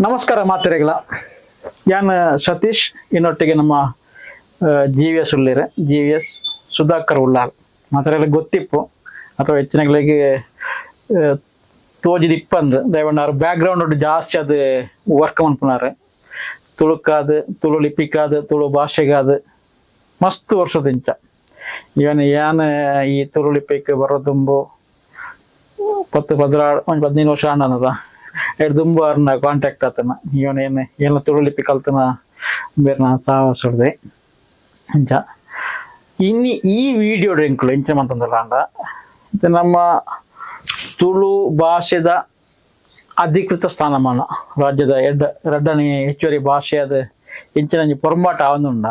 ನಮಸ್ಕಾರ ಮಾತೆರೆಗಳ ಯಾನ್ ಸತೀಶ್ ಇನ್ನೊಟ್ಟಿಗೆ ನಮ್ಮ GVS ಉಳ್ಳೇರೆ GVS ಸುಧಾಕರ್ ಉಳ್ಳಾರ್ ಮಾತೆರೆಗಳ ಗೊತ್ತಿಪ್ಪು ಅಥವಾ ಹೆಚ್ಚಿನಗಳಿಗೆ ತೋಜಿದ ಇಪ್ಪಂದು ದಯವಂಡ ಅವ್ರ ಬ್ಯಾಕ್ ಗ್ರೌಂಡ್ ಜಾಸ್ತಿ ಅದು ವರ್ಕ್ ಮಾಡ್ಕೊನಾರೆ ತುಳುಕಾದು ತುಳು ಲಿಪಿಕಾದು ತುಳು ಭಾಷೆಗಾದು ಮಸ್ತ್ ವರ್ಷದಿಂಚ ಇವನು ಯಾನ್ ಈ ತುಳು ಲಿಪಿಕ್ ಬರೋದುಂಬು 10-15 ವರ್ಷ ಅನ್ನದ ದುಂಬು ಅವ್ರನ್ನ ಕಾಂಟ್ಯಾಕ್ಟ್ ಆತನ ಇವನೇನು ಎಲ್ಲ ತುಳು ಲಿಪಿ ಕಲ್ತನ ಬೇರೆ ಸಾವಸಡ್ದೆ ಅಂಚ ಇನ್ನಿ ಈ ವಿಡಿಯೋ ಡ್ರಿಂಕ್ಲು ಇಂಚ ಮಂತಂದಲ್ಲ ಅಂಡ ನಮ್ಮ ತುಳು ಭಾಷೆದ ಅಧಿಕೃತ ಸ್ಥಾನಮಾನ ರಾಜ್ಯದ ಎರಡನೇ ಹೆಚ್ಚುವರಿ ಭಾಷೆ ಅದು ಇಂಚಿನ ಪೊರ್ಮಾಟ ಆವೊಂದುಂಡ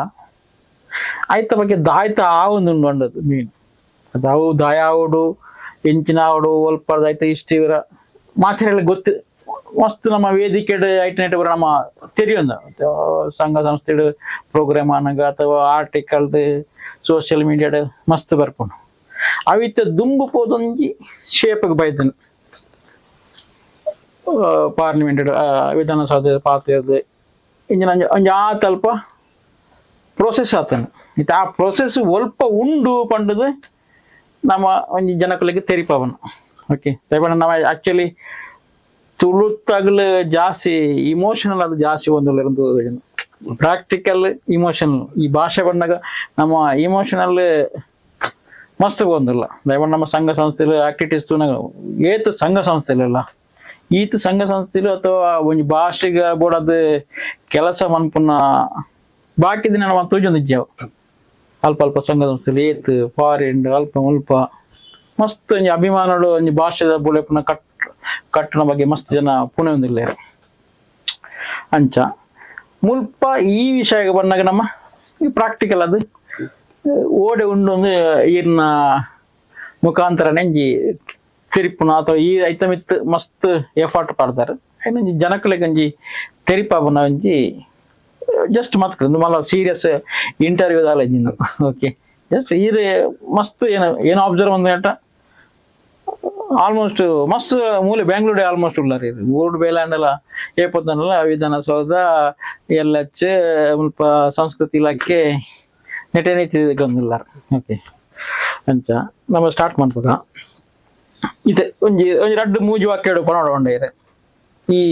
ಆಯ್ತ ಬಗ್ಗೆ ದಾಯ್ತ ಆವೊಂದುಂಡು ಅಂಡದು ಮೀನ್ ಅದು ಅವು ದಾಯಾವುಡು ಇಂಚಿನ ಆವಡು ಒಲ್ಪರ್ದಾಯ್ತ ಇಷ್ಟು ಇವರ ಮಾತೆರೆಲ್ಲ ಗೊತ್ತು ಮಸ್ತ್ ನಮ್ಮ ವೇದಿಕೆ ಐಟನೆಟ್ ನಮ್ಮ ತೆರಿಯೊಂದು ಸಂಘ ಸಂಸ್ಥೆ ಪ್ರೋಗ್ರಾಮ್ ಆನಾಗ ಅಥವಾ ಆರ್ಟಿಕಲ್ ಸೋಷಿಯಲ್ ಮೀಡಿಯಾಡ್ ಮಸ್ತ್ ಬರ್ಪುಂಡು ಅವಿತ್ತ ದುಂಬು ಪೋದೊಂಜಿ ಶೇಪ್ಗೆ ಬೈದನು ಪಾರ್ಲಿಮೆಂಟ್ ವಿಧಾನಸೌಧ ಪಾಸ್ ಇರೋದು ಇಂಜಿನ ಒಂಜಿ ತಲ್ಪ ಪ್ರೊಸೆಸ್ ಆತನು ಇತ್ತು ಆ ಪ್ರೊಸೆಸ್ ಒಲ್ಪ ಉಂಡು ಪಂಡದು ನಮ್ಮ ಒಂಜಿ ಜನಕುಲಿಗೆ ತೆರಿಪವನು ಓಕೆ ದಯವಿಟ್ಟು ನಾವು ಆಕ್ಚುಲಿ ತುಳುತ್ತಾಗಲು ಜಾಸ್ತಿ ಇಮೋಷನಲ್ ಅದು ಜಾಸ್ತಿ ಒಂದು ಪ್ರಾಕ್ಟಿಕಲ್ ಇಮೋಷನಲ್ ಈ ಭಾಷೆ ಬಂದಾಗ ನಮ್ಮ ಇಮೋಷನಲ್ ಮಸ್ತ್ ಬಂದಿಲ್ಲ ದಯವಿಟ್ಟು ನಮ್ಮ ಸಂಘ ಸಂಸ್ಥೆಲು ಆಕ್ಟಿವಿಟೀಸ್ ಏತು ಸಂಘ ಸಂಸ್ಥೆಲೆಲ್ಲ ಈತ ಸಂಘ ಸಂಸ್ಥೆಲು ಅಥವಾ ಒಂದು ಭಾಷೆಗೆ ಬೋಡದು ಕೆಲಸ ಮನ್ಪುನ ಬಾಕಿ ದಿನ ನಾವು ತೋಜೊಂದಿದ್ದೇವು ಅಲ್ಪ ಅಲ್ಪ ಸಂಘ ಸಂಸ್ಥೆಲು ಏತು ಫಾರಿನ್ ಅಲ್ಪ ಮುಲ್ಪ ಮಸ್ತ್ ಒಂಜಿ ಅಭಿಮಾನಗಳು ಒಂಜಿ ಭಾಷೆದ ಬುಳೆಪುನ ಕಟ್ಟಣ ಬಗ್ಗೆ ಮಸ್ತ್ ಜನ ಪುಣೆ ಹೊಂದಿಲ್ಲ ಅಂಚ ಮುಲ್ಪ ಈ ವಿಷಯ ಬಂದಾಗ ನಮ್ಮ ಈ ಪ್ರಾಕ್ಟಿಕಲ್ ಅದು ಓಡೆ ಉಂಡು ಈರ್ನ ಮುಖಾಂತರ ನೆಂಜಿ ತೆರಿಪುನ ಅಥವಾ ಈ ಐಟಮ್ ಇತ್ತು ಮಸ್ತ್ ಎಫರ್ಟ್ ಪಡ್ತಾರೆ ಒಂಜಿ ಜನಕಲಿಗೆ ಒಂಜಿ ತೆರಿಪಾಪನ ಒಂಜಿ ಜಸ್ಟ್ ಮಾತು ಮಲ್ಲ ಸೀರಿಯಸ್ ಇಂಟರ್ವ್ಯೂ ದಾಲ ಓಕೆ ಜಸ್ಟ್ ಇದು ಮಸ್ತ್ ಏನು ಅಬ್ಸರ್ವ್ ಅಂದ ಆಲ್ಮೋಸ್ಟ್ ಮಸ್ತ್ ಮೂಲೆ ಬೆಂಗಳೂರು ಆಲ್ಮೋಸ್ಟ್ ಉಳ್ಳಾರ ಇದು ಊರು ಬೇಲಾಂಡ್ ಎಲ್ಲ ಏಪತ್ತನಲ್ಲ ವಿಧಾನಸೌಧ LH ಮುಲ್ಪ ಸಂಸ್ಕೃತಿ ಇಲಾಖೆ ನೆಟೆನಿಸಿಲ್ಲ ಓಕೆ ಅಂಚ ನಮ್ಮ ಸ್ಟಾರ್ಟ್ ಮಾಡ್ಬೇಕ ಇದೆ ಒಂಜಿ ರಡ್ಡು ಮೂಜಿ ವಾಕ್ಯ ಪನೋಡ ಈ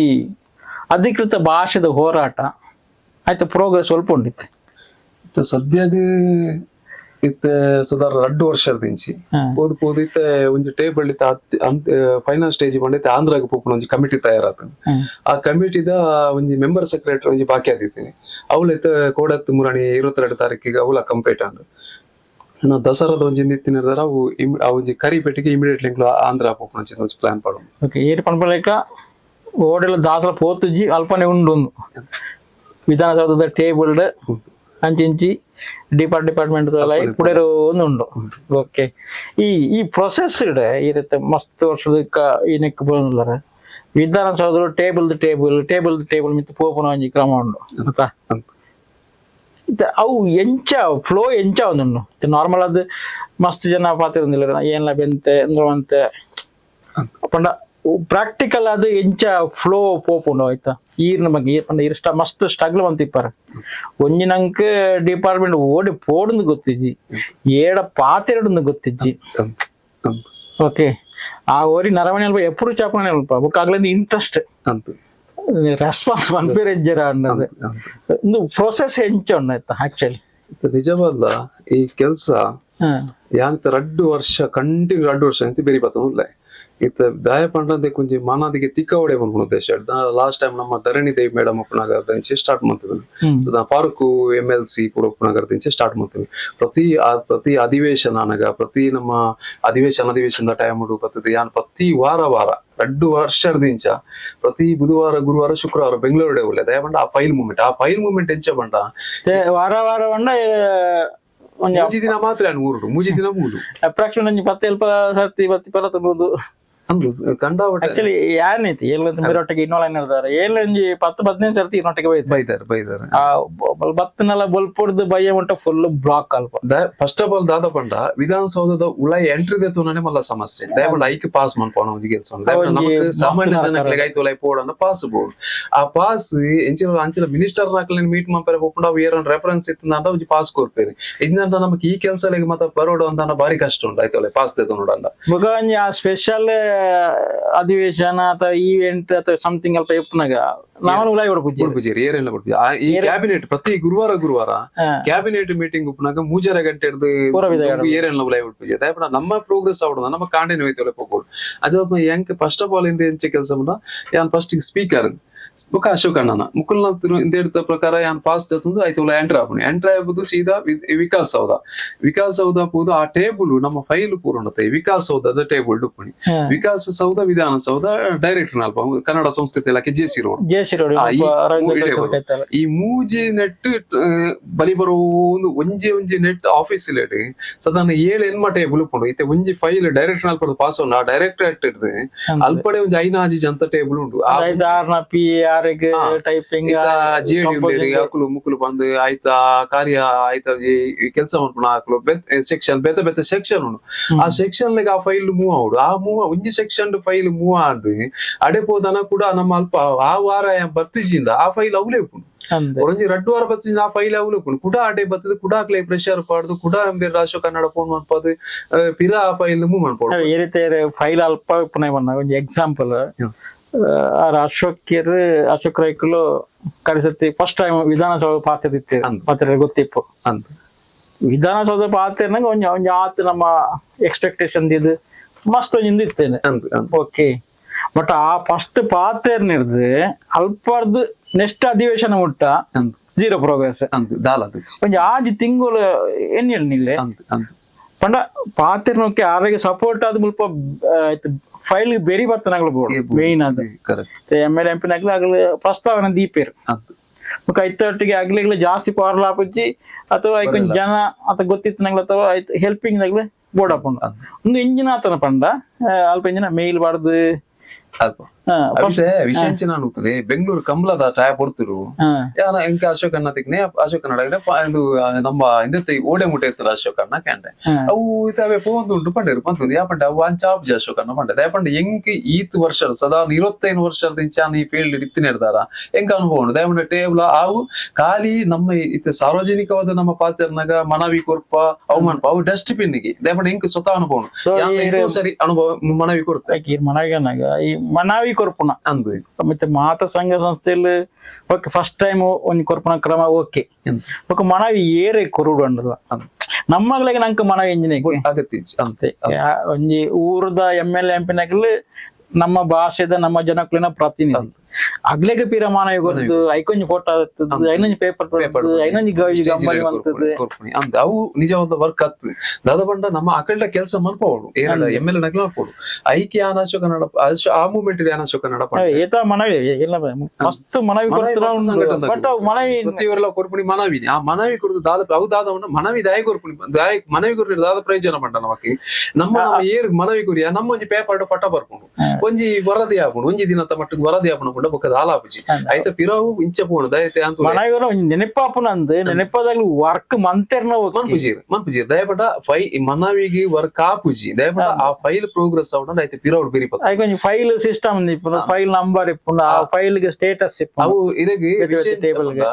ಅಧಿಕೃತ ಭಾಷೆದ ಹೋರಾಟ ಆಯ್ತು ಪ್ರೋಗ್ರೆಸ್ ಸ್ವಲ್ಪ ಉಂಡಿತ್ತು ಸದ್ಯಾಗ ಇತ್ತ ಸುಧಾರ 2 ವರ್ಷದಿಂಚಿ ಪೋದು ಪೋದು ಇತ್ತ ಒಂಜಿ ಟೇಬಲ್ ಇತ್ತ ಫೈನಲ್ ಸ್ಟೇಜ್ ಬಂದೈತೆ ಆಂಧ್ರಾಗ ಪೋಪುನ ಒಂಜಿ ಕಮಿಟಿ ತಯಾರಾತ ಆ ಕಮಿಟಿದ ಒಂಜಿ ಮೆಂಬರ್ ಸೆಕ್ರೆಟರಿ ಒಂಜಿ ಬಾಕಿ ಆದಿತ್ತೀನಿ ಅವಳ ಇತ್ತ ಕೋಡತ್ ಮುರಾಣಿ 22 ತಾರೀಕಿಗೆ ಅವಳ ಕಂಪ್ಲೀಟ್ ಆಂಡ್ ನಾ ದಸರಾದ ಒಂಜಿ ನಿತ್ತಿನದಾರ ಅವು ಒಂಜಿ ಕರಿಪೇಟೆಗೆ ಇಮಿಡಿಯೇಟ್ಲಿ ಆಂಧ್ರ ಪೋಪುನ ಒಂಜಿ ಪ್ಲಾನ್ ಪಡೋಣ ಓಕೆ ಏರು ಪನ್ಪಲೇಕ ಓಡೆಲ್ಲ ದಾಸಲ ಪೋತುಜಿ ಅಲ್ಪನೆ ಉಂಡು ವಿಧಾನಸೌಧದ ಟೇಬಲ್ ಅಂಚಿಂಚಿ ಡಿಪಾರ್ಟ್ಮೆಂಟ್ ಪುಡೇರು ಉಂಡು ಓಕೆ ಈ ಪ್ರೊಸೆಸ್ ಈ ರೀತಿ ಮಸ್ತ್ ವರ್ಷದ ಈ ನೆಕ್ ಬಂದ್ರೆ ವಿಧಾನಸೌಧ ಟೇಬಲ್ ಮಿತ್ತು ಪೋಪುನ ಒಂಜಿ ಕ್ರಮ ಉಂಡು ಆಯ್ತಾ ಅವು ಎಂಚ ಫ್ಲೋ ಎಂಚ ಒಂದು ನಾರ್ಮಲ್ ಅದು ಮಸ್ತ್ ಜನ ಪಾತಿರಂದಿಲ್ಲ ಏನ್ಲ ಬೆಂತೆ ಅಂತೆ ಪಂಡ ಪ್ರಾಕ್ಟಿಕಲ್ ಅದು ಎಂಚ ಫ್ಲೋ ಪೋಪುಂಡು ಆಯ್ತಾ ಈರ್ನ ಬಗ್ಗೆ ಇಷ್ಟ ಮಸ್ತ್ ಸ್ಟ್ರಗಲ್ ಬಂತಿಪ್ಪಾರ ಒಂಜಿನಂಕ್ ಡಿಪಾರ್ಟ್ಮೆಂಟ್ ಓಡಿ ಪೋಡುಂದು ಗೊತ್ತಿಜ್ಜಿ ಏಡ ಪಾತೆರಡು ಗೊತ್ತಿಜ್ಜಿ ಓಕೆ ಆ ಓರಿ ನರವಣೆ ಎప్పుడు ಚಾಪಣೆ ಅಲ್ಪ ಬುಕ್ ಆಗ್ಲಿಂದ ಇಂಟ್ರೆಸ್ಟ್ ರೆಸ್ಪಾನ್ಸ್ ಪನ್ಪೇರೆಜ್ಜರ ಅನ್ನೋದು ಒಂದು ಪ್ರೊಸೆಸ್ ಎಂಚ ಉಂಡಾಯ್ತಾ ಆಕ್ಚುಲಿ ನಿಜವಲ್ಲ ಈ ಕೆಲ್ಸ ಯಾಂತ 2 ವರ್ಷ ಕಂಟಿನ್ಯೂ 2 ವರ್ಷ ಅಂತ ಬೇರೆ ಬತ್ತ ಇತ್ತ ದಾಯ ಪಂಡಂತೆ ಕೊಂಚ ಮಾನಾದಿಗೆ ತಿಕ್ಕ ಹೊಡೆ ಬಂದ್ಕೊಂಡು ದೇಶ ಲಾಸ್ಟ್ ಟೈಮ್ ನಮ್ಮ ಧರಣಿ ದೇವಿ ಮೇಡಮ್ ಅಪ್ಪನಾಗರ್ದಿಂಚೆ ಸ್ಟಾರ್ಟ್ ಮಾಡ್ತೀವಿ ಸೊ ಪಾರ್ಕು MLC ಕೂಡ ಅಪ್ಪನಾಗರ್ದಿಂಚೆ ಸ್ಟಾರ್ಟ್ ಮಾಡ್ತೀವಿ ಪ್ರತಿ ಅಧಿವೇಶನ ಅನಗ ಪ್ರತಿ ನಮ್ಮ ಅಧಿವೇಶನದ ಟೈಮ್ ಬರ್ತದೆ ಯಾನ್ ಪ್ರತಿ ವಾರ 2 ವರ್ಷದಿಂಚ ಪ್ರತಿ ಬುಧವಾರ ಗುರುವಾರ ಶುಕ್ರವಾರ ಬೆಂಗಳೂರು ಉಳ್ಳೆ ದಯ ಪಂಡ ಆ ಫೈಲ್ ಮೂಮೆಂಟ್ ಎಂಚ ಪಂಡ ವಾರ ಬಂಡ ಮೂಜಿ ದಿನ ಮಾತ್ರ ಮೂರು ಮೂಜಿ ದಿನ ಮೂರು ಅಪ್ರಾಕ್ಸಿಮೇಟ್ 10 ಸರ್ತಿ 10 ಬರ್ಬೋದು ಅಂದು ಕಂಡಾವಟ್ಟೆ ಆಕ್ಚುಲಿ ಯಾರನೈತಿ ಏಳಂತ ಮೇರೊಟ್ಟಿಗೆ ಇನ್ನೊಳ ಏನಿರ್ತಾರೆ ಏಳಂಜಿ 10-15 ಸರ್ತಿ ಇನ್ನೊಟ್ಟಿಗೆ ಬೈತಾರೆ ಬೈದಾರೆ ಆ ಬತ್ತನೆಲ್ಲ ಬಲ್ಪುಡ್ದು ಬಯ್ಯ ಉಂಟ ಫುಲ್ ಬ್ಲಾಕ್ ಅಲ್ಪ ಫಸ್ಟ್ ಆಫ್ ಆಲ್ ದಾದ ಪಂಡ ವಿಧಾನಸೌಧದ ಉಳಾಯಿ ಎಂಟ್ರಿ ದೇತುನೇ ಮಲ್ಲ ಸಮಸ್ಯೆ ದಯಪಂಡ ಐಕ್ ಪಾಸ್ ಮನ್ಪೋಣ ನಮಗೆ ಸಾಮಾನ್ಯ ಜನಗಳಿಗೆ ಐತು ಉಳಾಯಿ ಪೋಡನ್ನ ಪಾಸ್ ಬೋರ್ಡ್ ಆ ಪಾಸ್ ಅಂಚಿನ ಮಿನಿಸ್ಟರ್ ನಾಕಲ್ ಮೀಟ್ ಮಾಡ್ತಾರೆ ಹೋಗ್ಕೊಂಡು ಅವು ಏನ್ ರೆಫರೆನ್ಸ್ ಇತ್ತು ಅಂತ ಒಂಜಿ ಪಾಸ್ ಕೊರ್ಪೇರಿ ಇದನ್ನ ನಮಗೆ ಈ ಕೆಲಸ ಮತ್ತೆ ಬರೋಡು ಅಂತ ಭಾರಿ ಕಷ್ಟ ಉಂಟು ಆಯ್ತು ಉಳಾಯಿ ಪಾಸ್ ದೇತು ನೋಡಲ್ಲ ಮುಖಂಜಿ ಆ ಸ್ಪೆಷಲ್ ಅಧಿವೇಶನ ಅಥವಾ ಈವೆಂಟ್ ಅಥವಾ ಸಮಥಿಂಗ್ ಅಲ್ಪ ಎಪ್ಪನಾಗ ನಾವು ಉಲಾಯಿ ಕೊಡ್ಪುಜೇರಿ ಏರೆಲ್ಲ ಕೊಡ್ಪುಜಿ ಈ ಕ್ಯಾಬಿನೆಟ್ ಪ್ರತಿ ಗುರುವಾರ ಕ್ಯಾಬಿನೆಟ್ ಮೀಟಿಂಗ್ ಉಪ್ಪನಾಗ 3 ಗಂಟೆ ಹಿಡಿದು ಏರೆಲ್ಲ ಉಲಾಯಿ ಕೊಡ್ಪುಜಿ ದಯಪಡ ನಮ್ಮ ಪ್ರೋಗ್ರೆಸ್ ಆವಡ ನಮ್ಮ ಕಾಂಡಿನ ಹೋಯ್ತು ಉಲಾಯಿ ಹೋಗ್ಬೋದು ಅದು ಹೆಂಗ್ ಫಸ್ಟ್ ಆಫ್ ಆಲ್ ಇಂದ ಎಂಚೆ ಕೆಲಸ ಮಾಡ ಯಾನ್ ಫಸ್ಟ್ ಸ್ಪೀಕರ್ ಬೊಕ ಅಶೋಕ್ ಅಣ್ಣನ ಮುಕುಲ್ನ ಇಂದ ಪ್ರಕಾರ ಯಾನ್ ಪಾಸ್ ದೇತುಂದು ಐತು ಉಲಾಯಿ ಎಂಟ್ರ್ ಆಗುದು ಸೀದಾ ವಿಕಾಸ್ ಸೌಧ ಪೂದು ಆ ಟೇಬಲ್ ನಮ್ಮ ಫೈಲ್ ಪೂರ ಉಂಡತೆ ವಿಕಾಸ್ ಸೌಧದ ಟೇಬಲ್ ಡುಪ್ಪುಣಿ ವಿಕಾಸ ಸೌಧ ವಿಧಾನಸೌಧ ಡೈರೆಕ್ಟರ್ ಅಲ್ಪ ಕನ್ನಡ ಸಂಸ್ಕೃತಿ ಇಲಾಖೆ ಜೆಸಿ ರೋಡ್ ಈ ಮೂಜಿ ನೆಟ್ ಬಲಿ ಬರೋ ಒಂಜಿ ನೆಟ್ ಆಫೀಸ್ ಲೇಟ್ ಸಾಧಾರಣ 7 ಎನ್ಮ ಟೇಬಲ್ ಉಪ್ಪುಂಡು ಇತ್ತೆ ಒಂಜಿ ಫೈಲ್ ಡೈರೆಕ್ಟರ್ ಅಲ್ಪ ಪಾಸ್ ಆ ಡೈರೆಕ್ಟರೇಟ್ ಇರ್ದೆ ಅಲ್ಪಡೆ ಒಂಜಿ 5-6 ಅಂತ ಟೇಬಲ್ ಉಂಟು ಟೈಪಿಂಗ್ ಆಕುಲು ಮುಕುಲು ಬಂದು ಆಯ್ತಾ ಕಾರ್ಯ ಆಯ್ತಾ ಕೆಲಸ ಮಾಡ್ಕೊಂಡು ಆಕುಲು ಸೆಕ್ಷನ್ ಬೇತೆ ಸೆಕ್ಷನ್ ಉಂಡು ಆ ಸೆಕ್ಷನ್ ಲೆಗ್ ಆ ಫೈಲ್ ಮೂವ್ ಆವಡು ಆ ಒಂಜಿ ಸೆಕ್ಷನ್ ಫೈಲ್ ಮೂವ್ ಆದ್ ಅಡೆ ಪೋದನ ಕೂಡ ನಮ್ಮ ಅಲ್ಪ ಆ ವಾರ ಬರ್ತಿಜಿಂದ ಆ ಫೈಲ್ ಅವಲೇ ಉಪ್ಪುಂಡು ಒಂಜಿ 2 ವಾರ ಬರ್ತಿಜಿಂದ ಆ ಫೈಲ್ ಅವಲೇ ಉಪ್ಪುಂಡು ಕುಡ ಅಡೆ ಬರ್ತದೆ ಕುಡ ಆಕ್ಲೆ ಪ್ರೆಷರ್ ಪಾಡ್ದು ಕುಡ ರಾಶೋ ಕನ್ನಡ ಫೋನ್ ಮಾಡ್ಪದು ಪಿರ ಆ ಫೈಲ್ ಮೂವ್ ಮಾಡ್ಬೋದು ಈ ರೀತಿ ಫೈಲ್ ಅಲ್ಪ ಉಪ್ಪುನೆ ಬಂದ ಒಂಜಿ ಎಕ್ಸಾಂಪಲ್ ಅಶೋಕ್ ರೈಕಲು ಕಡಿಸತಿ ಫಸ್ಟ್ ಟೈಮ್ ವಿಧಾನಸೌಧ ಪಾತ್ರ ಗೊತ್ತಿಪ್ಪು ಅಂತ ವಿಧಾನಸೌಧ ಪಾತ್ರ ಒಂಜಿ ಆತ್ ನಮ್ಮ ಎಕ್ಸ್ಪೆಕ್ಟೇಷನ್ ಇದು ಮಸ್ತ್ ಒಂಜಿಂದ ಇತ್ತೇನೆ ಓಕೆ ಬಟ್ ಆ ಫಸ್ಟ್ ಪಾತ್ರನಿರ್ದು ಅಲ್ಪರ್ದು ನೆಕ್ಸ್ಟ್ ಅಧಿವೇಶನ ಮುಟ್ಟ 0 ಪ್ರೋಗ್ರೆಸ್ ಒಂಜಿ 6 ತಿಂಗಳು ಏನ್ ಹೇಳಿಲ್ಲ ಪಂಡ ಪಾತ್ರನಕ್ಕೆ ಆರೋಗ್ಯ ಸಪೋರ್ಟ್ ಆದ ಮುಲ್ಪ ಫೈಲ್ ಬೇರೆ ಬರ್ತನಾಗ್ಲು ಬೋರ್ಡ್ ಮೇನ್ ಅದು MLA MP ನಾಗ್ಲು ಆಗ್ಲಿ ಪ್ರಸ್ತಾವನೆ ದೀಪೇರು ಐತೊಟ್ಟಿಗೆ ಆಗ್ಲಿಗ್ಲಿ ಜಾಸ್ತಿ ಪವರ್ ಲಾಪಚ್ಚಿ ಅಥವಾ ಐಕೊಂಡ್ ಜನ ಅಥವಾ ಗೊತ್ತಿತ್ತನಾಗ್ಲ ಅಥವಾ ಹೆಲ್ಪಿಂಗ್ ನಾಗ್ಲಿ ಬೋರ್ಡ್ ಹಾಕೊಂಡು ಒಂದು ಇಂಜಿನ ಆತನ ಪಂಡ ಅಲ್ಪ ಇಂಜಿನ ಮೇಲ್ ಬಾರ್ದು ವಿಷಯ ನಾನುತ್ತದೆ ಬೆಂಗಳೂರು ಕಮಲದ ಟಾಯ ಪೊರ್ತರು ಯಾನ ಎಂಕ ಅಶೋಕ್ ಅಣ್ಣ ತಿಕ್ನೆ ಅಶೋಕ್ ಅಣ್ಣ ಇದು ನಮ್ಮ ಇಂದತ್ತೆ ಓಡೆ ಮುಟ್ಟೆ ಇರ್ತದ ಅಶೋಕ್ ಅಣ್ಣ ಕ್ಯಾಂಡೆ ಅವು ಇತಾವೆ ಪೋಂದು ಉಂಟು ಪಂಡೇರು ಪಂತುದು ಯಾಪಂಡೆ ಅವು ಅಂಚಾಬ್ಜಿ ಅಶೋಕ್ ಅಣ್ಣ ಪಂಡೆ ದಯಪಂಡೆ ಎಂಕ್ ಈತ್ ವರ್ಷ ಸಾಧಾರಣ 25 ವರ್ಷದ ಇಂಚಾನ ಈ ಫೀಲ್ಡ್ ಇತ್ತಿನ ಇರ್ದಾರ ಎಂಕ ಅನುಭವ ಉಂಟು ದಯಪಂಡೆ ಟೇಬಲ್ ಅವು ಖಾಲಿ ನಮ್ಮ ಇತ್ತ ಸಾರ್ವಜನಿಕವಾದ ನಮ್ಮ ಪಾತ್ರನಾಗ ಮನವಿ ಕೊರ್ಪ ಅವು ಮನ್ಪ ಅವು ಡಸ್ಟ್ ಬಿನ್ನಿಗೆ ದಯಪಂಡೆ ಎಂಕ್ ಸ್ವತಃ ಅನುಭವ ಸರಿ ಅನುಭವ ಮನವಿ ಕೊಡ್ತಾರೆ ಮನವಿಗನಾಗ ಈ ಮನವಿ ಕೊರ್ಪುಣ ಅಂದು ಮತ್ತೆ ಮಾತ ಸಂಘ ಸಂಸ್ಥೆಯಲ್ಲಿ ಓಕೆ ಫಸ್ಟ್ ಟೈಮ್ ಒಂದ್ ಕೊರ್ಪುಣ ಕ್ರಮ ಓಕೆ ఒక ಮನವಿ ಏರೆ ಕೊರುಡು ಅಂದ್ರಲ್ಲ ನಮ್ಮಗಳಿಗೆ ನಂಗೆ ಮನವಿ ಎಂಜಿನಿಗೆ ಅಂತೆ ಒಂಜಿ ಊರದ MLA MP ನಾಗಲಿ ನಮ್ಮ ಭಾಷೆದ ನಮ್ಮ ಜನಕ್ಲಿನ ಪ್ರತಿನಿಧಿ ಅಗ್ಲೆಗೆ ಪಿರ ಮಾನವಿ ಗೊತ್ತು ಐಕೊಂಜಿ ಫೋಟೋ ಐನೊಂಜಿ ಪೇಪರ್ ಐನೊಂಜಿ ಗಂಬಳಿ ಅಂತದೆ ಅವು ನಿಜವಾದ ವರ್ಕ್ ಆತ್ ದಾದ ಬಂಡ ನಮ್ಮ ಅಕಲ್ಡ ಕೆಲಸ ಮನ್ಪೋಡು MLA ನಗ್ಲ ಮಾಡ್ಬೋದು ಐಕ್ಯ ಅನಾಶೋ ಕನ್ನಡ ಆ ಮೂವ್ಮೆಂಟ್ ಅನಾಶೋ ಕನ್ನಡ ಏತ ಮನವಿ ಇಲ್ಲ ಮಸ್ತ್ ಮನವಿ ಬಟ್ ಮನವಿ ಇವರೆಲ್ಲ ಕೊರ್ಪುಣಿ ಮನವಿ ಆ ಮನವಿ ಕೊಡುದು ದಾದ ಅವು ದಾದ ಮನವಿ ದಾಯ ಕೊರ್ಪುಣಿ ಮನವಿ ಕೊರ್ಪುಣಿ ದಾದ ಪ್ರಯೋಜನ ಪಂಡ ನಮಕ್ಕೆ ನಮ್ಮ ಏರ್ ಮನವಿ ಕೊರಿಯ ನಮ್ಮ ಒಂಜಿ ಪೇಪರ್ ಫಟ ಬರ್ಕೊಂಡು ಒಂಜಿ ವರದಿ ಆಪುಂಡು ಒಂಜಿ ದಿನದ ಮಟ್ಟಿಗೆ ವರದಿ ಆಪುಂಡು ಕೂಡ ಬೊಕ್ಕ ದಾಲಾಪುಜಿ ಐತ ಪಿರಾವು ಇಂಚ ಪೋಣ ದಯತೆ ಅಂತ ಮನವಿರ ನೆನಪಾಪುನಂದು ನೆನಪದಾಗ್ಲಿ ವರ್ಕ್ ಮಂತೆರ್ನ ಮನ್ಪುಜಿ ದಯಪಡ ಮನವಿಗೆ ವರ್ಕ್ ಆಪುಜಿ ದಯಪಡ ಆ ಫೈಲ್ ಪ್ರೋಗ್ರೆಸ್ ಆವಡ ಐತ ಪಿರಾವು ಬೇರಿಪ ಐಕೊಂಜಿ ಫೈಲ್ ಸಿಸ್ಟಮ್ ಇಪ್ಪುಂಡು ಫೈಲ್ ನಂಬರ್ ಇಪ್ಪುಂಡು ಆ ಫೈಲ್ ಗೆ ಸ್ಟೇಟಸ್ ಇಪ್ಪುಂಡು ಅವು ಇರಗಿ ಟೇಬಲ್ ಗೆ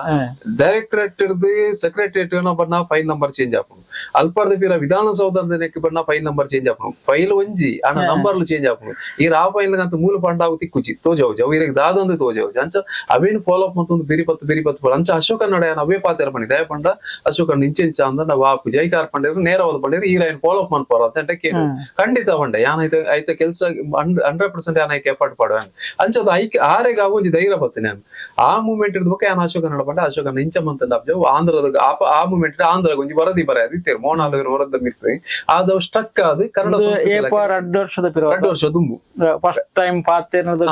ಡೈರೆಕ್ಟರೇಟ್ ಇರ್ದು ಸೆಕ್ರೆಟರಿಯೇಟ್ ನ ಬಣ್ಣ ಫೈಲ್ ನಂಬರ್ ಚೇಂಜ್ ಆಪುಂಡು ಅಲ್ಪರ್ದ ಪಿರ ವಿಧಾನಸೌಧ ನೆಕ್ ಬಣ್ಣ ಫೈಲ್ ನಂಬರ್ ಚೇಂಜ್ ಆಪುಂಡು ಫೈಲ್ ಒಂಜಿ ಆನ ನಂಬರ್ ಚೇಂಜ್ ಆಪುಂಡು ಈ ಆ ಫೈಲ್ ಗಂತ ಮೂಲ ಪಂಡ ಅವು ತಿಕ್ಕುಜಿ ತೋಜಾವುಜಿ ಅವು ಇರಗಿ ದಾದಂದು ತೋಜಾವುಜಿ ಅಂಚ ಅವೇನು ಫಾಲೋ ಅಪ್ ಮತ್ತೊಂದು ಬೇರಿಪತ್ತು ಅಂಚ ಅಶೋಕ ನಡೆ ಅವೇ ಪಾತ್ರ ಪಂಡಿ ದಯ ಪಂಡ ಅಶೋಕ ಇಂಚೆಂಚ ಅಂದ ನಾವು ಆಪು ಜೈಕಾರ ಪಂಡಿರು ನೇರವಾದ ಪಂಡಿರು ಈ ಲೈನ್ ಫಾಲೋ ಅಪ್ ಮನ್ಪಾರ ಅಂತ ಕೇಳಿ ಖಂಡಿತ ಪಂಡ ಯಾನೈತೆ ಐತೆ ಕೆಲಸ 100% ಯಾನೈಕೆ ಎಫರ್ಟ್ ಪಡುವ ಅಂಚದ ಐಕೆ ಆರೆಗ ಒಂಜಿ ಧೈರ್ಯ ಬರ್ತೇನೆ ಆ ಮೂವ್ಮೆಂಟ್ ಇರ್ದ ಬಗ್ಗೆ ಯಾನ ಅಶೋಕ ನಡ ಪಂಡ ಅಶೋಕ ಇಂಚ ಮಂತ ಆಂಧ್ರದ ಆ ಮೂವ್ಮೆಂಟ್ ಆಂಧ್ರ ಒಂಜಿ ವರದಿ ಬರೆಯದಿತ್ತೇರು ಮೋನಾದ ವರದಿ ಮಿರ್ತೆ ಆದವು ಸ್ಟಕ್ ಆದ್ ಕನ್ನಡ 2 ವರ್ಷದ 2 ವರ್ಷ ತುಂಬು ಫಸ್ಟ್ ಟೈಮ್ ಪಾತೇನದ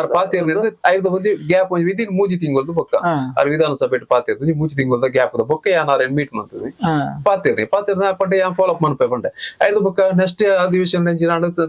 ಆರ್ ಪಾತಿರ್ನಿಂದ ಐದು ಒಂಜಿ ಗ್ಯಾಪ್ ಒಂಜಿ ವಿದಿನ್ ಮೂಜಿ ತಿಂಗಳದ ಬೊಕ್ಕ ಆರ್ ವಿಧಾನಸಭೆ ಪಾತಿರ್ದು ಮೂಜಿ ತಿಂಗಳದ ಗ್ಯಾಪ್ ದ ಬೊಕ್ಕ ಯಾರು ಮೀಟ್ ಮಾಡ್ತದೆ ಪಾತಿರ್ನ ಪಂಡೆ ಯಾನ್ ಫಾಲೋ ಅಪ್ ಮನ್ಪೆ ಪಂಡೆ ಐದು ಬೊಕ್ಕ ನೆಕ್ಸ್ಟ್ ಅಧಿವೇಶನ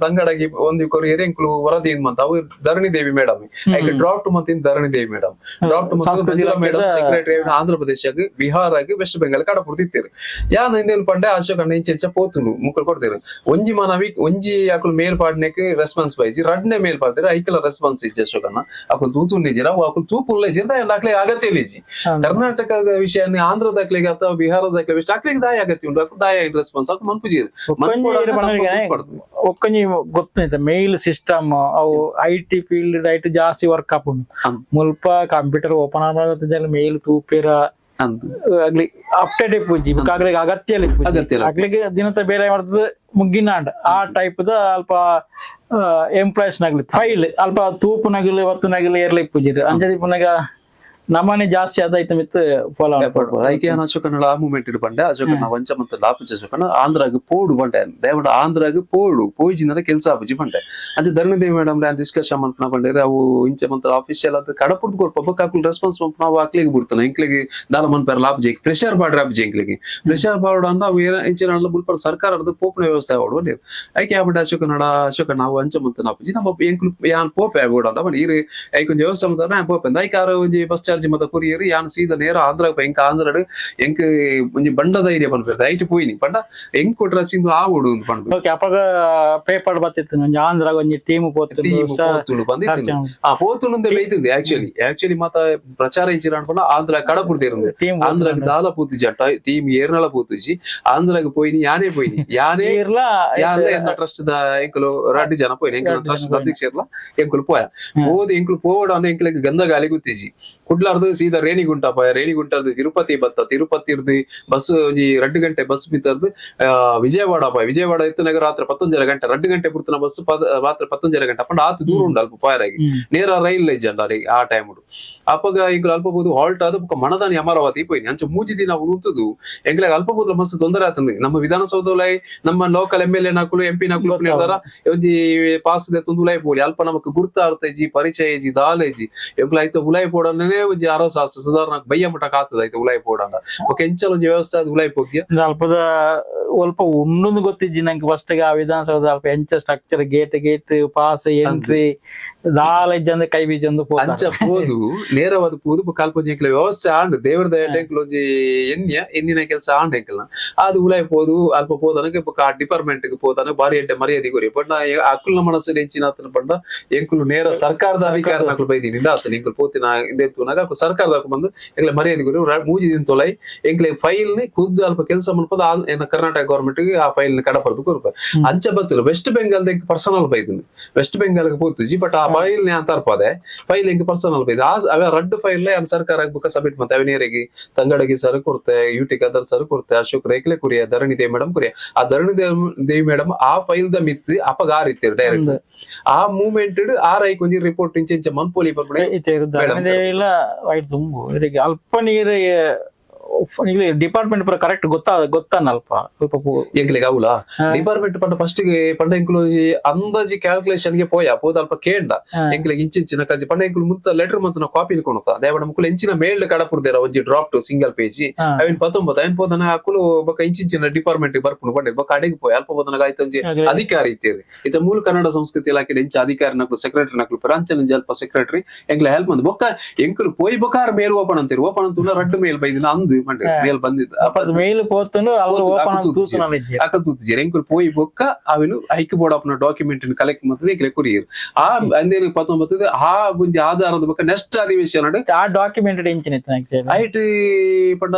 ತಂಗಡಾಗಿ ಒಂದು ಕೊರಿಯರ್ ಎಂಕ್ಲು ವರದಿ ಮಂತ ಅವು ಧರಣಿ ದೇವಿ ಮೇಡಮ್ ಐಕೆ ಡ್ರಾಫ್ಟ್ ಮಂತಿನ ಧರಣಿ ದೇವಿ ಮೇಡಮ್ ಡ್ರಾಫ್ಟ್ ಮಂಜಿಲಾ ಮೇಡಮ್ ಸೆಕ್ರೆಟರಿ ಆಂಧ್ರ ಪ್ರದೇಶ ಬಿಹಾರ್ ಆಗಿ ವೆಸ್ಟ್ ಬೆಂಗಾಲ್ ಕಡಪುರ್ ತಿತ್ತೇರು ಯಾನ್ ಹಿಂದೇನು ಪಂಡೆ ಅಶೋಕ್ ಅಣ್ಣ ಇಂಚೆ ಪೋತುನು ಮುಕ್ಕಳು ಕೊಡ್ತೇರು ಒಂಜಿ ಮನವಿ ಒಂಜಿ ಆಕುಲು ಮೇಲ್ಪಾಡ್ನೆಕ್ ರೆಸ್ಪಾನ್ಸ್ ಬೈಜಿ ರಡ್ನೆ ಮೇಲ್ಪಾಡ್ತಾರೆ ಐಕಲ ರೆಸ್ಪಾನ್ಸ್ ಇಜ್ಜಿ ಅಶೋಕನ್ನ ಅಕುಲು ತೂತು ನಿಜಿರ ಅಕುಲು ತೂಪು ಲೇಜಿರ ಅಕ್ಲೆ ಅಗತ್ಯ ಲಿಜಿ ಕರ್ನಾಟಕದ ವಿಷಯ ಆಂಧ್ರದ ಅಕ್ಲೆಗೆ ಅಥವಾ ಬಿಹಾರದ ಅಕ್ಲೆ ವಿಷಯ ಅಕ್ಲೆಗೆ ದಾಯ ಅಗತ್ಯ ಉಂಟು ಅಕ್ಲು ದಾಯ ರೆಸ್ಪಾನ್ಸ್ ಅಕ್ಲು ಮನ್ಪುಜಿ ಒಕ್ಕಂಜಿ ಗೊತ್ತೈತೆ ಮೇಲ್ ಸಿಸ್ಟಮ್ ಅವು ಐಟಿ ಫೀಲ್ಡ್ ಐಟ್ ಜಾಸ್ತಿ ವರ್ಕ್ ಆಪುಂಡು ಮುಲ್ಪ ಕಂಪ್ಯೂಟರ್ ಓಪನ್ ಆಗ ಮೇಲ್ ತೂಪೇರ ಆಗ್ಲಿ ಅಪ್ಡೇಟ್ ಇಪ್ಪುಜಿ ಆಗ್ಲಿಗೆ ಅಗತ್ಯ ಆಗ್ಲಿಗೆ ದಿನದ ಬೇರೆ ಮಾಡ್ತದೆ ಮುಗ್ಗಿನಾಂಡ್ ಆ ಟೈಪ್ ದ ಅಲ್ಪ ಎಂಪ್ಲಾಯ್ಸ್ ನಗ್ಲಿ ಫೈಲ್ ಅಲ್ಪ ತೂಪು ನಗಲಿ ಒತ್ತು ನಗಲಿ ಏರ್ಲಿ ಇಪ್ಪುಜಿರು ಅಂಜದಿ ಪುನಗ ನಮ್ಮನೆ ಜಾಸ್ತಿ ಆದಾಯ್ತು ಮಿತ್ ಫಾಲೋ ಐಕೆ ಅಶೋಕನ ಆ ಮೂಮೆಂಟ್ ಇಡು ಪಂಡೆ ಅಶೋಕನ ವಂಚ ಮತ್ತು ಲಾಪಿಚ ಅಶೋಕನ ಆಂಧ್ರಾಗ ಪೋಡು ಪಂಡೆ ದೇವಡ ಆಂಧ್ರಾಗ ಪೋಡು ಪೋಯಿಜಿನ ಕೆಲ್ಸ ಆಪುಜಿ ಪಂಡೆ ಅಂಚೆ ಧರ್ಮದೇವಿ ಮೇಡಮ್ ಡಿಸ್ಕಷನ್ ಮನ್ಪನ ಪಂಡೆ ಅವು ಇಂಚೆ ಮಂತ ಆಫೀಷಿಯಲ್ ಅದು ಕಡಪುರ್ದು ಕೊರ್ಪ ಕಾಕುಲ್ ರೆಸ್ಪಾನ್ಸ್ ಮನ್ಪನ ಅವು ಅಕ್ಲಿಗೆ ಬಿಡ್ತಾನೆ ಇಂಕ್ಲಿಗೆ ದಾಲ ಮನ್ಪೇರ ಲಾಪ್ಜಿ ಪ್ರೆಷರ್ ಬಾಡ್ರ ಆಪ್ಜಿ ಇಂಕ್ಲಿಗೆ ಪ್ರೆಷರ್ ಬಾಡ್ ಅಂದ ಅವು ಇಂಚೆ ನಲ್ಲ ಬುಲ್ಪರ ಸರ್ಕಾರದ ಪೋಪನ ವ್ಯವಸ್ಥೆ ಆವಡು ಐಕೆ ಆಬಿಟ್ಟು ಅಶೋಕನ ನಾವು ಅಂಚೆ ಮಂತ ಆಪುಜಿ ನಮ್ಮ ಎಂಕ್ಲು ಯಾನ್ ಪೋಪೆ ಆಗೋಡ ಅಂತ ಬಟ್ ಇರು ಐಕೊಂಜ ವ್ಯವಸ್ಥೆ ಮಂತ ಪೋಪೆ ಐಕೆ ಆರ ಒಂಜಿ ಬಸ್ ಚಾರ್ಜ್ ಮತ್ತ ಕೊರಿಯರ್ ಯಾನ್ ಸೀದಾ ನೇರ ಆಂಧ್ರ ಎಂಕ ಆಂಧ್ರಡ್ ಎಂಕ್ ಒಂಜಿ ಬಂಡ ಧೈರ್ಯ ಪನ್ಪೇರ್ ಐಟ್ ಪೋಯಿನಿ ಪಂಡ ಎಂಕ್ ಕೊಟ್ರ ಸಿಂದು ಆವೋಡು ಅಂತ ಪಂಡ ಓಕೆ ಅಪಗ ಪೇಪರ್ ಬತ್ತಿತ್ತು ಒಂಜಿ ಆಂಧ್ರ ಒಂಜಿ ಟೀಮ್ ಪೋತುಂಡು ಬಂದಿತ್ತು ಆ ಪೋತುಂಡು ಬೈತಿಂದು ಆಕ್ಚುಲಿ ಮಾತ ಪ್ರಚಾರ ಇಚ್ಚಿರ ಅನ್ಪಂಡ ಆಂಧ್ರ ಕಡಪುರ್ದೇರು ಆಂಧ್ರಗ್ ದಾಲ ಪೂತಿಜಿ ಅಟ್ಟ ಟೀಮ್ ಏರ್ನಳ ಪೂತಿಜಿ ಆಂಧ್ರಗ್ ಪೋಯಿನಿ ಯಾನೇ ಎನ್ನ ಟ್ರಸ್ಟ್ ದ ಎಂಕುಲು ರಡ್ಡು ಜನ ಪೋಯಿನಿ ಎಂಕುಲು ಟ್ರಸ್ಟ್ ಅಧ್ಯಕ್ಷ ಇರ್ಲ ಎಂಕುಲು ಪೋಯ ಹೋದ್ ಎಂಕುಲು ಪೋವಡ ಅಂದ ಎಂಕುಲಿಗೆ ಗಂಧ ಗಾಲಿ ಗುತ್ತಿಜಿ ಕುಡ್ಲಾರ್ದು ಸೀದಾ ರೇಣಿಗುಂಟರ್ದು ತಿರುಪತಿ ತಿರುಪತಿರ್ದು ಬಸ್ ಒಂಜಿ 2 ಗಂಟೆ ಬಸ್ ಬಿತ್ತರ್ದು ವಿಜಯವಾಡ ಎತ್ತನಾಗ ರಾತ್ರಿ 11 ಗಂಟೆ 2 ಗಂಟೆ ಬುಡ್ತನ ಬಸ್ ರಾತ್ರಿ 11 ಗಂಟೆ ಅಪ್ಪ ಆತು ದೂರ ಉಂಡು ಅಲ್ಪ ಪಾಯರಾಗಿ ನೇರ ರೈಲ್ ಇಜ್ಜಂಡ ಆ ಟೈಮ್ ಅಪ್ಪಗ ಎಂಕ್ಲು ಅಲ್ಪ ಬೋದು ಹಾಲ್ಟ್ ಆದ ಮಣದಾನಿ ಅಮರಾವತಿ ಪೋಯಿನಿ ಅಂಚೆ ಮೂಜಿ ದಿನ ಉಂತದು ಎಂಕ್ಲಾಗ ಅಲ್ಪ ಬೋದು ಮಸ್ತ್ ತೊಂದರೆ ಆತಂದು ನಮ್ಮ ವಿಧಾನಸೌಧಲೈ ನಮ್ಮ ಲೋಕಲ್ MLA ನಾಕುಲು MP ನಾಕುಲು ಒಂಜಿ ಪಾಸ್ ತುಂದುಲೈ ಪೋಲಿ ಅಲ್ಪ ನಮಕ್ ಗುರ್ತಾರ್ಥ ಇಜ್ಜಿ ಪರಿಚಯ ಇಜ್ಜಿ ದಾಲ ಇಜ್ಜಿ ಎಂಕ್ಲ ಐತ ಉಲಾಯ್ ಪೋಡನೆ ಒಂಜಿ ಅರಸಾಸ್ತ್ರ ಸಾಧಾರಣ ಬಯ್ಯ ಮಟ್ಟಕ್ಕೆ ಆಗ್ತದ ಐತೆ ಉಲಾಯ್ ಪೋಡಂಡ ಎಂಚಲ್ ಒಂಜಿ ವ್ಯವಸ್ಥೆ ಅದು ಉಲಾಯ್ ಪೋಗ್ಯ ಅಲ್ಪದ ಸ್ವಲ್ಪ ಉಣ್ಣೊಂದು ಗೊತ್ತಿಜ್ಜಿ ನಂಗೆ ಫಸ್ಟ್ ಆ ವಿಧಾನಸೌಧ ಅಲ್ಪ ಎಂಚ ಸ್ಟ್ರಕ್ಚರ್ ಗೇಟ್ ಪಾಸ್ ಎಂಟ್ರಿ ದಾಲ ಇಜ್ಜಂದ ಕೈ ಬೀಜಂದು ಅಂಚ ಪೋದು ನೇರವಾದ ಪೋದು ಕಲ್ಪೊಂಜಿ ಎಂಕ್ಲ ವ್ಯವಸ್ಥೆ ಆಂಡ್ ದೇವರ ದಯಟ ಎಂಕ್ಲ ಒಂಜಿ ಎನ್ನಿನ ಕೆಲಸ ಆಂಡ್ ಎಂಕ್ಲ ಅದು ಉಲಾಯ್ ಪೋದು ಅಲ್ಪ ಪೋದನಗೆ ಆ ಡಿಪಾರ್ಟ್ಮೆಂಟ್ ಗೆ ಪೋದನ ಬಾರಿ ಎಂಟೆ ಮರ್ಯಾದೆ ಕೊರಿ ಬಟ್ ಅಕ್ಕುಲ್ನ ಮನಸ್ಸು ಹೆಂಚಿನ ಆತನ ಪಂಡ ಎಂಕುಲು ನೇರ ಸರ್ಕಾರದ ಅಧಿಕಾರ ನಕಲು ಬೈದಿನಿಂದ ಆತನ ಎಂಕುಲು ಪೋತಿನ ಇಂದೆತ್ತುನಾಗ ಸರ್ಕಾರದಾಗ ಬಂದು ಎಂಕ್ಲೆ ಮರ್ಯಾದೆ ಕೊರಿ ಮೂಜಿ ದಿನ ತೊಲೈ ಎಂಕ್ಲೆ ಫೈಲ್ ನಿ ಖುದ್ದು ಅಲ್ಪ ಕೆಲಸ ಮಲ್ಪದ ಏನ ಕರ್ನಾಟಕ ಗವರ್ಮೆಂಟ್ ಗೆ ಆ ಫೈಲ್ ನ ಕಡಪರ್ದು ಕೊರ್ಪ ಅಂಚ ಬತ್ತಿಲ್ಲ ವೆಸ್ಟ್ ಬೆಂಗಾಲ್ ದ ಪರ್ಸನಲ್ ಬೈದಿನಿ ವೆಸ್ಟ್ ಬೆಂಗಾಲ್ ಗೆ ಪೋತುಜಿ ಬಟ್ ಆ ಫೈಲ್ ನೇ ಅಂತರ್ಪದೆ ಫೈಲ್ ಎಂಕ್ ಪರ್ಸನಲ್ ಬೈದ ಅವ ರಡ್ಡು ಫೈಲ್ ನೇ ಸರ್ಕಾರ ಆಗ್ಬೇಕ ಸಬ್ಮಿಟ್ ಮತ್ತೆ ಅವನೇರಿಗೆ ತಂಗಡಗಿ ಸರ್ ಕೊಡ್ತೆ ಯುಟಿ ಕದರ್ ಸರ್ ಕೊಡ್ತೆ ಅಶೋಕ್ ರೇಖಲೆ ಕುರಿಯ ಧರಣಿ ದೇವಿ ಮೇಡಮ್ ಕುರಿಯ ಆ ಧರಣಿ ದೇವಿ ಮೇಡಮ್ ಆ ಫೈಲ್ ದ ಮಿತ್ ಅಪಗಾರ ಇತ್ತೀರಿ ಡೈರೆಕ್ಟ್ ಆ ಮೂಮೆಂಟ್ ಆರ್ ಕೊಂಚ ರಿಪೋರ್ಟ್ ಇಂಚೆ ಮನ್ಪೋಲಿ ಅಲ್ಪ ನೀರು ಡಿಪಾರ್ಟ್ಮೆಂಟ್ ಪೂರ ಕರೆಕ್ಟ್ ಗೊತ್ತಾನ ಅಲ್ಪ ಎಂಕ್ಲೆಗ್ ಅವಲ ಡಿಪಾರ್ಟ್ಮೆಂಟ್ ಪಂಡ ಫಸ್ಟ್ ಗೆ ಪಂಡ ಎಂಕ್ಲು ಅಂದಾಜಿ ಕ್ಯಾಲ್ಕುಲೇಷನ್ ಗೆ ಪೋದ ಅಲ್ಪ ಕೇಂಡ ಎಂಕ್ಲೆಗ್ ಇಂಚಿನ ಕಲ್ಜಿ ಪಂಡ ಎಂಕ್ಲು ಮುತ್ತ ಲೆಟರ್ ಮಂತ ಕಾಪಿ ಕೊಡ್ತಾ ದೇವಡ ಮುಕ್ಕಲು ಎಂಚಿನ ಮೇಲ್ ಕಡಪುರ್ದೇರ ಒಂಜಿ ಡ್ರಾಪ್ ಸಿಂಗಲ್ ಪೇಜಿ ಅವಿನ್ 19 ಅವಿನ್ ಪೋದನ ಅಕ್ಕುಲು ಬೊಕ ಇಂಚಿನ ಡಿಪಾರ್ಟ್ಮೆಂಟ್ ಬರ್ಪುನು ಪಂಡೆ ಬೊಕ ಅಡೆಗೆ ಪೋಯ ಅಲ್ಪ ಪೋದನ ಆಯ್ತು ಒಂಜಿ ಅಧಿಕಾರಿ ಇತ್ತೀರಿ ಇತ ಮೂಲ ಕನ್ನಡ ಸಂಸ್ಕೃತಿ ಇಲಾಖೆ ಇಂಚ ಅಧಿಕಾರಿ ನಕ್ಲು ಸೆಕ್ರೆಟರಿ ನಕ್ಲು ಪರಂಚನ ಅಲ್ಪ ಸೆಕ್ರೆಟರಿ ಎಂಕ್ಲೆ ಹೆಲ್ಪ್ ಮಂದ್ ಬೊಕ ಎಂಕ್ಲು ಪೋಯ್ ಬೊಕಾರ ಮೇಲ್ ಓಪನ್ ಅಂತೀರಿ ಓಪನ್ ಅಂತೂ ರಡ್ಡು ಮೇಲ್ ಬೈದಿನ ಅಂದ್ ಮೇಲ್ ಬಂದಿದ್ದು ಮೇಲ್ ಪೋತುಂಡು ಅಕಲ್ ತೂತಿಜಿ ಎಂಕುಲು ಪೋಯಿ ಬೊಕ್ಕ ಅವಿಲು ಹೈಕ್ ಬೋರ್ಡ್ ಆಫ್ ಡಾಕ್ಯುಮೆಂಟ್ ಕಲೆಕ್ಟ್ ಮಾಡ್ತದೆ ಕುರಿಯರು ಆ ಅಂದೇನು 19 ಆ ಒಂಜಿ ಆಧಾರದ ಬೊಕ್ಕ ನೆಕ್ಸ್ಟ್ ಅಧಿವೇಶನ ಆ ಡಾಕ್ಯುಮೆಂಟ್ ಐಟ್ ಪಂಡ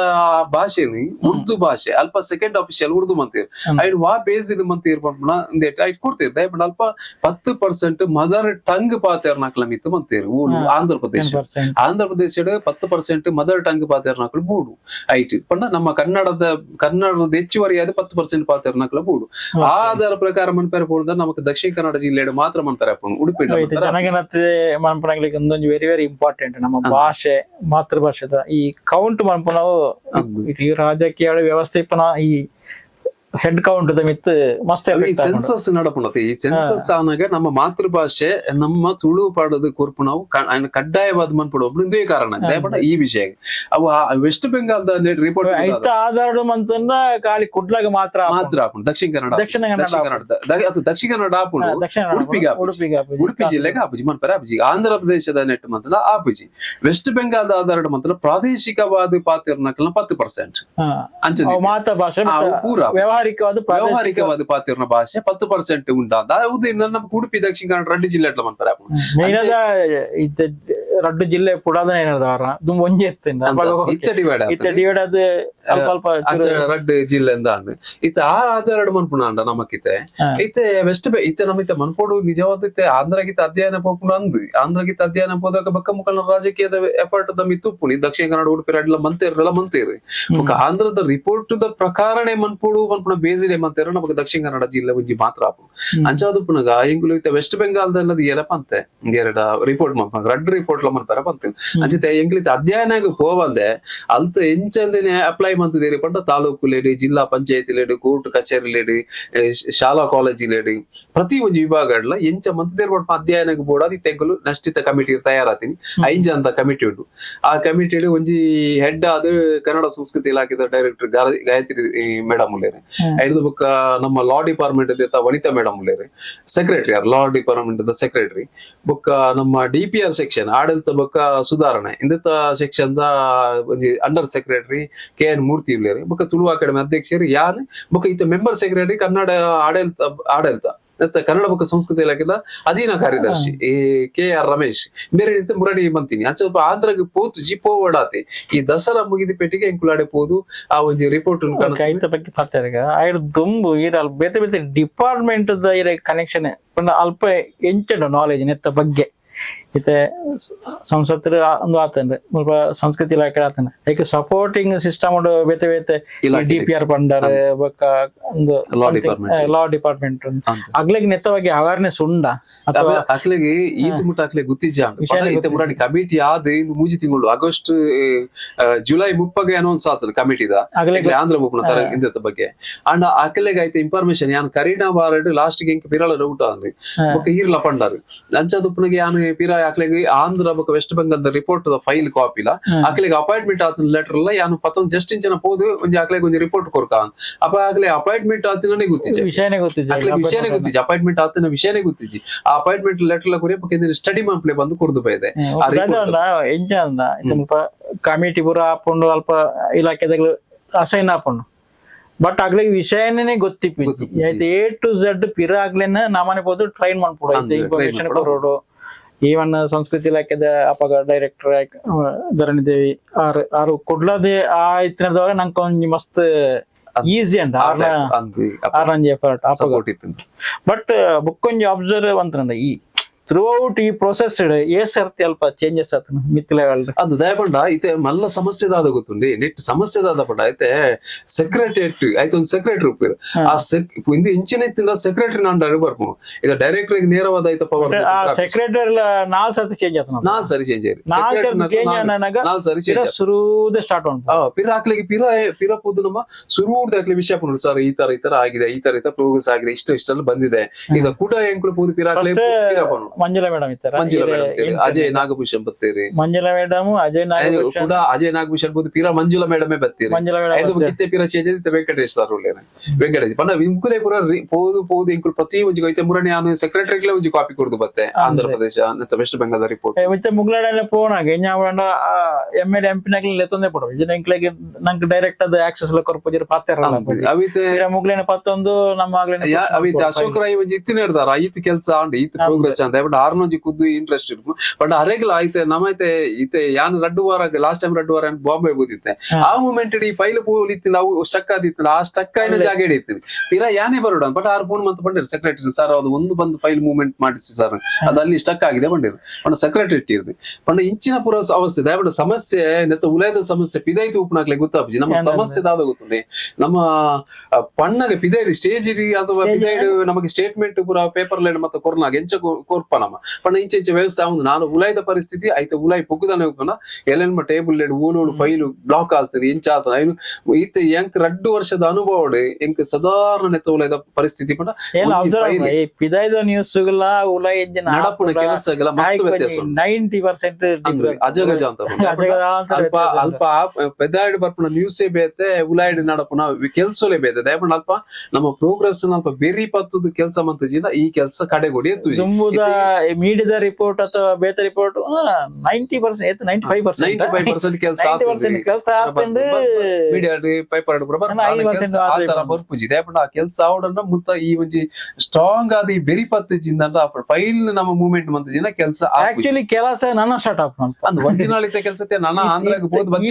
ಭಾಷೆನಿ ಉರ್ದು ಭಾಷೆ ಅಲ್ಪ ಸೆಕೆಂಡ್ ಆಫೀಷಿಯಲ್ ಉರ್ದು ಮಂತೀರ್ ಐಟ್ ವಾ ಬೇಸ್ ಮಂತೀರ್ ಪಂಡ ಐಟ್ ಕೊಡ್ತೀರ್ ದಯಪಂಡ ಅಲ್ಪ 10% mother tongue ಪಾತೇರ್ ನಾಕ್ಲ ಮಿತ್ತು ಮಂತೀರ್ Andhra Pradesh 10% mother tongue ಪಾತೇರ್ ನಾಕ್ಲು ಬೂಡು ಐಟ್ ಪಂಡ ನಮ್ಮ ಕನ್ನಡದ ಹೆಚ್ಚುವರಿಯಾದ 10% ಪಾತೇರ್ ನಾಕ್ಲ ಬೂಡು ಆಧಾರ ಪ್ರಕಾರ ಮನ್ಪೇರ ಪೋಡ ನಮಕ್ ದಕ್ಷಿಣ ಕನ್ನಡ ಜಿಲ್ಲೆ ಮಾತ್ರ ಮನ್ಪೇರ ಉಡುಪಿ ಮನ್ಪನಾಗ್ಲಿಕ್ಕೆ ಒಂದೊಂದು ವೆರಿ ವೆರಿ ಇಂಪಾರ್ಟೆಂಟ್ ನಮ್ಮ ಭಾಷೆ ಮಾತೃಭಾಷೆದ ಈ ಕೌಂಟ್ ಮನ್ಪನವು ಈ ರಾಜಕೀಯ ವ್ಯವಸ್ಥೆ ಈ ಹೆಡ್ ಕೌಂಟ್ ಮಿತ್ ಮಸ್ತ್ ಈ ಸೆನ್ಸಸ್ ನಡಪುಣತೆ ಈ ಸೆನ್ಸಸ್ ಆನಾಗ ನಮ್ಮ ಮಾತೃಭಾಷೆ ನಮ್ಮ ತುಳು ಪಾಡೋದು ಕೊರ್ಪು ನಾವು ಕಡ್ಡಾಯವಾದ ಮನ್ಪಡು ಒಬ್ರಿಂದೇ ಕಾರಣ ದಯಪಡ ಈ ವಿಷಯ ಅವು ವೆಸ್ಟ್ ಬೆಂಗಾಲ್ದ ರಿಪೋರ್ಟ್ ಐತ ಆಧಾರ ಮಂತಂದ್ರ ಖಾಲಿ ಕುಡ್ಲಾಗ ಮಾತ್ರ ಮಾತ್ರ ಆಪುಂಡು ದಕ್ಷಿಣ ಕನ್ನಡ ದಕ್ಷಿಣ ಕನ್ನಡ ಆಪುಂಡು ಉಡುಪಿಗೆ ಉಡುಪಿ ಜಿಲ್ಲೆಗೆ ಆಪುಜಿ ಮನ್ಪರೆ ಆಪುಜಿ ಆಂಧ್ರ ಪ್ರದೇಶದ ನೆಟ್ ಮಂತಲ ಆಪುಜಿ ವೆಸ್ಟ್ ಬೆಂಗಾಲ್ದ ಆಧಾರ ಮಂತಲ ಪ್ರಾದೇಶಿಕವಾದ ಪಾತಿರ್ನಕಲ್ನ 10% ಅಂಚನೆ ಮಾತ ಭಾಷೆ ಪೂರ ವ್ಯವಹಾರಿಕವಾದ ಪಾತಿರ್ನ ಭಾಷೆ 10% ಉಂಟಾದ ಹೌದು ನಮ್ಮ ಉಡುಪಿ ದಕ್ಷಿಣ ಕನ್ನಡ ರಡ್ಡು ಜಿಲ್ಲೆ ಮನ್ಪರೆ ರಡ್ಡು ಜಿಲ್ಲೆ ಪುಡಾದನೆ ಏನದಾರ ದುಂಬ ಒಂಜಿ ಎತ್ತಿಂದ ಇತ್ತ ಡಿವೈಡ್ ಅದು ಅಲ್ಪ ಅಲ್ಪ ರಡ್ಡು ಜಿಲ್ಲೆ ಅಂದಾಂಡ್ ಇತ್ತ ಆ ಆಧಾರ ಮನ್ಪುನಾಂಡ ನಮಕಿತೆ ಇತ್ತೆ ವೆಸ್ಟ್ ಇತ್ತೆ ನಮಿತೆ ಮನ್ಪೋಡು ನಿಜವಾದ ಇತ್ತೆ ಆಂಧ್ರಗಿತ ಅಧ್ಯಯನ ಪೋಪುಂಡು ಅಂದು ಆಂಧ್ರಗಿತ ಅಧ್ಯಯನ ಪೋದಾಗ ಬಕ್ಕ ಮುಖಲ ರಾಜಕೀಯದ ಎಫರ್ಟ್ ಮಿತ್ತುಪ್ಪುನಿ ದಕ್ಷಿಣ ಕನ್ನಡ ಉಡುಪಿ ರಡ್ಲ ಮಂತೇರಿ ಆಂಧ್ರದ ರಿಪೋರ್ಟ್ ದ ಪ್ರಕಾರನೇ ಮನ್ಪೋಡು ಮನ್ಪುನ ಬೇಸಿಡೆ ಮಂತೇರ ನಮಗೆ ದಕ್ಷಿಣ ಕನ್ನಡ ಜಿಲ್ಲೆ ಒಂಜಿ ಮಾತ್ರ ಆಪು ಅಂಚಾದು ಪುನಗ ಇಂಗುಲು ಇತ್ತೆ ವೆಸ್ಟ್ ಬೆಂಗಾಲ್ದಲ್ಲದ ಏಲ ಪಂತೆ ಎರಡ ರಿಪೋರ್ಟ್ ಮನ್ಪುನ ರಡ್ಡು ರಿಪೋರ್ಟ್ ಮನ್ಪರ ಪಂತೆ ಅಂಚಿತೆ ಎಂಗ್ಲಿತ ಅಧ್ಯಯನಗ ಪೋವಂದೆ ಅಲ್ತ ಎಂಚಂದಿನ ಅಪ್ಲೈ ಮಂತಿದೇರಿ ಪಂಡ ತಾಲೂಕು ಲೇಡಿ ಜಿಲ್ಲಾ ಪಂಚಾಯತಿ ಲೇಡಿ ಕೋರ್ಟ್ ಕಚೇರಿ ಲೇಡಿ ಶಾಲಾ ಕಾಲೇಜಿ ಲೇಡಿ ಪ್ರತಿ ಒಂಜಿ ವಿಭಾಗಡ್ಲ ಎಂಚ ಮಂತಿದೇರಿ ಪಂಡ ಅಧ್ಯಯನಗ ಬೋಡಾದಿ ತೆಂಕುಲು ನಷ್ಟಿತ ಕಮಿಟಿ ತಯಾರಾತೀನಿ ಐಂಜ ಅಂತ ಕಮಿಟಿ ಉಂಟು ಆ ಕಮಿಟಿ ಒಂಜಿ ಹೆಡ್ ಆದ ಕನ್ನಡ ಸಂಸ್ಕೃತಿ ಇಲಾಖೆದ ಡೈರೆಕ್ಟರ್ ಗಾಯತ್ರಿ ಮೇಡಮ್ ಉಳ್ಳೇರಿ ಐದು ಬುಕ್ಕ ನಮ್ಮ ಲಾ ಡಿಪಾರ್ಟ್ಮೆಂಟ್ ವನಿತಾ ಮೇಡಮ್ ಉಳ್ಳೇರಿ ಸೆಕ್ರೆಟರಿ ಲಾ ಡಿಪಾರ್ಟ್ಮೆಂಟ್ ಸೆಕ್ರೆಟರಿ ಬುಕ್ಕ ನಮ್ಮ DPR ಸೆಕ್ಷನ್ ಆಡಳಿತ ಬುಕ್ಕ ಸುಧಾರಣೆ ಇಂದತ್ತ ಸೆಕ್ಷನ್ ದ ಒಂಜಿ ಅಂಡರ್ ಸೆಕ್ರೆಟರಿ KN ಮೂರ್ತಿ ಉಳ್ಳೇರಿ ಬುಕ್ಕ ತುಳು ಅಕಾಡೆಮಿ ಅಧ್ಯಕ್ಷರು ಯಾನ್ ಬುಕ್ಕ ಇತ್ತ ಮೆಂಬರ್ ಸೆಕ್ರೆಟರಿ ಕನ್ನಡ ಆಡಳಿತ ಕನ್ನಡ ಬುಕ್ಕ ಸಂಸ್ಕೃತಿ ಇಲಾಖೆದ ಅಧೀನ ಕಾರ್ಯದರ್ಶಿ KR ರಮೇಶ್ ಬೇರೆ ರೀತಿ ಮುರಡಿ ಬಂತೀನಿ ಅಂಚ ಆಂಧ್ರಗೆ ಪೋತು ಜಿಪೋ ಓಡಾತಿ ಈ ದಸರಾ ಮುಗಿದ ಪೆಟ್ಟಿಗೆ ಎಂಕುಲಾಡೆ ಪೋದು ಆ ಒಂಜಿ ರಿಪೋರ್ಟ್ ಐತ ಬಗ್ಗೆ ಪಾಚಾರಿಗ ಐಡ್ ದುಂಬು ಈರ ಬೇತೆ ಬೇತೆ ಡಿಪಾರ್ಟ್ಮೆಂಟ್ ದ ಕನೆಕ್ಷನ್ ಅಲ್ಪ ಎಂಚ ನಾಲೆಜ್ ನೆತ್ತ ಬಗ್ಗೆ ಇತ್ತೆ ಸಂಸತ್ ಒಂದು ಆತಂದ್ರೆ ಮುಲ್ಪ ಸಂಸ್ಕೃತಿ ಇಲಾಖೆ ಆತನ ಐಕೆ ಸಪೋರ್ಟಿಂಗ್ ಸಿಸ್ಟಮ್ ಬೇತೆ ಬೇತೆ DPR ಪಂಡರ್ ಬೊಕ್ಕ ಒಂದು ಲಾ ಡಿಪಾರ್ಟ್ಮೆಂಟ್ ಅಗ್ಲೆಗ್ ನೆತ್ತ ಬಗ್ಗೆ ಅವೇರ್ನೆಸ್ ಉಂಡ ಅಥವಾ ಅಕ್ಲೆಗೆ ಈದ್ ಮುಟ್ಟ ಅಕ್ಲೆ ಗುತ್ತಿಜಾಂಡ್ ಕಮಿಟಿ ಆದ ಇಂದು ಮೂಜಿ ತಿಂಗಳು ಆಗಸ್ಟ್ ಜುಲೈ 30ಗೆ ಅನೌನ್ಸ್ ಆತದ ಕಮಿಟಿದ ಆಂಧ್ರ ಬುಕ್ನ ತರ ಇಂದತ್ತ ಬಗ್ಗೆ ಅಂಡ್ ಅಕ್ಲೆಗೆ ಐತೆ ಇನ್ಫಾರ್ಮೇಶನ್ ಯಾನ್ ಕರೀನಾ ವಾರಡ್ ಲಾಸ್ಟ್ ಗೆ ಪಿರಳ ಡೌಟ್ ಅಂದ್ರೆ ಬೊಕ್ಕ ಈರ್ಲ ಪಂಡರ್ ಅಂಚದುಪ್ಪನಿಗೆ ಯಾನ್ ಪಿರ ಅಕ್ಲೆಗೆ ಆಂಧ್ರ ಬೊಕ್ಕ ವೆಸ್ಟ್ ಬೆಂಗಾಲ್ ರಿಪೋರ್ಟ್ ಫೈಲ್ ಕಾಪಿಲ ಅಕ್ಲೆಗೆ ಅಪಾಯಿಂಟ್ಮೆಂಟ್ ಆತನ ಲೆಟರ್ ಎಲ್ಲ ಯಾನು ಪತ್ತೊಂದು ಜಸ್ಟ್ ಇಂಚನ ಪೋದು ಒಂಜಿ ಅಕ್ಲೆಗೆ ಒಂಜಿ ರಿಪೋರ್ಟ್ ಕೊರ್ಕ ಅಪ್ಪ ಅಕ್ಲೆ ಅಪಾಯಿಂಟ್ಮೆಂಟ್ ಆತನೇ ಗೊತ್ತಿಜೆ ವಿಷಯನೇ ಗೊತ್ತಿಜೆ ಅಪಾಯಿಂಟ್ಮೆಂಟ್ ಆತನ ವಿಷಯನೇ ಗೊತ್ತಿಜಿ ಆ ಅಪಾಯಿಂಟ್ಮೆಂಟ್ ಲೆಟರ್ ಲ ಕೊರಿಯ ಪಕ್ಕ ಸ್ಟಡಿ ಮಾಡ್ಪ್ಲೆ ಬಂದು ಕೊರ್ದು ಬೈದೆ ಕಮಿಟಿ ಪೂರ ಹಾಕೊಂಡು ಅಲ್ಪ ಇಲಾಖೆದಾಗ ಅಸೈನ್ ಹಾಕೊಂಡು ಬಟ್ ಆಗ್ಲಿಗೆ ವಿಷಯನೇ ಗೊತ್ತಿಪ್ಪಿ A to Z ಪಿರ ಆಗ್ಲೇನ ನಾಮನೆ ಬೋದು ಟ್ರೈನ್ ಮಾಡ್ಕೊಡೋ ಇನ್ಫಾರ್ಮೇಶನ್ ಕೊಡೋಡು ಈವನ್ ಸಂಸ್ಕೃತಿ ಇಲಾಖೆದ ಅಪಗ ಡೈರೆಕ್ಟರ್ ಧರಣಿ ದೇವಿ ಆರು ಕೊಡ್ಲದೆ ಆ ಇತ್ತಿನದವಾಗ ನಂಗೆ ಒಂಜಿ ಮಸ್ತ್ ಈಸಿ ಅಂಡ ಆರ್ನಂಜಿ ಎಫರ್ಟ್ ಅಪಗ ಬಟ್ ಬುಕ್ಕೊಂಜಿ ಅಬ್ಸರ್ವ್ ಅಂತಂದ ಈ ಥ್ರೂಔಟ್ ಈ ಪ್ರೊಸೆಸ್ ಸರ್ತಿ ಅಲ್ಪ ಚೇಂಜಸ್ ಆತನ ಮಿತ್ ಲೆವೆಲ್ ಅದು ದಯಪಂಡ ಐತೆ ಮಲ್ಲ ಸಮಸ್ಯೆದಾದ ಗೊತ್ತುಂಡಿ ನೆಟ್ ಸಮಸ್ಯೆದಾದ ಪಂಡ ಐತೆ ಸೆಕ್ರೆಟರಿಯೇಟ್ ಐತೆ ಒಂದು ಸೆಕ್ರೆಟರಿ ಉಪ್ಪಿರು ಆ ಇಂದು ಇಂಚಿನ ಇತ್ತಿನ ಸೆಕ್ರೆಟರಿ ಅಂಡರ್ ಬರ್ಪುನು ಇದು ಡೈರೆಕ್ಟರ್ ನೇರವಾದ ಐತ ಪವರ್ ಆ ಸೆಕ್ರೆಟರಿ ನಾಲ್ ಸರ್ತಿ ಚೇಂಜ್ ಆತನ ನಾಲ್ ಸರಿ ಚೇಂಜ್ ಆಯ್ತು ನಾಲ್ ಸರಿ ಚೇಂಜ್ ಶುರುದ ಸ್ಟಾರ್ಟ್ ಉಂಟು ಪಿರ ಹಾಕ್ಲಿಕ್ಕೆ ಪಿರ ಪೋದು ನಮ್ಮ ಶುರುದ ಹಾಕ್ಲಿ ವಿಷಯ ಪುನರ್ ಸರ್ ಈ ತರ ಆಗಿದೆ ಈ ತರ ಪ್ರೋಗ್ರೆಸ್ ಆಗಿದೆ ಇಷ್ಟೆಲ್ಲ ಬಂದಿದೆ ಈಗ ಕೂಡ ಎಂಕ್ಳು ಪೋದು ಪಿರ ಹಾಕ್ಲಿ ಮಂಜುಳಾ ಮೇಡಮ್ ಇರ್ತಾರೆ ಅಜಯ್ ನಾಗಭೂಷಣ್ ಬತ್ತೀರಿ ಮಂಜುಳಾ ಮೇಡಮ್ ಕೂಡ ಅಜಯ್ ನಾಗಭೂಷಣ್ ಬೋದು ಪಿರ ಮಂಜುಳಾ ಮೇಡಮೇ ಬತ್ತೀರಿ ಪಿರ ಚೇಂಜ್ ವೆಂಕಟೇಶ್ ಸರ್ ವೆಂಕಟೇಶ್ ಪಂಡ ವಿಂಕುಲೆ ಪುರ ಪೋದು ಇಂಕುಲ್ ಪ್ರತಿ ಒಂಜಿ ಐತೆ ಮುರನೆ ನಾನು ಸೆಕ್ರೆಟರಿಗ್ಲೇ ಒಂಜಿ ಕಾಪಿ ಕೊಡ್ದು ಬತ್ತೆ ಆಂಧ್ರ ಪ್ರದೇಶ ವೆಸ್ಟ್ ಬೆಂಗಾಲ್ ರಿಪೋರ್ಟ್ ಮತ್ತೆ ಮುಗ್ಲಾಡೆಲ್ಲ ಪೋನಾಗ ಎಂಜಾಂಡ MLA MP ನಾಗ್ಲಿ ಲೆತ್ತೊಂದೆ ಪಡೋ ಇಜನ ಇಂಕ್ಲೆಗೆ ನಂಗೆ ಡೈರೆಕ್ಟ್ ಅದ ಆಕ್ಸೆಸ್ ಲ ಕೊರ್ಪೋಜಿರ ಪಾತೆರಲ್ಲ ಅವಿತೆ ಮುಗ್ಲೇನ ಪತ್ತೊಂದು ನಮ್ಮ ಆಗ್ಲೇನ ಅವಿತೆ ಅಶೋಕ್ ರೈ ಒಂಜಿ ಇತ್ತಿನ ಇರ್ದಾರ ಈತ್ ಕೆಲಸ ಅಂಡ್ ಈತ್ ಪ್ರೋಗ್ರೆಸ್ ಅಂತ ಬಟ್ ಆರ್ನೊಂಜಿ ಕುದ್ದು ಇಂಟ್ರೆಸ್ಟ್ ಇರ್ಕು ಬಟ್ ಅರೆಗ್ಲ ಆಯ್ತೆ ನಮೈತೆ ಇತ್ತೆ ಯಾನ್ ರಡ್ಡು ವಾರ ಲಾಸ್ಟ್ ಟೈಮ್ ರಡ್ಡು ವಾರ ಬಾಂಬೆ ಹೋಗಿತ್ತೆ ಆ ಮೂಮೆಂಟ್ ಈ ಫೈಲ್ ಪೋಲ್ ಇತ್ತು ನಾವು ಸ್ಟಕ್ ಆದಿತ್ತು ಆ ಸ್ಟಕ್ ಆಯ್ನ ಜಾಗ ಹಿಡಿತೀನಿ ಪಿರ ಯಾನೇ ಬರೋಣ ಬಟ್ ಆರ್ ಫೋನ್ ಮಂತ್ ಬಂದಿರು ಸೆಕ್ರೆಟರಿ ಸರ್ ಅದು ಒಂದು ಬಂದು ಫೈಲ್ ಮೂವ್ಮೆಂಟ್ ಮಾಡಿಸಿ ಸರ್ ಅದು ಅಲ್ಲಿ ಸ್ಟಕ್ ಆಗಿದೆ ಬಂದಿರು ಪಂಡ ಸೆಕ್ರೆಟರಿ ಇರ್ದು ಪಂಡ ಇಂಚಿನ ಪೂರ ಅವಸ್ಥೆ ದಯವಿಟ್ಟು ಸಮಸ್ಯೆ ನೆತ್ತ ಉಲಯದ ಸಮಸ್ಯೆ ಪಿದೈತು ಉಪನಾಗ್ಲಿ ಗೊತ್ತಾಪಿ ನಮ್ಮ ಸಮಸ್ಯೆ ದಾದ ಗೊತ್ತುಂಡೆ ನಮ್ಮ ಪಣ್ಣಗೆ ಪಿದೈಡು ಸ್ಟೇಜ್ ಅಥವಾ ಪಿದೈಡು ನಮಗೆ ಸ್ಟೇಟ್ಮೆಂಟ್ ಪೂರ ಪೇಪರ್ ಲೈನ್ ಮತ್ತೆ ಕೊರ್ನಾಗ ಎಂಚ ನಮ್ಮ ಪಂಡ ಇಂಚೆ ವ್ಯವಸ್ಥೆ ಒಂದು ನಾನು ಉಲಾಯ್ದ ಪರಿಸ್ಥಿತಿ ಐತೆ ಉಲಾಯ್ ಪೊಗ್ಗುದಾನೆ ಹೋಗ್ತಾನ ಎಲ್ಲೆನ್ಮ ಟೇಬಲ್ ಲೆಡ್ ಊಲೋಳು ಫೈಲು ಬ್ಲಾಕ್ ಆಗ್ತದೆ ಇಂಚ ಆತನ ಐನು ಈತ ಎಂಕ್ 2 ವರ್ಷದ ಅನುಭವ ಎಂಕ್ ಸಾಧಾರಣ ನೆತ್ತ ಉಲಾಯ್ದ ಪರಿಸ್ಥಿತಿ ಪಂಡ ಪಿದಾಯ್ದ ನ್ಯೂಸ್ ನಡಪುನ ಕೆಲಸಗಳ ಮಸ್ತ್ ವ್ಯತ್ಯಾಸ 90% ಅಜಗಜ ಅಂತ ಅಲ್ಪ ಅಲ್ಪ ಪೆದಾಯ್ಡ್ ಬರ್ಪುನ ನ್ಯೂಸೇ ಬೇತೆ ಉಲಾಯ್ಡ್ ನಡಪುನ ಕೆಲ್ಸಲೇ ಬೇತೆ ದಯಪಂಡ ಅಲ್ಪ ನಮ್ಮ ಪ್ರೋಗ್ರೆಸ್ ಅಲ್ಪ ಬೆರಿ ಪತ್ತುದು ಕೆಲಸ ಮಂತಜಿನ ಈ ಕೆಲಸ ಕಡೆಗೊಡಿ ಎತ್ತು ಮೀಡಿಯಾದ ರಿಪೋರ್ಟ್ ಅಥವಾ ಬೇತ ರಿಪೋರ್ಟ್ 90% 95% ಕೆಲಸ ಮೀಡಿಯಾ ಪೇಪರ್ ಆತರ ಬರ್ಪುಜಿ ದಯಪಂಡ ಆ ಕೆಲಸ ಆವಡನ್ನ ಮುತ್ತ ಈ ಒಂಜಿ ಸ್ಟ್ರಾಂಗ್ ಆದ ಈ ಬೆರಿ ಪತ್ತಜಿಂದ ಫೈಲ್ ನಮ್ಮ ಮೂವ್ಮೆಂಟ್ ಮಂತಜಿನ ಕೆಲಸ ಆಕ್ಚುಲಿ ಕೆಲಸ ನನ್ನ ಸ್ಟಾರ್ಟ್ ಅಪ್ ಅಂದ್ ಒರಿಜಿನಾಲಿತೆ ಕೆಲಸತೆ ನನ್ನ ಆಂಧ್ರಾಗ ಬೋದ್ ಬಂದಿ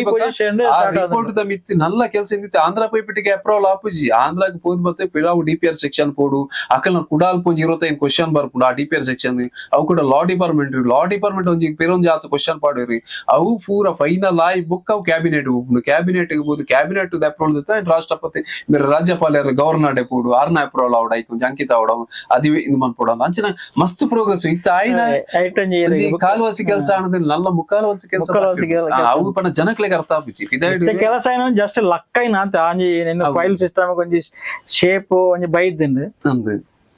ರಿಪೋರ್ಟ್ ದ ಮಿತ್ತಿ ನಲ್ಲ ಕೆಲಸ ಇಂದಿತ್ತೆ ಆಂಧ್ರ ಪೈಪಿಟಿಗೆ ಅಪ್ರೂವಲ್ ಆಪುಜಿ ಆಂಧ್ರಾಗ ಬೋದ್ ಬತ್ತೆ ಪಿಳಾವು DPR ಸೆಕ್ಷನ್ ಪೋಡು ಅಕಲ್ನ ಕುಡಾಲ್ ಪೊಂಜಿ 25 ಕ್ವಶನ್ ಬರ್ಪುಂಡು ಆ DPR ಸೆಕ್ಷನ್ ಅವು ಕೂಡ ಲಾ ಡಿಪಾರ್ಟ್ಮೆಂಟ್ ಒಂಜಿ ಪೆರೊಂಜಿ ಆತ ಕ್ವಶನ್ ಪಾಡಿರಿ ಅವು ಪೂರ ಫೈನಲ್ ಆಯ್ ಬುಕ್ ಅವು ಕ್ಯಾಬಿನೆಟ್ ಹೋಗ್ಬಿಡು ಕ್ಯಾಬಿನೆಟ್ ಬೋದು ಕ್ಯಾಬಿನೆಟ್ ಅಪ್ರೂವಲ್ ದಿತ್ತ ರಾಷ್ಟ್ರಪತಿ ಬೇರೆ ರಾಜ್ಯಪಾಲರ ಗವರ್ನರ್ ಪೋಡು ಆರ್ನ ಅಪ್ರೂವಲ್ ಅವಡ ಐಕೊಂಜಿ ಅಂಕಿತ ಅವಡ ಅದಿ ಇದು ಮನ್ಪೋಡ ಅಂಚನ ಮಸ್ತ್ ಪ್ರೋಗ್ರೆಸ್ ಇತ್ತ ಆಯ್ನ ಕಾಲುವಾಸಿ ಕೆಲಸ ಅನ್ನೋದಿಲ್ಲ ನಲ್ಲ ಮುಕ್ಕಾಲುವಾಸಿ ಕೆಲಸ ಅವು ಪಣ ಜನಕ್ಲೆಗೆ ಅರ್ಥ ಆಪುಜಿ ಕೆಲಸ ಏನೋ ಜಸ್ಟ್ ಲಕ್ಕೈನ ಅಂತ ಆಂಜಿ ನಿನ್ನ ಫೈಲ್ ಸಿಸ್ಟಮ್ ಒಂಜಿ ಶೇಪ್ ಒಂಜಿ ಬೈದಿಂದು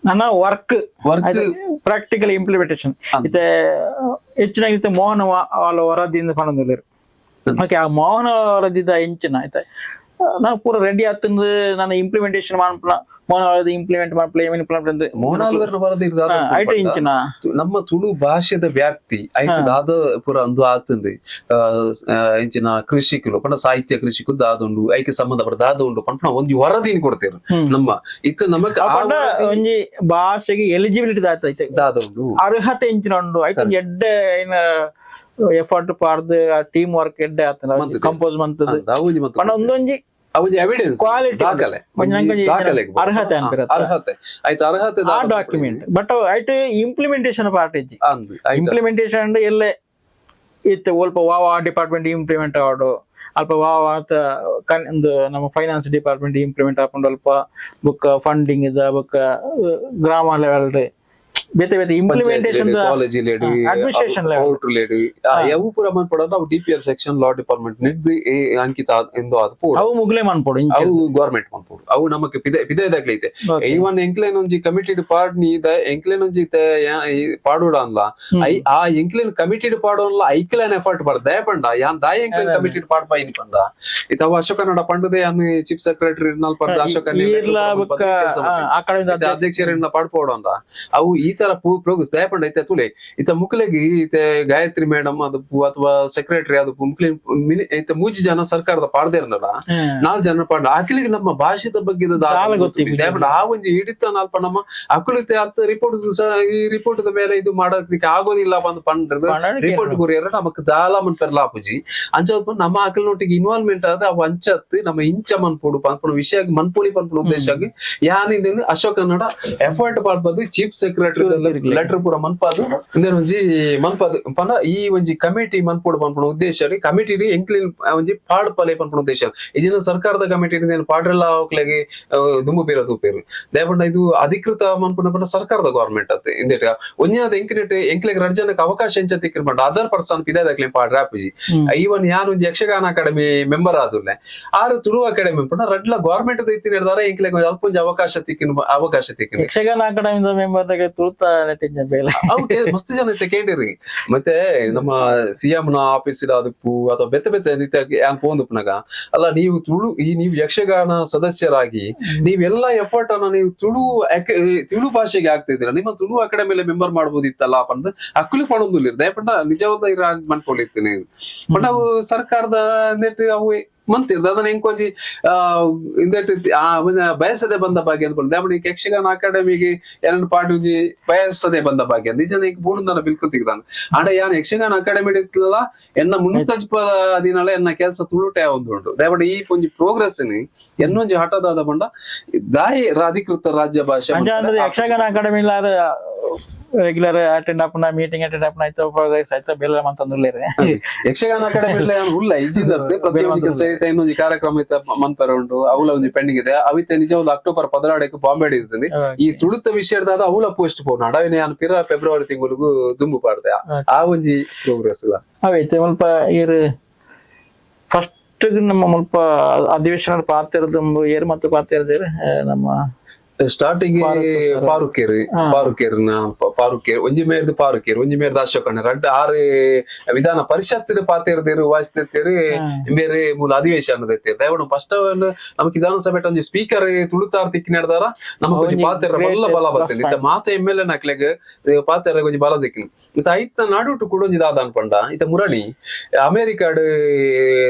ನನ್ನ ವರ್ಕ್ ಪ್ರಾಕ್ಟಿಕಲ್ ಇಂಪ್ಲಿಮೆಂಟೇಷನ್ ಇತ್ತೆ ಹೆಚ್ಚಿನ ಮೋಹನ వాళ్ళ ವರದಿಯಿಂದ ಪಣಂದುಲ್ಲೇರು ಓಕೆ ಆ ಮೋಹನ ವರದಿದ ಎಂಚಿನ ಆಯ್ತಾ ನಾನು ಪೂರ ರೆಡಿ ಆತಂದು ನಾನು ಇಂಪ್ಲಿಮೆಂಟೇಷನ್ ಮಾಡ್ಪಣ ಮೋಹನ ವರದಿ ಇಂಪ್ಲಿಮೆಂಟ್ ಮಾಡ್ಪಲ ಮೋಹನ ವರದಿ ಐಟ ಇಂಚಿನ ನಮ್ಮ ತುಳು ಭಾಷೆದ ವ್ಯಾಪ್ತಿ ಐಟದಾದ ಪೂರ ಒಂದು ಆತಂದು ಇಂಚಿನ ಕೃಷಿಕಲು ಪಂಡ ಸಾಹಿತ್ಯ ಕೃಷಿಕಲು ದಾದುಂಡು ಐಕೆ ಸಂಬಂಧಪಟ್ಟ ದಾದುಂಡು ಪಂಡ ಒಂದು ವರದಿನ ಕೊಡ್ತೇರು ನಮ್ಮ ಇತ್ತು ನಮಕ್ ಒಂಜಿ ಭಾಷೆಗೆ ಎಲಿಜಿಬಿಲಿಟಿ ದಾದುಂಡು ಅರ್ಹತೆ ಇಂಚಿನ ಉಂಡು ಐಟ ಎಡ್ಡೆ ಏನ ಎಫರ್ಟ್ ಪಾಡ್ದು ಟೀಮ್ ವರ್ಕ್ ಎಡ್ಡೆ ಆತನ ಕಂಪೋಸ್ ಮಂತದ್ದು ಪಂಡ ಒಂದೊಂಜಿ ಎವಿಡೆನ್ಸ್ ದಾಖಲೆ ಅರ್ಹತೆ ಅರ್ಹತೆ ಆಯ್ತು ಅರ್ಹತೆ ಆ document but it implementation part is implementation ಎಲ್ಲೆ ಇತ್ತು ಸ್ವಲ್ಪ ವಾವ ಡಿಪಾರ್ಟ್ಮೆಂಟ್ ಇಂಪ್ಲಿಮೆಂಟ್ ಆಡು ಅಲ್ಪ ವಾವ ಒಂದು ನಮ್ಮ ಫೈನಾನ್ಸ್ ಡಿಪಾರ್ಟ್ಮೆಂಟ್ ಇಂಪ್ಲಿಮೆಂಟ್ ಹಾಕೊಂಡು ಅಲ್ಪ ಬುಕ್ ಫಂಡಿಂಗ್ ಇದ ಬುಕ್ ಗ್ರಾಮ ಲೆವೆಲ್ ಬೇತೆ ಬೇತೆ implementation college lady administration out lady ಯಾವ ಪೂರ ಮನ್ಪಡೋದು ಅವು DPR ಸೆಕ್ಷನ್ ಲಾ ಡಿಪಾರ್ಟ್ಮೆಂಟ್ ನಿಡ್ದು ಅಂಕಿತ ಎಂದು ಅದು ಪೂರ ಅವು ಮುಗ್ಲೆ ಮನ್ಪೋಡು ಅವು ಗವರ್ಮೆಂಟ್ ಮನ್ಪೋಡು ಅವು ನಮಗೆ ಪಿದೆದಾಗ್ಲೈತೆ ಇವನ್ ಎಂಕ್ಲೇನ್ ಒಂಜಿ ಕಮಿಟೆಡ್ ಪಾರ್ಟ್ ನೀ ಇದ ಎಂಕ್ಲೇನ್ ಒಂಜಿ ಪಾಡೋಡ ಅನ್ಲ ಆ ಎಂಕ್ಲೇನ್ ಕಮಿಟೆಡ್ ಪಾಡೋನ್ಲ ಐಕ್ಲೇನ್ ಎಫರ್ಟ್ ಬರ್ದೆ ಪಂಡ ಯಾನ್ ದಾಯ ಎಂಕ್ಲೇನ್ ಕಮಿಟೆಡ್ ಪಾಡ್ ಬಾಯಿನಿ ಪಂಡ ಇತವ ಅಶೋಕ ನಡ ಪಂಡದೆ ಯಾನ್ ಚೀಫ್ ಸೆಕ್ರೆಟರಿ ನಲ್ ಪಂಡ ಅಶೋಕ ಅಧ್ಯಕ್ಷರಿಂದ ಪಾಡ್ಪೋಡು ಅಂದ ಅವು ಈ ತರ ಪ್ರೋಗ್ರೆಸ್ ದಯಪಂಡ ಐತೆ ತುಲೆ ಇತ ಮುಕ್ಲೆಗಿ ಇತೆ ಗಾಯತ್ರಿ ಮೇಡಮ್ ಅದು ಅಥವಾ ಸೆಕ್ರೆಟರಿ ಅದು ಮುಕ್ಲಿ ಐತೆ ಮೂಜಿ ಜನ ಸರ್ಕಾರದ ಪಾಡ್ದೇರ್ನಲ್ಲ 4 ಜನ ಪಾಡ ಅಕ್ಲಿಗೆ ನಮ್ಮ ಭಾಷೆದ ಬಗ್ಗೆ ದಯಪಂಡ ಆ ಒಂಜಿ ಹಿಡಿತ ನಾಲ್ಪ ನಮ್ಮ ಅಕ್ಲಿತೆ ಅರ್ಥ ರಿಪೋರ್ಟ್ ಈ ರಿಪೋರ್ಟ್ ಮೇಲೆ ಇದು ಮಾಡೋದಕ್ಕೆ ಆಗೋದಿಲ್ಲ ಬಂದು ಪಂಡ್ರದು ರಿಪೋರ್ಟ್ ಕೊರಿಯರ ನಮಕ್ ದಾಲ ಮನ್ ಪೆರ್ಲಾಪುಜಿ ಅಂಚ ನಮ್ಮ ಅಕ್ಲಿನೊಟ್ಟಿಗೆ ಇನ್ವಾಲ್ವ್ಮೆಂಟ್ ಆದ ಅವು ಅಂಚತ್ ನಮ್ಮ ಇಂಚ ಮನ್ಪೋಡು ಪನ್ಪುಣ ವಿಷಯ ಮನ್ಪುಳಿ ಪನ್ಪುಣ ಉದ್ದೇಶ ಆಗಿ ಯಾನಿಂದ ಅಶೋಕ್ ಕನ್ನಡ ಎಫರ್ಟ್ ಪಾಡ್ಬಾರ್ದು ಚೀಫ್ ಸೆಕ್ರೆಟರಿ ಲೆಟರ್ ಪೂರ ಮನ್ಪಾದು ಒಂಜಿ ಮನ್ಪಾದು ಪಂಡ ಈ ಒಂಜಿ ಕಮಿಟಿ ಮನ್ಪೋಡು ಪನ್ಪುಣ ಉದ್ದೇಶ ಕಮಿಟಿ ಎಂಕ್ಲಿನ್ ಒಂಜಿ ಪಾಡ್ ಪಲೆ ಪನ್ಪುಣ ಉದ್ದೇಶ ಇಜಿನ ಸರ್ಕಾರದ ಕಮಿಟಿ ಪಾಡ್ರೆಲ್ಲ ಹೋಗ್ಲಾಗಿ ದುಂಬು ಬೀರೋದು ಪೇರು ದಯಪಂಡ ಇದು ಅಧಿಕೃತ ಮನ್ಪುಣ ಪಂಡ ಸರ್ಕಾರದ ಗವರ್ಮೆಂಟ್ ಅತ್ತೆ ಇಂದೇಟ ಒಂಜಿನಾದ ಎಂಕ್ಲೆಗ್ ರಡ್ಜನಕ್ಕೆ ಅವಕಾಶ ಎಂಚ ತಿಕ್ಕಿನ ಪಂಡ ಅದರ್ ಪರ್ಸನ್ ಪಿದಾದಾಗ್ಲಿ ಪಾಡ್ ರಾಪುಜಿ ಈವನ್ ಯಾನ್ ಒಂಜಿ ಯಕ್ಷಗಾನ ಅಕಾಡೆಮಿ ಮೆಂಬರ್ ಆದುಲ್ಲೆ ಆರು ತುಳು ಅಕಾಡೆಮಿ ಪಂಡ ರಡ್ಲ ಗವರ್ಮೆಂಟ್ ಇತ್ತಿನ ಹಿಡ್ದಾರ ಎಂಕ್ಲೆಗ್ ಅಲ್ಪೊಂಜಿ ಅವಕಾಶ ತಿಕ್ಕಿನ ಯಕ್ಷಗಾನ ಅಕಾಡೆಮಿ ಮೆಂಬರ್ ಮಸ್ತ್ ಜನ ಕೇಳಿರಿ ಮತ್ತೆ ನಮ್ಮ CM ನ ಆಫೀಸ್ ಅದಪ್ಪು ಅಥವಾ ಬೆತ್ತ ಬೆತ್ತ ನಿತ್ಯ ಏನ್ ಪೋಂದುಪ್ನಾಗ ಅಲ್ಲ ನೀವು ತುಳು ನೀವು ಯಕ್ಷಗಾನ ಸದಸ್ಯರಾಗಿ ನೀವೆಲ್ಲಾ ಎಫರ್ಟ್ ಅನ್ನ ನೀವು ತುಳು ಭಾಷೆಗೆ ಆಗ್ತಿದ್ದೀರಾ ನಿಮ್ಮ ತುಳು ಅಕಾಡೆಮಿಯಲ್ಲಿ ಮೆಂಬರ್ ಮಾಡ್ಬೋದಿತ್ತಲ್ಲ ಪಂದ್ ಅಕ್ಕುಲಿ ಪಣೊಂದು ದಯಪಂಡ ನಿಜವಾದ ಮಾಡ್ಕೊಂಡಿರ್ತೀನಿ ಬಟ್ ಅವು ಸರ್ಕಾರದ ಅವು ಮಂತಿರ್ದು ಅದನ್ನ ಎಂಕೊಂಜಿ ಬಯಸದೆ ಬಂದ ಭಾಗ್ಯ ಅಂತ ದಾಪಡಿ ಯಕ್ಷಗಾನ ಅಕಾಡೆಮಿಗೆ ಎರಡು ಪಾಟುಜಿ ಬಯಸದೆ ಬಂದ ಭಾಗ್ಯ ನಿಜನ ಬೂಡುಂದನ ಬಿಲ್ಕುಲ್ ತೆಗ್ದಾನ ಆಡ ಯಾನ್ ಯಕ್ಷಗಾನ ಅಕಾಡೆಮಿ ಇತ್ತಲ್ಲ ಎನ್ನ ಮುನ್ನೂತಜ್ಪದ ದಿನಾಲ ಎನ್ನ ಕೆಲಸ ತುಳುಟೆ ಒಂದು ದಾಪಡಿ ಈ ಒಂಜಿ ಪ್ರೋಗ್ರೆಸ್ ಎನ್ನೊಂಜಿ ಹಠದಾದ ಬಂಡ ದಾಯಿ ಅಧಿಕೃತ ರಾಜ್ಯ ಭಾಷೆ ಯಕ್ಷಗಾನ ಅಕಾಡೆಮಿ ರೆಗ್ಯುಲರ್ ಅಟೆಂಡ್ ಆಪುನ ಮೀಟಿಂಗ್ ಅಟೆಂಡ್ ಆಪುನ ಐತ ಪ್ರೋಗ್ರೆಸ್ ಐತ ಬೆಲ್ಲ ಮಂತಂದುಲ್ಲೇರೆ ಯಕ್ಷಗಾನ ಅಕಾಡೆಮಿ ಉಲ್ಲ ಇಜ್ಜಿಂದರ್ದೆ ಪ್ರತಿ ಒಂಜಿ ಕೆಲಸ ಐತೆ ಇನ್ನೊಂಜಿ ಕಾರ್ಯಕ್ರಮ ಐತ ಮನ್ಪರ ಉಂಟು ಅವಳ ಒಂಜಿ ಪೆಂಡಿಂಗ್ ಇದೆ ಅವಿತೆ ನಿಜ ಒಂದು ಅಕ್ಟೋಬರ್ 16 ಬಾಂಬೆ ಇರ್ತದೆ ಈ ತುಳುತ ವಿಷಯದ ಅವಳ ಪೋಸ್ಟ್ ಪೋನ್ ಅಡವಿನ ನಾನು ಪಿರ ಫೆಬ್ರವರಿ ತಿಂಗಳಿಗೂ ದುಂಬು ಪಾಡ್ದೆ ಆ ಒಂಜಿ ಪ್ರೋಗ್ರೆಸ್ ಇಲ್ಲ ಅವೈತೆ ಸ್ವಲ್ಪ ಇರು ಫಸ್ಟ್ ನಮ್ಮ ಮುಲ್ಪ ಅಧಿವೇಶನ ಪಾತಿರದು ಏರು ಮತ್ತು ಪಾತಿರದೇರು ನಮ್ಮ ಸ್ಟಾರ್ಟಿಂಗ್ ಪಾರುಕೇರ್ ಒಂಜಿ ಮೇರ್ದು ಪಾರುಕೇರ್ ಒಂಜಿ ಮೇರ್ದು ಅಶೋಕಣ್ಣ ರಡ್ಡ್ ಆರು ವಿಧಾನ ಪರಿಷತ್ ಪಾತಿರ್ದೇರು ವಾಯಿಸ್ತಿರ್ತೇರು ಬೇರೆ ಮೂಲ ಅಧಿವೇಶನ ದೈತೇರು ದಯವಿಟ್ಟು ಫಸ್ಟ್ ನಮಕ್ ವಿಧಾನಸಭೆ ಒಂಜಿ ಸ್ಪೀಕರ್ ತುಳುತಾರ್ ತಿಕ್ಕಿ ನಡೆದಾರ ನಮಕ್ ಒಂಜಿ ಪಾತೆರ ಬಲ್ಲ ಬಲ ಬರ್ತದೆ ಇತ್ತ ಮಾತ ಎಮ್ಮೆಲ್ಲೆ ನಾಕ್ಲೆಗ್ ಪಾತೆರ ಒಂಜಿ ಬಲ ದಿಕ್ಕಿನ ಇತ್ತ ಐತ ನಾಡುಟು ಕೂಡ ಒಂಜಿ ದಾದ ಅನ್ಪಂಡ ಇತ್ತ ಮುರಳಿ ಅಮೆರಿಕಾಡ್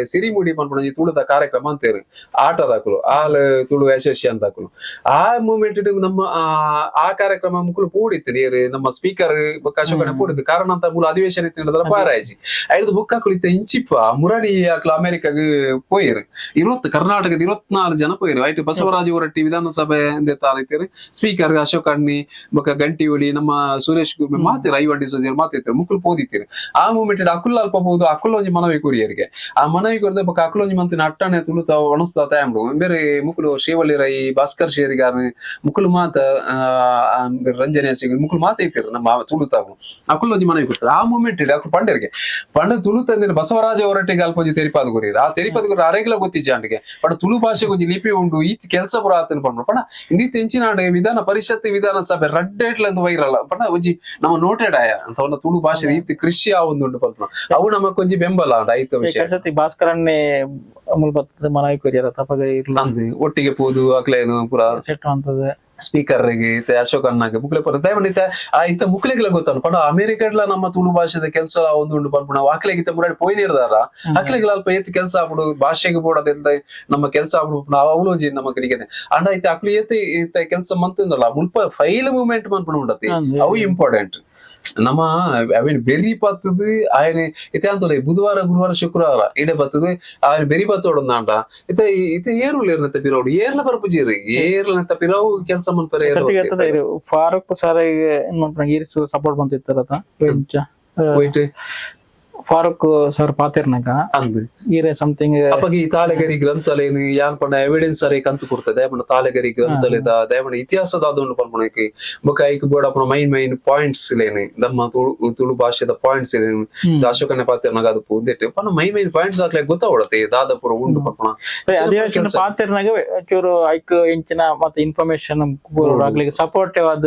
ಸಿರಿಮುಡಿ ಪನ್ಪುಣ ಒಂಜಿ ತುಳುದ ಕಾರ್ಯಕ್ರಮ ಅಂತೇರು ಆಟದಾಕುಲು ಆಲ್ ತುಳು ಅಸೋಸಿಯೇಷನ್ ದಾಕುಲು ಆ ಮೂಮೆಂಟ್ ನಮ್ಮ ಆ ಕಾರ್ಯಕ್ರಮ ಮುಕ್ಕಲು ಪೂಡಿತ್ತು ನೀರು ನಮ್ಮ ಸ್ಪೀಕರ್ ಅಶೋಕಣ್ಣ ಪೂಡಿತ್ತು ಕಾರಣ ಅಂತ ಮೂಲ ಅಧಿವೇಶನ ಇತ್ತು ಪಾರಾಯಿಸಿ ಐದು ಬುಕ್ ಹಾಕಲಿತ್ತ ಇಂಚಿಪ್ಪ ಮುರಳಿ ಹಾಕಲು ಅಮೆರಿಕಾಗ ಪೋಯಿರು ಕರ್ನಾಟಕದ 24 ಜನ ಪೋಯಿರು ಐಟು ಬಸವರಾಜ ಹೊರಟ್ಟಿ ವಿಧಾನಸಭೆ ತಾಲೈತಿರು ಸ್ಪೀಕರ್ ಅಶೋಕಣ್ಣಿ ಬೊಕ್ಕ ಗಂಟಿ ಹುಲಿ ನಮ್ಮ ಸುರೇಶ್ ಮಾತಿರು ಐವಡ್ಡಿ ಸೋಜರ್ ಮಾತಿರ್ತಾರೆ ಮುಕ್ಕಲು ಪೋದಿತ್ತೀರು ಆ ಮೂಮೆಂಟ್ ಅಕುಲ್ ಅಲ್ಪ ಹೋದು ಅಕುಲ್ ಒಂಜಿ ಮನವಿ ಕೊರಿಯರಿಗೆ ಆ ಮನವಿ ಕೊರದೆ ಬೊಕ್ಕ ಅಕುಲ್ ಒಂಜಿ ಮಂತಿನ ಅಟ್ಟಣೆ ತುಳುತ ಒಣಸ್ತಾ ತಾಯಂಬು ಬೇರೆ ಮುಕ್ಕಲು ಶಿವಳ್ಳಿ ರೈ ಭಾಸ್ಕರ್ ಶೇರಿಗಾರ ಮುಕ್ಕಲು ಮಾತ ರಂಜನೆ ಸಿಗ ಮುಕ್ಕಲು ಮಾತ ಐತಿರು ನಮ್ಮ ತುಳುತಾಗು ಅಕುಲ್ ಒಂಜಿ ಮನವಿ ಕೊಡ್ತಾರೆ ಆ ಮೂಮೆಂಟ್ ಇದೆ ಅಕುಲ್ ಪಂಡರಿಗೆ ಪಂಡ ತುಳುತಂದಿನ ಬಸವರಾಜ ಹೊರಟ್ಟಿಗೆ ಅಲ್ಪ ಒಂಜಿ ತೆರಿಪಾದ ಕೊರಿಯರು ಆ ತೆರಿಪಾದ ಕೊರಿ ಅರೆಗ್ಲ ಗೊತ್ತಿಜ್ಜ ಅಂಟಿಗೆ ಪಂಡ ತುಳು ಭಾಷೆಗೆ ಒಂಜಿ ಲಿಪಿ ಉಂಡು ಈ ಕೆಲಸ ಪುರ ಆತನ ಪಂಡ ಪಂಡ ಇಂದಿತ್ತ ಎಂಚಿನಾಡೆ ವಿಧಾನ ಪರಿಷತ್ ವಿಧಾನಸಭೆ ರಡ್ಡೇಟ್ಲ ಎಂದು ವೈರಲ್ಲ ಪಂಡ ಒಂಜಿ ನಮ್ಮ ನೋಟೆಡ್ ಆಯ ಅಂತ ಒಂದು ತುಳು ಭಾಷೆ ರೀತಿ ಕೃಷಿ ಆ ಒಂದು ಪಂಡ ಅವು ನಮಕ್ ಒಂಜಿ ಬೆಂಬಲ ಐತ ವಿಷಯ ಭಾಸ್ಕರನ್ನೇ ಮುಲ್ಬತ್ತದ ಮನವಿ ಕೊರಿಯರ ತಪಗ ಇರ್ಲ ಒಟ್ಟಿಗೆ ಪೋದು ಅಕ್ಲೇನು ಪುರ ಸೆಟ್ ಅಂತದೆ ಸ್ಪೀಕರ್ ಅಶೋಕ್ ಅಣ್ಣಗೆ ಮುಕ್ಲೆ ದಯವಿಟ್ಟು ಇತ್ತ ಮುಕ್ಲೆಗೆಲ್ಲ ಗೊತ್ತಾನ ಪಂಡ ಅಮೆರಿಕಡ್ಲ ನಮ್ಮ ತುಳು ಭಾಷೆದ ಕೆಲಸ ಒಂದು ಉಂಡು ಪನ್ಪುಣ ಅಕ್ಲೆಗಿತ್ತ ಮುರಾಡಿ ಪೋಯ್ ನಿರ್ದಾರ ಅಕ್ಲೆಗೆಲ್ಲ ಅಲ್ಪ ಎತ್ತು ಕೆಲಸ ಆಗ್ಬಿಡು ಭಾಷೆಗೆ ಬೋಡದೆಲ್ಲ ನಮ್ಮ ಕೆಲಸ ಆಗ್ಬಿಡು ಅವಳೋಜಿ ನಮ್ಮ ಕಡೆಗೆ ಅಂಡ ಐತೆ ಅಕ್ಲು ಎತ್ತ ಕೆಲಸ ಮಂತಲ್ಲ ಮುಲ್ಪ ಫೈಲ್ ಮೂವ್ಮೆಂಟ್ ಮನ್ಪುಣ ಉಂಡತಿ ಅವು ಇಂಪಾರ್ಟೆಂಟ್ ನಮ್ಮ ಅವೇನ್ ಬೆರಿ ಪತ್ತದು ఆయన ಇತ್ತೆ ಅಂತಲೇ ಬುಧವಾರ ಗುರುವಾರ ಶುಕ್ರವಾರ ಇಡೆ ಬತ್ತದು ఆయన ಬೆರಿ ಬತ್ತೋಡಂದಾಂಡ ಇತ್ತೆ ಇತ್ತೆ ಏರುಲ್ ಇರ್ನಂತ ಪಿರೌಡು ಏರ್ಲ ಬರ್ಪುಜಿರಿ ಏರ್ಲಂತ ಪಿರವು ಕೆಲಸ ಮನ್ಪರೆ ಫಾರೂಕ್ ಸರ್ ಇರಿಸು ಸಪೋರ್ಟ್ ಬಂತಿತ್ತಾರತ ಹೋಯ್ತು ಫಾರೂಕ್ ಸರ್ ಪಾತಿರ್ನಾಗ ಅಂದ್ ಈರೆ ಸಮಥಿಂಗ್ ಅಪ್ಪಗೆ ಈ ತಾಲೆಗರಿ ಗ್ರಂಥಾಲಯನು ಯಾನ್ ಪಂಡ ಎವಿಡೆನ್ಸ್ ಅರೆ ಕಂತು ಕೊಡ್ತದೆ ದಯಪಂಡ ತಾಲೆಗರಿ ಗ್ರಂಥಾಲಯದ ದಯಪಂಡ ಇತಿಹಾಸದ ಅದೊಂದು ಪನ್ಪುಣಕ್ಕೆ ಬೊಕ ಐಕ್ ಬೋಡಪ್ಪನ ಮೈನ್ ಪಾಯಿಂಟ್ಸ್ ಇಲೇನು ನಮ್ಮ ತುಳು ಭಾಷೆದ ಪಾಯಿಂಟ್ಸ್ ಇಲೇನು ಅಶೋಕನ ಪಾತಿರ್ನಾಗ ಅದು ಪೂದೆಟ್ಟು ಪನ್ನ ಮೈನ್ ಪಾಯಿಂಟ್ಸ್ ಹಾಕ್ಲೆ ಗೊತ್ತಾವಡತ್ತೆ ದಾದಪುರ ಉಂಡು ಪನ್ಪುಣ ಅಧಿವೇಶನ ಪಾತಿರ್ನಾಗ ಚೂರು ಐಕ್ ಇಂಚಿನ ಮತ್ತೆ ಇನ್ಫಾರ್ಮೇಶನ್ ಆಗ್ಲಿಗೆ ಸಪೋರ್ಟಿವ್ ಆದ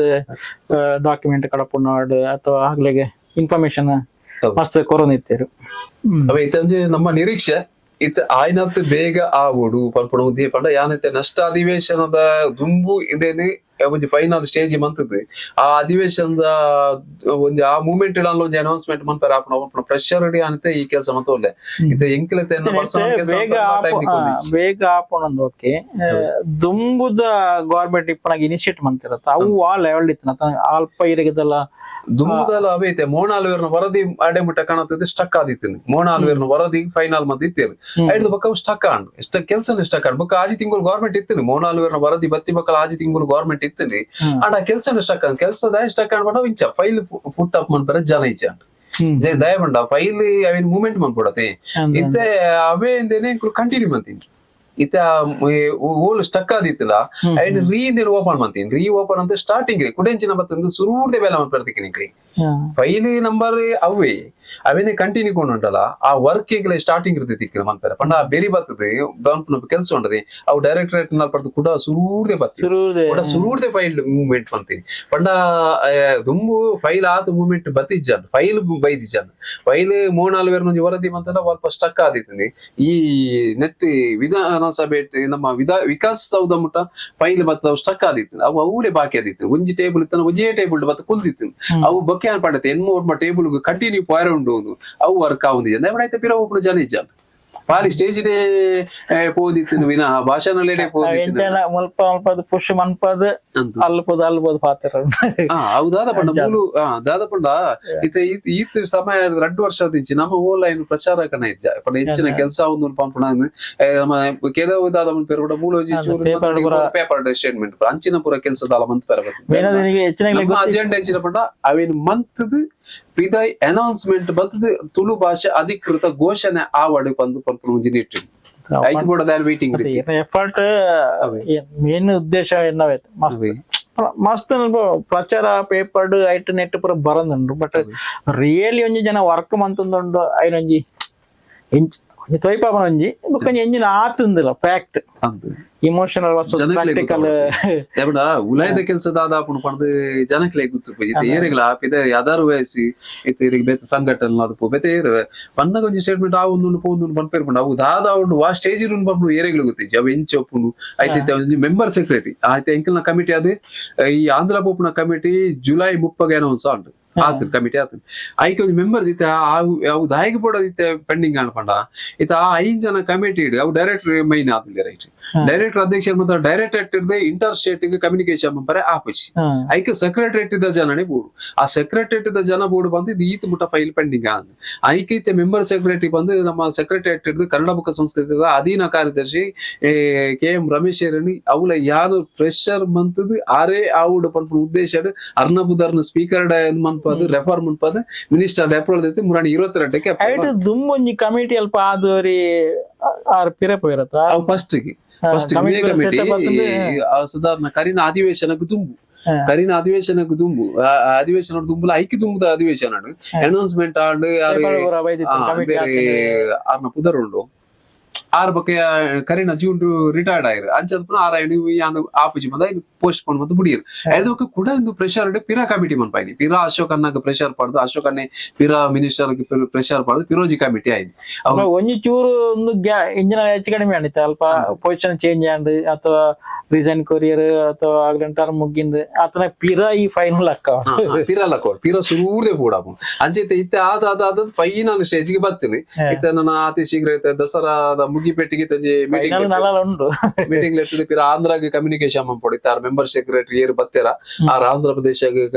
ಡಾಕ್ಯುಮೆಂಟ್ ಕಡಪುನಾಡು ಅಥವಾ ಆಗ್ಲಿಗೆ ಇನ್ಫಾರ್ಮೇಶನ್ ಮಸ್ತ್ ಕೊರೊಂದಿತ್ತೇರು ಅವ ಇತ್ತಂಜೆ ನಮ್ಮ ನಿರೀಕ್ಷೆ ಇತ್ತ ಆಯ್ನತ್ ಬೇಗ ಆವೋಡು ಪನ್ಪುಣ ಉದ್ದೇ ಪಂಡ ಯಾನೈತೆ ನಷ್ಟ ಅಧಿವೇಶನದ ದುಂಬು ಇದೇನೆ ಒಂಜಿ ಫೈನಲ್ ಸ್ಟೇಜ್ ಮಂತದ್ದು ಆ ಅಧಿವೇಶನದ ಒಂಜಿ ಆ ಮೂಮೆಂಟ್ ಇಡಲ್ಲ ಒಂಜಿ ಅನೌನ್ಸ್ಮೆಂಟ್ ಮನ್ಪರ ಆಪಣ ಪ್ರೆಷರ್ ಇಡಿ ಅನ್ನತೆ ಈ ಕೆಲಸ ಮತ್ತ ಒಳ್ಳೆ ಇದು ಎಂಕ್ಲೆತೆ ಬೇಗ ಆಪಣಂದು ಓಕೆ ದುಂಬುದ ಗೌರ್ಮೆಂಟ್ ಇಪ್ಪನಾಗ ಇನಿಷಿಯೇಟ್ ಮಂತಿರತ್ತ ಅವು ಆ ಲೆವೆಲ್ ಇತ್ತು ಅಲ್ಪ ಇರಗದಲ್ಲ ದುಂಬುದಲ್ಲ ಅವೈತೆ ಮೋನಾಲ್ವೇರ್ನ ವರದಿ ಅಡೆಮುಟ್ಟ ಕಾಣತದೆ ಸ್ಟಕ್ ಆದಿತ್ತು ಮೋನಾಲ್ವೇರ್ನ ವರದಿ ಫೈನಲ್ ಮಂತ್ ಇತ್ತೇರು ಐದು ಬಕ್ಕ ಸ್ಟಕ್ ಆಂಡು ಇಷ್ಟ ಕೆಲಸನೇ ಸ್ಟಕ್ ಆಂಡು ಬಕ್ಕ ಆಜಿ ತಿಂಗಳು ಗೌರ್ಮೆಂಟ್ ಇತ್ತು ಮೋನಾಲ್ವೇರ್ನ ವರದಿ ಬತ್ತಿ ಬಕ್ಕಲ ಆಜಿ ತಿಂಗಳು ಗೌರ್ಮೆಂಟ್ ಇತ್ತನಿ ಆಡ ಕೆಲಸ ಕೆಲಸದ ಸ್ಟಕ್ ಅನ್ಬಂಡ ಇಂಚ ಫೈಲ್ ಫುಟ್ ಅಪ್ ಮನ್ಪರ ಜನ ಇಚ್ಚ ದಯಮಂಡ ಫೈಲ್ ಅವೇನ್ ಮೂವ್ಮೆಂಟ್ ಮನ್ಕೊಡತೆ ಇತ್ತೆ ಅವೇ ಇಂದೇನೆ ಕಂಟಿನ್ಯೂ ಮಂತೀನಿ ಇತ್ತ ಓಲ್ ಸ್ಟಕ್ ಆದಿತ್ತಲ್ಲ ಐನ್ ರೀ ಓಪನ್ ಮಂತೀನಿ ರೀ ಓಪನ್ ಅಂತ ಸ್ಟಾರ್ಟಿಂಗ್ ಕುಡೆಂಚಿನ ಬತ್ತಂದು ಸುರೂರ್ದೆ ಬೇಲ ಮನ್ಪರ್ತಿಕ್ಕಿನಿ ಫೈಲ್ ನಂಬರ್ ಅವೇ ಅವೇನೆ ಕಂಟಿನ್ಯೂ ಕೊಂಡುಂಟಲ್ಲ ಆ ವರ್ಕ್ ಸ್ಟಾರ್ಟಿಂಗ್ ಇರ್ತೈತಿ ಮನ್ಪೇರ ಪಂಡ ಬೇರೆ ಬರ್ತದೆ ಕೆಲಸ ಉಂಟದೆ ಅವು ಡೈರೆಕ್ಟರೇಟ್ ಪಡ್ದು ಕೂಡ ಸುರೂರ್ದೆ ಬರ್ತದೆ ಸುರೂರ್ದೆ ಫೈಲ್ ಮೂವ್ಮೆಂಟ್ ಮಂತೀನಿ ಪಂಡ ದುಂಬು ಫೈಲ್ ಆದ ಮೂವ್ಮೆಂಟ್ ಬತ್ತಿಜ್ಜನ್ ಫೈಲ್ ಬೈದಿಜ್ಜನ್ ಫೈಲ್ ಮೂರ್ನಾಲ್ವೇರ್ ವರದಿ ಮಂತಲ್ಲ ಸ್ವಲ್ಪ ಸ್ಟಕ್ ಆದಿತ್ತು ಈ ನೆಟ್ ವಿಧಾನಸಭೆ ನಮ್ಮ ವಿಕಾಸ್ ಸೌಧ ಮುಟ್ಟ ಫೈಲ್ ಬತ್ತ ಸ್ಟಕ್ ಆದಿತ್ತು ಅವು ಅವೇ ಬಾಕಿ ಆದಿತ್ತು ಒಂಜಿ ಟೇಬಲ್ ಇತ್ತ ಒಂಜೇ ಟೇಬಲ್ ಬತ್ತ ಕುಲ್ದಿತ್ತು ಅವು ಬಕ್ಕೆ ಅನ್ಪಡತ್ತೆ ಟೇಬಲ್ ಕಂಟಿನ್ಯೂ ಪಾಯರ ಉಂಡು ಅವು ವರ್ಕ್ ಆಗುದಿಲ್ಲ ದಯವಿಟ್ಟು ಪಿರ ಒಬ್ಬರು ಜನ ಇಜ್ಜ ಪಾಲಿ ಸ್ಟೇಜ್ ಡೇ ಪೋದಿತ್ತು ವಿನ ಭಾಷಣಲೇಡೆ ಪೋದಿತ್ತು ಎಂಚನ ಮುಲ್ಪ ಮುಲ್ಪದ ಪುಷ್ ಮನ್ಪದ ಅಲ್ಪದ ಅಲ್ಪದ ಪಾತ್ರ ಅವು ದಾದಪಂಡ ಮೂಲು ದಾದಪಂಡ ಈತ್ ಸಮಯ 2 ವರ್ಷ ಆದಿಚ್ಚಿ ನಮ್ಮ ಓನ್ಲೈನ್ ಪ್ರಚಾರ ಕನ ಇಜ್ಜ ಪಂಡ ಹೆಚ್ಚಿನ ಕೆಲಸ ಒಂದು ಪಂಪಣ ನಮ್ಮ ಕೆಲವು ದಾದ ಪೇರು ಕೂಡ ಮೂಲ ಪೇಪರ್ ಸ್ಟೇಟ್ಮೆಂಟ್ ಅಂಚಿನ ಪೂರ ಕೆಲಸದ ಅಲ ಮಂತ್ ಪೇರ ಅಜೆಂಡಾ ಹೆಚ್ಚಿನ ಪಂಡ ಅವೇನು ಮಂತ್ದು ಪಿದಾಯ್ ಅನೌನ್ಸ್ಮೆಂಟ್ ಬರ್ತದೆ ತುಳು ಭಾಷೆ ಅಧಿಕೃತ ಘೋಷಣೆ ಆವಡ್ ಬಂದು ಪಂಪಣ ಮುಂಜಿನ ಇಟ್ಟು ಐಕ್ ಕೂಡ ವೀಟಿಂಗ್ ಎಫರ್ಟ್ ಮೇನ್ ಉದ್ದೇಶ ಎನ್ನವೈತೆ ಮಸ್ತ್ ಪ್ರಚಾರ ಪೇಪರ್ಡ್ ಐಟ್ ನೆಟ್ ಪೂರ ಬರಂದುಂಡು ಬಟ್ ರಿಯಲಿ ಒಂಜಿ ಜನ ವರ್ಕ್ ಮಂತುಂಡು ಐನೊಂಜಿ ತೊಯ್ಪಾಪ ಒಂಜಿ ಬೊಕೊಂಜಿ ಎಂಜಿನ ಆತುಂದಿಲ್ಲ ಫ್ಯಾಕ್ಟ್ ಇಮೋಷನಲ್ ವರ್ಸಸ್ ಪ್ರಾಕ್ಟಿಕಲ್ ಉಲಾಯ್ದ ಕೆಲಸದಾದ ಪುಣ ಪಂಡ್ ಜನಕ್ಲೆ ಗೊತ್ತು ಏರಿಗಳ ಆಪಿದ ಯಾದಾರು ವಯಸ್ಸಿ ಇತ್ತೆ ಬೇತ ಸಂಘಟನೆ ಅದು ಬೇತೆ ಏರವೆ ಪಂಡ ಒಂಜಿ ಸ್ಟೇಟ್ಮೆಂಟ್ ಆ ಒಂದು ಪೋಂದು ಪನ್ಪೇರ್ಪಂಡು ಅವು ದಾದ ಉಂಡು ಆ ಸ್ಟೇಜ್ ಇರು ಪಂಪು ಏರಿಗಳು ಗೊತ್ತಿಜ್ಜಿ ಅವು ಎಂಚ ಒಪ್ಪುಂಡು ಆಯ್ತೈತೆ ಒಂಜಿ ಮೆಂಬರ್ ಸೆಕ್ರೆಟರಿ ಆಯ್ತು ಎಂಕಲ್ನ ಕಮಿಟಿ ಅದು ಈ ಆಂಧ್ರ ಪೋಪುನ ಕಮಿಟಿ ಜುಲೈ 30 ಅನೌನ್ಸ್ ಆಂಡು ಆತು ಕಮಿಟಿ ಆತು ಐಕೆ ಒಂದು ಮೆಂಬರ್ಸ್ ಇತ್ತೆ ಅವು ದಾಯಿಗೆ ಬೋಡ ಇತ್ತೆ ಪೆಂಡಿಂಗ್ ಅನ್ಪಂಡ ಇತ್ತ ಆ 5 ಜನ ಕಮಿಟಿ ಇಡು ಅವು ಡೈರೆಕ್ಟರ್ ಮೈನ್ ಆದಿಲ್ಲ ರೈಟ್ ಡೈರೆಕ್ಟರ್ ಅಧ್ಯಕ್ಷ ಮಾತ್ರ ಡೈರೆಕ್ಟರೇಟ್ ಇರ್ದೆ ಇಂಟರ್ ಸ್ಟೇಟ್ ಕಮ್ಯುನಿಕೇಶನ್ ಮಂಪರೆ ಆಪಸಿ ಐಕೆ ಸೆಕ್ರೆಟರೇಟ್ ಇದ್ದ ಜನನೇ ಬೋರ್ಡು ಆ ಸೆಕ್ರೆಟರೇಟ್ ಇದ್ದ ಜನ ಬೋರ್ಡು ಬಂದು ಇದು ಈತ್ ಮುಟ್ಟ ಫೈಲ್ ಪೆಂಡಿಂಗ್ ಆದ ಐಕೆ ಇತ್ತೆ ಮೆಂಬರ್ ಸೆಕ್ರೆಟರಿ ಬಂದು ನಮ್ಮ ಸೆಕ್ರೆಟರೇಟ್ ಇರ್ದು ಕನ್ನಡ ಮುಖ ಸಂಸ್ಕೃತಿ ಅಧೀನ ಕಾರ್ಯದರ್ಶಿ KM ರಮೇಶ್ ಏರಣಿ ಅವಳ ಯಾರು ಪ್ರೆಷರ್ ಮಂತದ್ ಆರೇ ಆವುಡು ಪಂಪ ಉದ್ದೇಶ ಅರ್ನಬುದರ್ನ ಸ್ಪೀಕರ್ ಮನ್ಪದು ರೆಫರ್ ಮನ್ಪದು ಮಿನಿಸ್ಟರ್ ರೆಫರ್ ದೈತೆ ಮುರಾಣಿ 22ಕ್ಕೆ ಐಟ್ ದುಂಬೊಂಜಿ ಕಮಿಟಿ ಅಲ್ಪ ಆದೋರಿ ಆರ್ ಪಿರಪ ಇರತ್ತ ಅವು ಫಸ್ಟ್ ಕಮಿಟಿ ಸಾಧಾರಣ ಕರಿನ ಅಧಿವೇಶನಕ್ಕೆ ತುಂಬು ಕರಿನ ಅಧಿವೇಶನಕ್ಕೆ ತುಂಬು ಅಧಿವೇಶನ ತುಂಬುಲ ಐಕಿ ತುಂಬುದ ಅಧಿವೇಶನ ಅನೌನ್ಸ್ಮೆಂಟ್ ಆಂಡ್ ಆರ್ನ ಪುದರ್ ಉಂಡು ಆರ್ ಬಗ್ಗೆ ಕರಿನ ಜೂನ್ ರಿಟೈರ್ಡ್ ಆಯ್ರು ಅಂಚದ ಪುನಃ ಆರಾಯಣ ಆಪುಜಿ ಮದ ಪೋಸ್ಟ್ ಪೋನ್ ಮತ್ತು ಬುಡಿಯರು ಅದಕ್ಕೆ ಕೂಡ ಒಂದು ಪ್ರೆಷರ್ ಪಿರಾ ಕಮಿಟಿ ಮನ್ಪಾಯ್ನಿ ಪಿರಾ ಅಶೋಕ್ ಅನ್ನಾಗ ಪ್ರೆಷರ್ ಪಡ್ದು ಅಶೋಕ್ ಅನ್ನೆ ಪಿರಾ ಮಿನಿಸ್ಟರ್ ಪ್ರೆಷರ್ ಪಡ್ದು ಪಿರೋಜಿ ಕಮಿಟಿ ಆಯ್ತು ಒಂಜಿ ಚೂರು ಒಂದು ಇಂಜಿನ ಹೆಚ್ಚು ಕಡಿಮೆ ಆಣಿತ್ತು ಅಲ್ಪ ಪೊಸಿಷನ್ ಚೇಂಜ್ ಆಂಡ್ ಅಥವಾ ರಿಸೈನ್ ಕೊರಿಯರ್ ಅಥವಾ ಆಗ್ಲ ಟರ್ಮ್ ಮುಗಿಂದು ಆತನ ಪಿರಾ ಈ ಫೈನಲ್ ಅಕ್ಕ ಪಿರಾ ಲಕ್ಕ ಪಿರಾ ಸುರೂರ್ದೆ ಕೂಡ ಅಂಚೈತೆ ಇತ್ತೆ ಆದ ಫೈನಲ್ ಸ್ಟೇಜ್ಗೆ ಬರ್ತೀನಿ ಇತ್ತ ನನ್ನ ಅತಿ ಶೀಘ್ರ ಐತೆ ದಸರಾದ ಮುಗಿಪೆಟ್ಟಿಗೆ ಮೀಟಿಂಗ್ ಲೆತ್ತದ ಪಿರ ಆಂಧ್ರಾಗ ಕಮ್ಯುನಿಕೇಶನ್ ಮಾಡ್ಕೊಡಿತಾರ ಮೆಂಬರ್ ಸೆಕ್ರೆಟರಿ ಏರು ಬತ್ತೇರ ಆರ್ ಆಂಧ್ರ ಪ್ರದೇಶ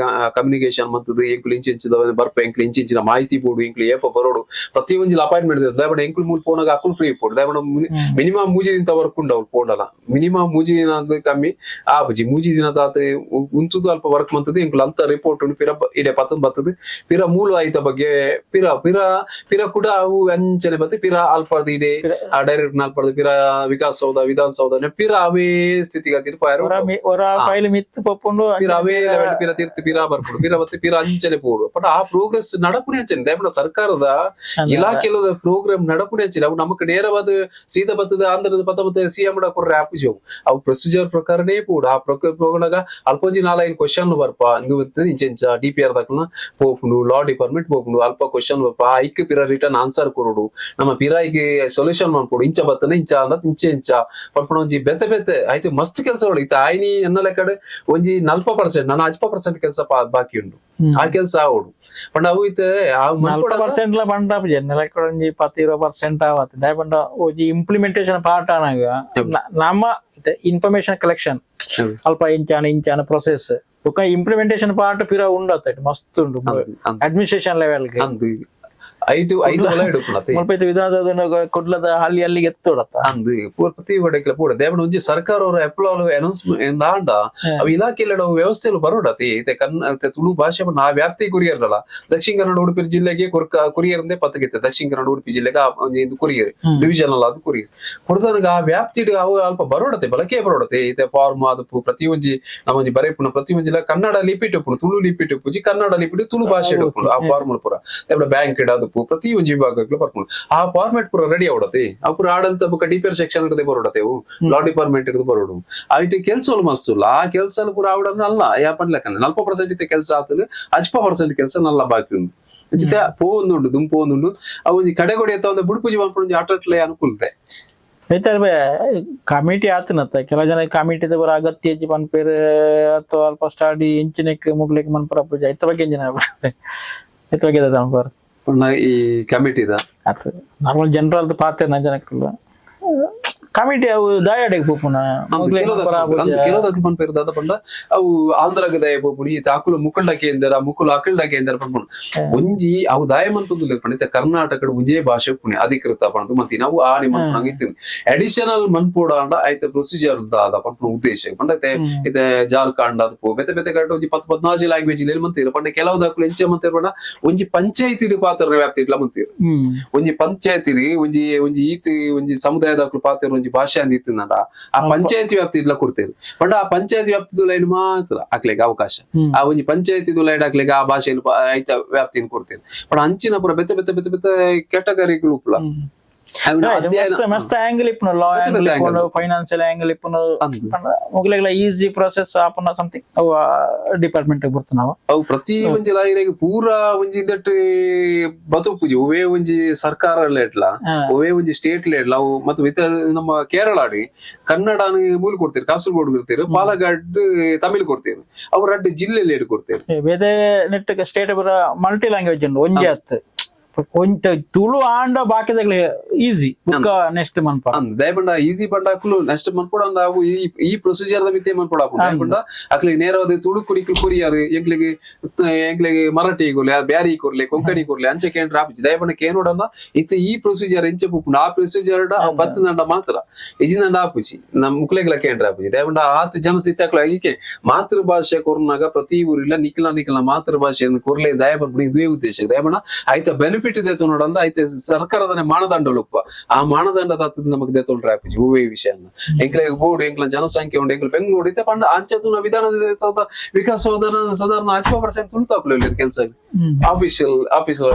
ಕಮ್ಯುನಿಕೇಶನ್ ಮಂತದ್ದು ಎಂಕ್ಲು ಇಂಚಿಂಚಿದ ಬರ್ಪ ಎಂಕ್ಲು ಇಂಚಿಂಚಿನ ಮಾಹಿತಿ ಬೋಡು ಎಂಕ್ಲು ಏಪ ಬರೋಡು ಪ್ರತಿ ಒಂಜಿಲ್ ಅಪಾಯಿಂಟ್ಮೆಂಟ್ ದಯಬಡ ಎಂಕ್ಲು ಮೂಲ ಫೋನಾಗ ಅಕುಲ್ ಫ್ರೀ ಪೋಡು ದಯಬಡ ಮಿನಿಮಮ್ 3 ದಿನ ವರ್ಕ್ ಉಂಡು ಅವ್ರು ಪೋಡಲ್ಲ ಮಿನಿಮಮ್ 3 ದಿನ ಕಮ್ಮಿ ಆಪಜಿ 3 ದಿನ ತಾತ ಉಂತುದು ಅಲ್ಪ ವರ್ಕ್ ಮಂತದ್ದು ಎಂಕ್ಲು ಅಂತ ರಿಪೋರ್ಟ್ ಉಂಡು ಪಿರ ಇಡೆ ಪತ್ತದ್ ಬರ್ತದೆ ಪಿರ ಮೂಲ ಆಯ್ತ ಬಗ್ಗೆ ಪಿರ ಪಿರ ಪಿರ ಕೂಡ ಅವು ಅಂಚನೆ ಬತ್ತೆ ಪಿರ ಅಲ್ಪದ ಇಡೆ ಡೈರೆಕ್ಟ್ ನಾಲ್ಪಡ್ದು ಪಿರ ವಿಕಾಸಸೌಧ ವಿಧಾನಸೌಧ ಪಿರ ಅವೇ ಸ್ಥಿತಿಗತಿ ಫೈಲ್ ಮಿತ್ ಪಪ್ಪುಂಡು ಪಿರ ಅವೇ ಲೆವೆಲ್ ಪಿರ ತೀರ್ಥ ಪಿರ ಬರ್ಪುಡು ಪಿರ ಮತ್ತೆ ಪಿರ ಅಂಚನೆ ಪೋಡು ಬಟ್ ಆ ಪ್ರೋಗ್ರೆಸ್ ನಡಪುಣೆ ಅಂಚನೆ ದಯಪಡ ಸರ್ಕಾರದ ಇಲಾಖೆಲದ ಪ್ರೋಗ್ರಾಮ್ ನಡಪುಣೆ ಅಂಚನೆ ಅವು ನಮಕ್ ನೇರವಾದ ಸೀದಾ ಬತ್ತದ ಆಂಧ್ರದ ಪತ್ತ ಸಿಎಂ ಕೊರ್ರೆ ಆಪುಜವು ಅವು ಪ್ರೊಸೀಜರ್ ಪ್ರಕಾರನೇ ಪೋಡು ಆ ಪ್ರೋಗ್ರಾಗ ಅಲ್ಪೊಂಜಿ 4-5 ಕ್ವಶನ್ ಬರ್ಪ ಇಂದು ಬರ್ತದೆ ಇಂಚೆಂಚ DPR ದಾಕಲ್ನ ಪೋಪುಂಡು ಲಾ ಡಿಪಾರ್ಟ್ಮೆಂಟ್ ಪೋಪುಂಡು ಅಲ್ಪ ಕ್ವಶನ್ ಬರ್ಪ ಐಕ್ ಪಿರ ರಿಟರ್ನ್ ಆನ್ಸರ್ ಕೊರೋಡು ನಮ್ಮ ಪಿರಾಯಿಗೆ ಸೊಲ್ಯೂಷನ್ ಮಾಡ್ಕೊಡು ಇಂಚ ಬತ್ತನೆ ಇಂಚ ಅನ್ನತ್ ಇಂಚ ಪಂಪಣ ಒಂಜಿ ಬೆತೆ ಬೆತೆ ಆಯ್ತು ಮಸ್ತ್ ಕೆಲಸಗಳು ಇತ್ತ ಆಯ್ನಿ ಎನ್ನಲ ಕಡೆ ಒಂಜಿ 40% ನಾನು 10% ಕೆಲಸ ಬಾಕಿ ಉಂಡು ಆ ಕೆಲಸ ಆವಡು ಪಂಡ ಅವು ಇತ್ತೆ 40% ಲ ಪಂಡ ಎನ್ನಲ ಕಡೆ ಒಂಜಿ 10-20% ಆವತ್ತೆ ದಯ ಪಂಡ ಒಂಜಿ ಇಂಪ್ಲಿಮೆಂಟೇಷನ್ ಪಾರ್ಟ್ ಆನಾಗ ನಮ್ಮ ಇನ್ಫಾರ್ಮೇಶನ್ ಕಲೆಕ್ಷನ್ ಅಲ್ಪ ಇಂಚಾನ ಪ್ರೊಸೆಸ್ ಇಂಪ್ಲಿಮೆಂಟೇಷನ್ ಪಾರ್ಟ್ ಪಿರ ಉಂಡತ್ತ ಮಸ್ತ್ ಉಂಡು ಅಡ್ಮಿನಿಸ್ಟ್ರೇಷನ್ ಲೆವೆಲ್ಗೆ ಐದು ಕೊಡ್ಲದ ಹಳ್ಳಿ ಅಲ್ಲಿಗೆ ಎತ್ತೋಡತ್ತ ಅಂದು ಪ್ರತಿ ಒಡೆಕ್ಲ ಪೂಡ ದೇವನ ಒಂಜಿ ಸರ್ಕಾರ ಅವರ ಎಪ್ಲಾಲ್ ಅನೌನ್ಸ್ಮೆಂಟ್ ಆಂಡ ಅವು ಇಲಾಖೆಲ್ಲ ವ್ಯವಸ್ಥೆಲು ಬರೋಡತಿ ಇತ್ತೆ ತುಳು ಭಾಷೆ ಆ ವ್ಯಾಪ್ತಿ ಕುರಿಯರ್ಲ ದಕ್ಷಿಣ ಕನ್ನಡ ಉಡುಪಿ ಜಿಲ್ಲೆಗೆ ಕುರಿಯರ್ ಅಂದೇ ಪತ್ತಗಿತ್ತೆ ದಕ್ಷಿಣ ಕನ್ನಡ ಉಡುಪಿ ಜಿಲ್ಲೆಗೆ ಇದು ಕುರಿಯರ್ ಡಿವಿಷನ್ ಅಲ್ಲ ಅದು ಕುರಿಯರ್ ಕೊಡ್ದನಗ ಆ ವ್ಯಾಪ್ತಿ ಅವು ಅಲ್ಪ ಬರೋಡತೆ ಬಳಕೆ ಬರೋಡತೆ ಇತ್ತೆ ಫಾರ್ಮ್ ಅದಪ್ಪು ಪ್ರತಿ ಒಂಜಿ ನಮ್ಮೊಂಜಿ ಬರೇಪುಣ ಪ್ರತಿ ಒಂಜಿಲ ಕನ್ನಡ ಲಿಪಿ ಟೊಪ್ಪುಡು ತುಳು ಲಿಪಿ ಟೊಪ್ಪುಜಿ ಕನ್ನಡ ಲಿಪಿ ತುಳು ಭಾಷೆ ಟೊಪ್ಪುಡು ಆ ಫಾರ್ಮ್ ಪುರ ಬ್ಯಾಂಕ್ ಇಡೋದು ಪ್ರತಿ ಒಂದು ವಿಭಾಗಗಳು ಬರ್ಕೊಂಡು ಆ ಫಾರ್ಮೆಟ್ ಪೂರ ರೆಡಿ ಅವಡತೆ ಅವು ಪೂರ ಆಡಳಿತ ಬುಕ್ಕ DPR ಸೆಕ್ಷನ್ ಇರದೆ ಬರೋಡತೆವು ಲಾ ಡಿಪಾರ್ಟ್ಮೆಂಟ್ ಇರೋದು ಬರೋಡು ಐಟಿ ಕೆಲಸ ಮಸ್ತುಲ್ಲ ಆ ಕೆಲಸ ಪೂರ ಅವಡನ್ನ ಅಲ್ಲ ಯಾಪನ್ಲೆಕ್ಕ 40% ಇತ್ತೆ ಕೆಲಸ ಆತದೆ 10% ಕೆಲಸ ನಲ್ಲ ಬಾಕಿ ಉಂಟು ಚಿತ್ತ ಪೋಂದುಂಡು ದುಂಪೋಂದುಂಡು ಅವು ಒಂಜಿ ಕಡೆಗೊಡಿ ಅಂತ ಒಂದು ಬುಡುಪೂಜಿ ಮಾಡ್ಕೊಂಡು ಆಟಟ್ಲೆ ಅನುಕೂಲತೆ ಕಮಿಟಿ ಆತನತ್ತ ಕೆಲ ಜನ ಕಮಿಟಿ ಬರ ಅಗತ್ಯ ಹೆಚ್ಚಿ ಪನ್ಪೇರು ಅಥವಾ ಅಲ್ಪ ಸ್ಟಾಡಿ ಇಂಚಿನಕ್ಕೆ ಮುಗ್ಲಿಕ್ಕೆ ಮನ್ಪರ ಪೂಜೆ ಇತ್ತ ಬಗ್ಗೆ ಎಂಜಿನ ಇತ್ತ ಬಗ್ಗೆ ಈ ಕಮಿಟಿದ ಅದು ನಾರ್ಮಲ್ ಜನರಲ್ದು ಪಾತ್ರ ಜನಕ್ಕಲ್ಲ ಕಮಿಟಿ ಅವು ದಯಾಡೆಗೆ ಪೋಪುನ ಕೆಲವು ಪನ್ಪೇರು ದಾದ ಪಂಡ ಅವು ಆಂಧ್ರಗ ದಯ ಪೋಪುನಿ ಈತ ಅಕುಲು ಮುಕ್ಕಲ್ಡ ಕೇಂದ್ರ ಮುಕ್ಕುಲು ಅಕಲ್ಡ ಕೇಂದ್ರ ಪನ್ಪುನು ಒಂಜಿ ಅವು ದಯ ಮನ್ಪುದು ಪಂಡ ಕರ್ನಾಟಕದ ಒಂಜೇ ಭಾಷೆ ಪುಣಿ ಅಧಿಕೃತ ಪಂಡು ಮಂತಿ ನಾವು ಆನಿ ಮನ್ಪುನ ಅಡಿಷನಲ್ ಮನ್ಪೋಡ ಅಂಡ ಐತ ಪ್ರೊಸೀಜರ್ ದಾದ ಪನ್ಪುನ ಉದ್ದೇಶ ಪಂಡ ಇತ ಜಾರ್ಖಂಡ್ ಅದು ಪೋ ಬೆತೆ ಬೆತೆ ಕಟ್ಟ ಒಂಜಿ 10-14 ಲ್ಯಾಂಗ್ವೇಜ್ ಲೇಲಿ ಮಂತಿರು ಪಂಡ ಕೆಲವು ದಾಖಲು ಎಂಚೆ ಮಂತಿರು ಪಂಡ ಒಂಜಿ ಪಂಚಾಯತಿ ಪಾತ್ರ ವ್ಯಾಪ್ತಿ ಇಟ್ಲ ಮಂತಿರು ಒಂಜಿ ಪಂಚಾಯತಿ ಒಂಜಿ ಒಂಜಿ ಈತಿ ಒಂಜಿ ಸಮುದಾಯ ದಾಖಲು ಪಾತ್ರ ಒಂಜಿ ಭಾಷೆ ಅಂದಿತ್ತಂಡ ಆ ಪಂಚಾಯತಿ ವ್ಯಾಪ್ತಿ ಇಡ್ಲ ಕೊಡ್ತೇವೆ ಬಟ್ ಆ ಪಂಚಾಯತಿ ವ್ಯಾಪ್ತಿ ತುಲೈಡ್ ಮಾತ್ರ ಹಾಕ್ಲಿಕ್ಕೆ ಅವಕಾಶ ಆ ಒಂಜಿ ಪಂಚಾಯತಿ ತುಲೈಡ್ ಹಾಕ್ಲಿಕ್ಕೆ ಆ ಭಾಷೆಯಲ್ಲಿ ಐತ ವ್ಯಾಪ್ತಿನ ಕೊಡ್ತೇವೆ ಬಟ್ ಅಂಚಿನ ಪುರ ಬೆತ್ತ ಬೆತ್ತ ಬೆತ್ತ ಬೆತ್ತ ಕೆಟಗರಿಗಳು ಉಪ್ಲ ಮಸ್ತ್ ಆಂಗಲ್ ಇಪ್ಪುನ ಲಾ ಆಂಗಲ್ ಇಪ್ಪುನ ಫೈನಾನ್ಷಿಯಲ್ ಆಂಗಲ್ ಇಪ್ಪುನ ಮುಗ್ಲೆಗ್ಲ ಈಸಿ ಪ್ರೊಸೆಸ್ ಆಪುನ ಸಮಥಿಂಗ್ ಅವು ಡಿಪಾರ್ಟ್ಮೆಂಟ್ ಬರ್ತು ನಾವು ಅವು ಪ್ರತಿ ಒಂಜಿ ಲಾಯಿರೆಗೆ ಪೂರಾ ಒಂಜಿ ಇದಟ್ ಬದುಪುಜಿ ಒವೇ ಒಂಜಿ ಸರ್ಕಾರ ಲೇಟ್ಲ ಒವೇ ಒಂಜಿ ಸ್ಟೇಟ್ ಲೇಟ್ಲ ಅವು ಮತ್ತೆ ವಿತ ನಮ್ಮ ಕೇರಳಾಡಿ ಕನ್ನಡ ಮೂಲ ಕೊಡ್ತೀರಿ ಕಾಸರಗೋಡು ಕೊಡ್ತೀರಿ ಪಾಲಗಾಡ್ ತಮಿಳ್ ಕೊಡ್ತೀರಿ ಅವು ರಡ್ಡ್ ಜಿಲ್ಲೆ ಲೇಟ್ ಕೊಡ್ತೀರಿ ಬೇರೆ ನೆಟ್ ಸ್ಟೇಟ್ ಬರ ಮಲ್ಟಿ ಲ್ಯಾಂಗ್ವೇಜ್ ಉಂಡು ಒಂಜಿ ಹತ್ತು ಕೊಂಚ ತುಳು ಆಂಡ ಬಾಕಿದಾಗ್ಲಿ ಈಸಿ ಬುಕ್ಕ ನೆಕ್ಸ್ಟ್ ಮನ್ಪ ದಯಪಂಡ ಈಸಿ ಪಂಡಾಕ್ಲು ನೆಕ್ಸ್ಟ್ ಮನ್ಪಡ ನಾವು ಈ ಪ್ರೊಸೀಜರ್ ದ ಮಿತ್ತೆ ಮನ್ಪಡ ದಯಪಂಡ ಅಕ್ಲಿ ನೇರವಾದ ತುಳು ಕುರಿಕ್ಲು ಕೊರಿಯಾರು ಎಂಕ್ಲಿಗೆ ಮರಾಠಿ ಕೊರ್ಲೆ ಬ್ಯಾರಿ ಕೊರ್ಲೆ ಕೊಂಕಣಿ ಕೊರ್ಲೆ ಅಂಚೆ ಕೇಂದ್ರ ಆಪಿಸಿ ದಯಪಂಡ ಕೇನೋಡನ್ನ ಇತ್ತು ಈ ಪ್ರೊಸೀಜರ್ ಎಂಚೆ ಪುಪ್ಪುಂಡು ಆ ಪ್ರೊಸೀಜರ್ ಬತ್ತು ನಂಡ ಮಾತ್ರ ಇಜಿನಂಡ ಆಪಿಸಿ ನಮ್ ಮುಕ್ಲೆಗ್ಲ ಕೇಂದ್ರ ಆಪಿಸಿ ದಯಪಂಡ ಆತ್ ಜನ ಸಿತ್ತಾಕ್ಲ ಈಕೆ ಮಾತೃ ಭಾಷೆ ಕೊರ್ನಾಗ ಪ್ರತಿ ಊರಿಲ್ಲ ನಿಖಿಲ ಮಾತೃ ಭಾಷೆಯನ್ನು ಕೊರ್ಲೆ ದಯಪಂಡ ಇದುವೇ ಉದ್ದೇಶ ದಯಪಂಡ ಆಯ್ತ ಬೆನಿಫಿಟ್ ಇದೆ ನೋಡಂದ ಐತೆ ಸರ್ಕಾರದ ಮಾನದಂಡಲುಪ್ಪ ಆ ಮಾನದಂಡ ತತ್ವದ ನಮಗೆ ದೇತೊಂಡ್ರೆ ಆಪಿಜಿ ಹೂವೇ ವಿಷಯನ ಎಂಕ್ಲೆಗ್ ಬೋರ್ಡ್ ಎಂಕ್ಲ ಜನಸಂಖ್ಯೆ ಉಂಡು ಎಂಕ್ಲ ಬೆಂಗಳೂರು ಇತ್ತೆ ಪಂಡ ಅಂಚೆತುನ ವಿಧಾನದ ವಿಕಾಸ ಸಾಧಾರಣ 80% ತುಳುತಾಕ್ಲು ಕೆಲಸ ಆಫೀಸರ್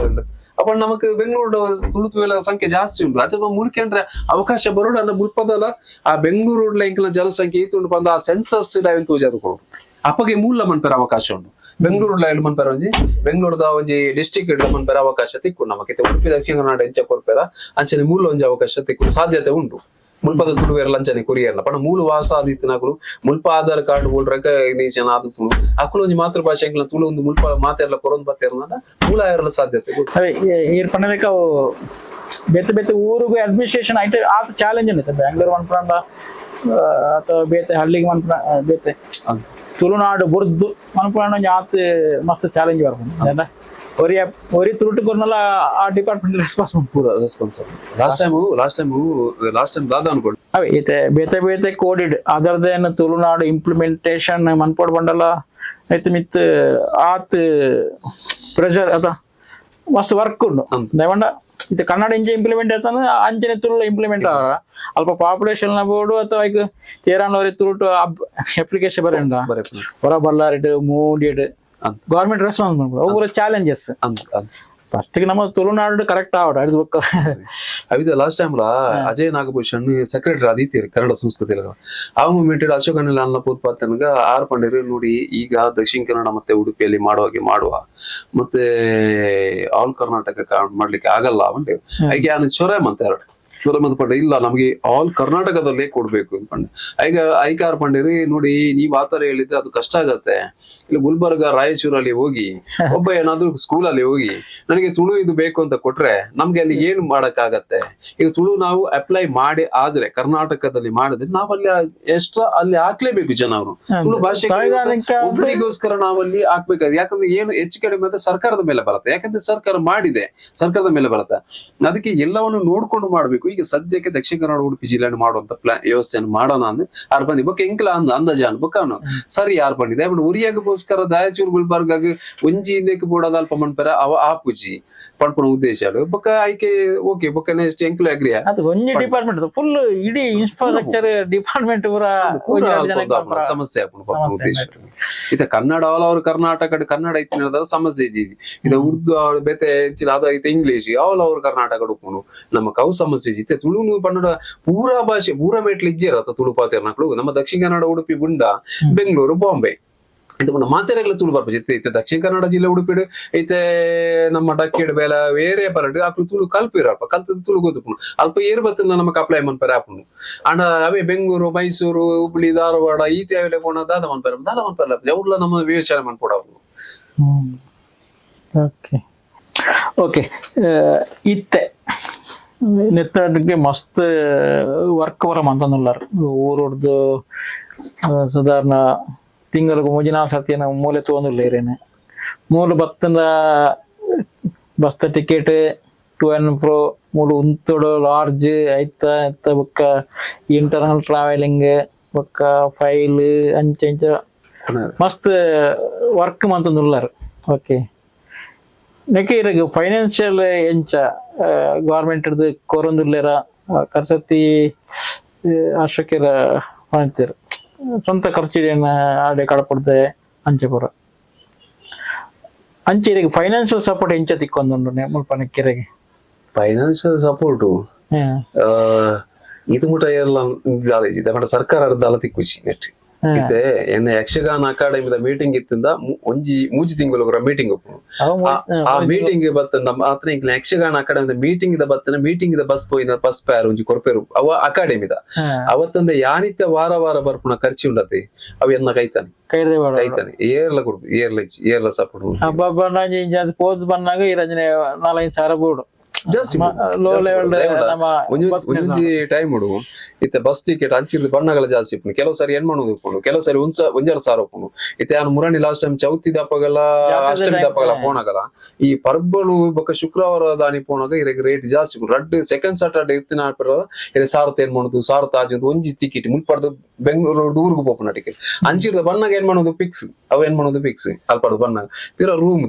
ಅಪ್ಪ ನಮಕ್ ಬೆಂಗಳೂರು ತುಳುತು ಸಂಖ್ಯೆ ಜಾಸ್ತಿ ಉಂಟು ಅಚಪ ಮುಲ್ಕಂಡ್ರೆ ಅವಕಾಶ ಬರೋಡ ಅಂದ ಮುಲ್ಪದಲ್ಲ ಆ ಬೆಂಗಳೂರು ಎಂಕ್ಲ ಜನಸಂಖ್ಯೆ ಈತುಂಡು ಪಂದ ಆ ಸೆನ್ಸಸ್ ಡೈವಿನ್ ತೋಜಾದು ಕೊಡು ಅಪ್ಪಗೆ ಮೂಲ ಮನ್ಪೇರ ಅವಕಾಶ ಉಂಟು ಬೆಂಗಳೂರು ಮನ್ಪೇರ ಒಂಜಿ ಬೆಂಗಳೂರದ ಒಂಜಿ ಡಿಸ್ಟ್ರಿಕ್ಟ್ ಇಡ್ಲ ಮನ್ಪೇರ ಅವಕಾಶ ತಿಕ್ಕು ನಮಕ್ಕೆ ಉಡುಪಿ ದಕ್ಷಿಣ ಕನ್ನಡ ಎಂಚ ಕೊರ್ಪೇರ ಅಂಚನೆ ಮೂಲ ಒಂಜಿ ಅವಕಾಶ ತಿಕ್ಕು ಸಾಧ್ಯತೆ ಉಂಟು ಮುಲ್ಪದ ತುಳುವೇರ ಲಂಚನೆ ಕೊರಿಯರ್ಲ ಪಂಡ ಮೂಲ ವಾಸ ಆದಿತ್ತಿನಗಳು ಮುಲ್ಪ ಆಧಾರ್ ಕಾರ್ಡ್ ಬೋಲ್ ರೆಕಗ್ನಿಷನ್ ಆದಿತ್ತು ಅಕ್ಕಲು ಒಂಜಿ ಮಾತೃಭಾಷೆ ಎಂಕ್ಲ ತುಳು ಒಂದು ಮುಲ್ಪ ಮಾತೆರ್ಲ ಕೊರೊಂದು ಬತ್ತೇರ್ನ ಮೂಲ ಇರಲ ಸಾಧ್ಯತೆ ಏರ್ ಪಂಡಲಿಕ ಬೇತೆ ಬೇತೆ ಊರಿಗೂ ಅಡ್ಮಿನಿಸ್ಟ್ರೇಷನ್ ಐತೆ ಆತ ಚಾಲೆಂಜ್ ಉಂಟು ಬ್ಯಾಂಗ್ಳೂರ್ ಮನ್ಪಂಡ ಅಥವಾ ಬೇತೆ ಹಳ್ಳಿಗೆ ಮನ್ಪ ಬೇತೆ ತುಳುನಾಡು ಬುರ್ದು ಮನ್ಪಂಡ ಆತ ಮಸ್ತ್ ಚಾಲೆಂಜ್ ಬರ್ಬೋದು ಒರಿ ತುಳುಟು ಕೊರ್ನಲ್ಲ ಆ ಡಿಪಾರ್ಟ್ಮೆಂಟ್ ರೆಸ್ಪಾನ್ಸಿಬಲ್ ಲಾಸ್ಟ್ ಟೈಮ್ ದಾದ ಅನ್ಕೊಂಡು ಅವೇ ಈತೆ ಬೇತೆ ಬೇತೆ ಕೋಡಿಡ್ ಅದರದೇನು ತುಳುನಾಡು ಇಂಪ್ಲಿಮೆಂಟೇಷನ್ ಮನ್ಪೋಡ್ ಬಂಡಲ್ಲ ಐತೆ ಮಿತ್ ಆತ್ ಪ್ರೆಷರ್ ಅದ ಮಸ್ತ್ ವರ್ಕ್ ಉಂಡು ದಯವಂಡ ಇದು ಕನ್ನಡ ಇಂಚೆ ಇಂಪ್ಲಿಮೆಂಟ್ ಆಯ್ತಾನ ಅಂಚನೆ ತುಳು ಇಂಪ್ಲಿಮೆಂಟ್ ಆಗ ಅಲ್ಪ ಪಾಪ್ಯುಲೇಷನ್ ಬೋರ್ಡು ಅಥವಾ ಈಗ ತೇರಾನವರಿ ತುಳುಟು ಅಪ್ಲಿಕೇಶನ್ ಬರೆಯಂಡ ಹೊರ ಬಳ್ಳಾರಿಟ್ ಮೂಡಿಡ್ ಗೌರ್ಮೆಂಟ್ ರೆಸ್ಪಾನ್ಸ್ ಮಾಡ್ಬೋದು ಅವು ಚಾಲೆಂಜಸ್ ಫಸ್ಟ್ ನಮ್ಮ ತುಳುನಾಡು ಕರೆಕ್ಟ್ ಆವಡ ಅವಿದ last time Ajay Nagabhushan secretary ಆದಿತ್ಯರು ಕನ್ನಡ ಸಂಸ್ಕೃತಿ ಆ ಮೂಮೆಂಟ್ ಅಶೋಕ್ ಅನಿಲ್ ಅನ್ನ ಪೂತ್ಪಾತನ್ಗ ಆರ್ ಪಂಡಿರು ನೋಡಿ ಈಗ ದಕ್ಷಿಣ ಕನ್ನಡ ಮತ್ತೆ ಉಡುಪಿಯಲ್ಲಿ ಮಾಡುವ ಮತ್ತೆ ಆಲ್ ಕರ್ನಾಟಕ ಮಾಡ್ಲಿಕ್ಕೆ ಆಗಲ್ಲ ಅವಂಟೆ ಐಗೆ ಅವನು ಚೊರೆ ಮತ್ತೆ ಎರಡು ಚೊರೆ ಪಂಡ ಇಲ್ಲ ನಮಗೆ ಆಲ್ ಕರ್ನಾಟಕದಲ್ಲೇ ಕೊಡ್ಬೇಕು ಅನ್ಕೊಂಡೆ ಈಗ ಐಕಾರ್ ಪಂಡಿರಿ ನೋಡಿ ನೀವ್ ಆತರ ಹೇಳಿದ್ರೆ ಅದು ಕಷ್ಟ ಆಗತ್ತೆ ಇಲ್ಲಿ ಗುಲ್ಬರ್ಗ ರಾಯಚೂರಲ್ಲಿ ಹೋಗಿ ಒಬ್ಬ ಏನಾದ್ರು ಸ್ಕೂಲಲ್ಲಿ ಹೋಗಿ ನನಗೆ ತುಳು ಇದು ಬೇಕು ಅಂತ ಕೊಟ್ರೆ ನಮ್ಗೆ ಅಲ್ಲಿ ಏನ್ ಮಾಡಕ್ ಆಗತ್ತೆ ಈಗ ತುಳು ನಾವು ಅಪ್ಲೈ ಮಾಡಿ ಆದ್ರೆ ಕರ್ನಾಟಕದಲ್ಲಿ ಮಾಡಿದ್ರೆ ನಾವಲ್ಲಿ ಅಲ್ಲಿ ಹಾಕ್ಲೇಬೇಕು ಜನ ಅವರು ತುಳು ಭಾಷೆ ಒಬ್ಬರಿಗೋಸ್ಕರ ನಾವಲ್ಲಿ ಹಾಕ್ಬೇಕಾದ್ರೆ ಯಾಕಂದ್ರೆ ಏನು ಹೆಚ್ಚು ಕಡಿಮೆ ಅಂದ್ರೆ ಸರ್ಕಾರದ ಮೇಲೆ ಬರುತ್ತೆ ಯಾಕಂದ್ರೆ ಸರ್ಕಾರ ಮಾಡಿದೆ ಸರ್ಕಾರದ ಮೇಲೆ ಬರುತ್ತೆ ಅದಕ್ಕೆ ಎಲ್ಲವನ್ನು ನೋಡ್ಕೊಂಡು ಮಾಡ್ಬೇಕು ಈಗ ಸದ್ಯಕ್ಕೆ ದಕ್ಷಿಣ ಕನ್ನಡ ಉಡುಪಿ ಜಿಲ್ಲೆಯನ್ನು ಮಾಡುವಂತ ವ್ಯವಸ್ಥೆಯನ್ನು ಮಾಡೋಣ ಅಂದ್ರೆ ಆರ್ ಬಂದಿ ಬೊಕ್ಕ ಎಂಕ್ಲ ಅಂದಾಜಾನು ಬೊಕ್ಕನು ಸರಿ ಯಾರು ಬಂದಿದೆ ಉರಿಯಾಗ ದಾಯಚೂರು ಗುಲ್ಬರ್ಗ ಒಂಜಿ ಇಂದಕ್ಕೆ ಬೋಡದ ಅಲ್ಪ ಮನ್ಪರ ಅವ ಆಪುಜಿ ಪನ್ಪುನ ಉದ್ದೇಶಾಲು ಬೊಕ್ಕ ಐಕೆ ಓಕೆ ಬೊಕ್ಕ ನೆಕ್ಸ್ಟ್ ಎಂಕ್ಲು ಅಗ್ರಿಯ ಅದು ಒಂಜಿ ಡಿಪಾರ್ಟ್ಮೆಂಟ್ ಫುಲ್ ಇಡೀ ಇನ್ಫ್ರಾಸ್ಟ್ರಕ್ಚರ್ ಡಿಪಾರ್ಟ್ಮೆಂಟ್ ಸಮಸ್ಯೆ ಆಪುಂಡು ಪನ್ಪುನ ಉದ್ದೇಶ ಇತ ಕನ್ನಡ ಆಲ್ ಓವರ್ ಕರ್ನಾಟಕ ಕನ್ನಡ ಇತ್ತಿನ ಸಮಸ್ಯೆ ಇದ್ದಿದ್ದು ಇದ ಉರ್ದು ಬೇತೆ ಅದ ಇತ ಇಂಗ್ಲಿಷ್ ಆಲ್ ಓವರ್ ಕರ್ನಾಟಕ ಉಪ್ಪುಂಡು ನಮ್ಮ ಕವು ಸಮಸ್ಯೆ ಇತ್ತೆ ತುಳು ಪನ್ನಡ ಪೂರಾ ಭಾಷೆ ಪೂರಾ ಮೇಟ್ಲು ಇಜ್ಜಿರತ್ತ ತುಳು ಪಾತೆರ್ನಕ್ಳು ನಮ್ಮ ದಕ್ಷಿಣ ಕನ್ನಡ ಉಡುಪಿ ಬುಂಡ ಬೆಂಗಳೂರು ಬಾಂಬೆ ಇದು ಮಾತೆರೆಗ್ಲ ತುಳು ಬರ್ಬೇಕು ಐತೆ ದಕ್ಷಿಣ ಕನ್ನಡ ಜಿಲ್ಲೆ ಉಡುಪಿಡು ಐತೆ ನಮ್ಮ ಡಕ್ಕಿಡ್ ಬೇಲ ಬೇರೆ ಬರಡು ಅಕ್ಲು ತುಳು ಕಲ್ಪಿರಲ್ಪ ಕಲ್ತದ ತುಳು ಗೊತ್ತುಪುಣು ಅಲ್ಪ ಏರು ಬತ್ತಲ್ಲ ನಮಕ್ ಅಪ್ಲೈ ಮನ್ಪರೆ ಆಪುಂಡು ಅಂಡ ಅವೇ ಬೆಂಗಳೂರು ಮೈಸೂರು ಹುಬ್ಳಿ ಧಾರವಾಡ ಈತಿ ಅವೆಲ್ಲ ಪೋಣ ದಾದ ಮನ್ಪರೆ ಅವ್ಲ ನಮ್ಮ ವಿವೇಚನೆ ಮನ್ಪೋಡ ಓಕೆ ಓಕೆ ಇತ್ತೆ ನೆತ್ತಡ್ಗೆ ಮಸ್ತ್ ವರ್ಕ್ ಬರ ಮಂತಂದುಲ್ಲಾರ ಊರೊಡ್ದು ಸಾಧಾರಣ ತಿಂಗಳಿಗೆ 3-4 ಸತಿ ನಾವು ಮೂಲೆ ತೊಗೊಂಡಿಲ್ಲ ಇರೇನೆ ಮೂಲು ಬತ್ತಂದ ಬಸ್ತ ಟಿಕೆಟ್ ಟು ಅಂಡ್ ಫ್ರೋ ಮೂಲು ಉಂತೋಡು ಲಾರ್ಜ್ ಐತ ಐತ ಬೊಕ್ಕ ಇಂಟರ್ನಲ್ ಟ್ರಾವೆಲಿಂಗ್ ಬೊಕ್ಕ ಫೈಲ್ ಅಂಚ ಇಂಚ ಮಸ್ತ್ ವರ್ಕ್ ಮಂತಂದುಲ್ಲಾರ ಓಕೆ ನೆಕ್ಕೆ ಇರಗ ಫೈನಾನ್ಷಿಯಲ್ ಎಂಚ ಗವರ್ಮೆಂಟ್ ಕೊರೊಂದುಲ್ಲೆರ ಕರ್ಸತಿ ಅಶೋಕೆರ ಮಾಡ್ತೀರ ಸ್ವಂತ ಖರ್ಚಿನ ಆಡೆ ಕಡಪಡ್ದೆ ಅಂಚೆ ಪುರ ಅಂಚೆ ಇರಗ ಫೈನಾನ್ಷಿಯಲ್ ಸಪೋರ್ಟ್ ಎಂಚ ತಿಕ್ಕೊಂದುಂಡು ಮುಲ್ಪ ನೆಕ್ಕೆರೆಗೆ ಫೈನಾನ್ಷಿಯಲ್ ಸಪೋರ್ಟು ಇದು ಮುಟ ಎಲ್ಲ ದಾಲೇಜಿ ಸರ್ಕಾರ ದಾಲ ತಿಕ್ಕುಚಿ ನೆಟ್ ಇತ್ತೆ ಎನ್ನ ಯಕ್ಷಗಾನ ಅಕಾಡೆಮಿದ ಮೀಟಿಂಗ್ ಇತ್ತಿಂದ ಮೂಜಿ ತಿಂಗಳು ಮೀಟಿಂಗ್ ಆ ಮೀಟಿಂಗ್ ಬತ್ತನ ಮಾತ್ರ ಯಕ್ಷಗಾನ ಅಕಾಡೆಮಿದ ಮೀಟಿಂಗ್ ಬತ್ತನ ಮೀಟಿಂಗ್ ಬಸ್ ಪೋಯಿನ ಬಸ್ ಪ್ಯಾರ್ ಒಂಜಿ ಕೊರ್ಪೆರು ಅವ ಅಕಾಡೆಮಿದ ಅವತ್ತಂದ ಯಾನಿತ್ಯ ವಾರ ಬರ್ಪುನ ಖರ್ಚು ಉಂಡತಿ ಅವ ಎನ್ನ ಕೈತಾನೆ ಏರ್ಲ ಕೊಡು ಏರ್ಲ ಸಪೋರ್ಟ್ ಪೋದ್ ಬಂದಾಗ ಈ ರಜನೆ 4-5 ಸಾವಿರ ಬೋರ್ಡು ಒಂಜಿ ಟೈಮ್ ಉಡು ಇತ್ತೆ ಬಸ್ ಟಿಕೆಟ್ ಅಂಚಿರ್ದು ಬಣ್ಣಗಳ ಜಾಸ್ತಿ ಇಪ್ಪುನು ಕೆಲವು ಸಾರಿ ಏನ್ ಮಾಡೋದು ಇಪ್ಪುನು ಕೆಲವು ಸಾರಿ 1,2,000 ಇಪ್ಪುನು ಇತ್ತೆ ನಾನು ಮುರಾಣಿ ಲಾಸ್ಟ್ ಟೈಮ್ ಚೌತಿ ದಪ್ಪಗಲ ಅಷ್ಟಮಿ ದಪ್ಪಗಲ ಪೋಣಗಲ ಈ ಪರ್ಬಲು ಬೊಕ್ಕ ಶುಕ್ರವಾರ ದಾನಿ ಪೋಣಗ ಇರಗೆ ರೇಟ್ ಜಾಸ್ತಿ ಇಪ್ಪುನು ರಡ್ ಸೆಕೆಂಡ್ ಸಾಟರ್ಡೆ ಇತ್ತಿನ ಇರ ಸಾರತ್ ಏನ್ ಮಾಡೋದು ಸಾರತ್ ಆಜಿ ಒಂಜಿ ಟಿಕೆಟ್ ಮುಲ್ಪಡ್ದು ಬೆಂಗಳೂರು ಊರ್ಗು ಪೋಪುನ ಟಿಕೆಟ್ ಅಂಚಿರ್ದ ಬಣ್ಣಗ ಏನ್ ಮಾಡೋದು ಫಿಕ್ಸ್ ಅವ್ ಏನ್ ಮಾಡೋದು ಫಿಕ್ಸ್ ಅಲ್ಪಡ್ದು ಬಣ್ಣಗ ಪಿರ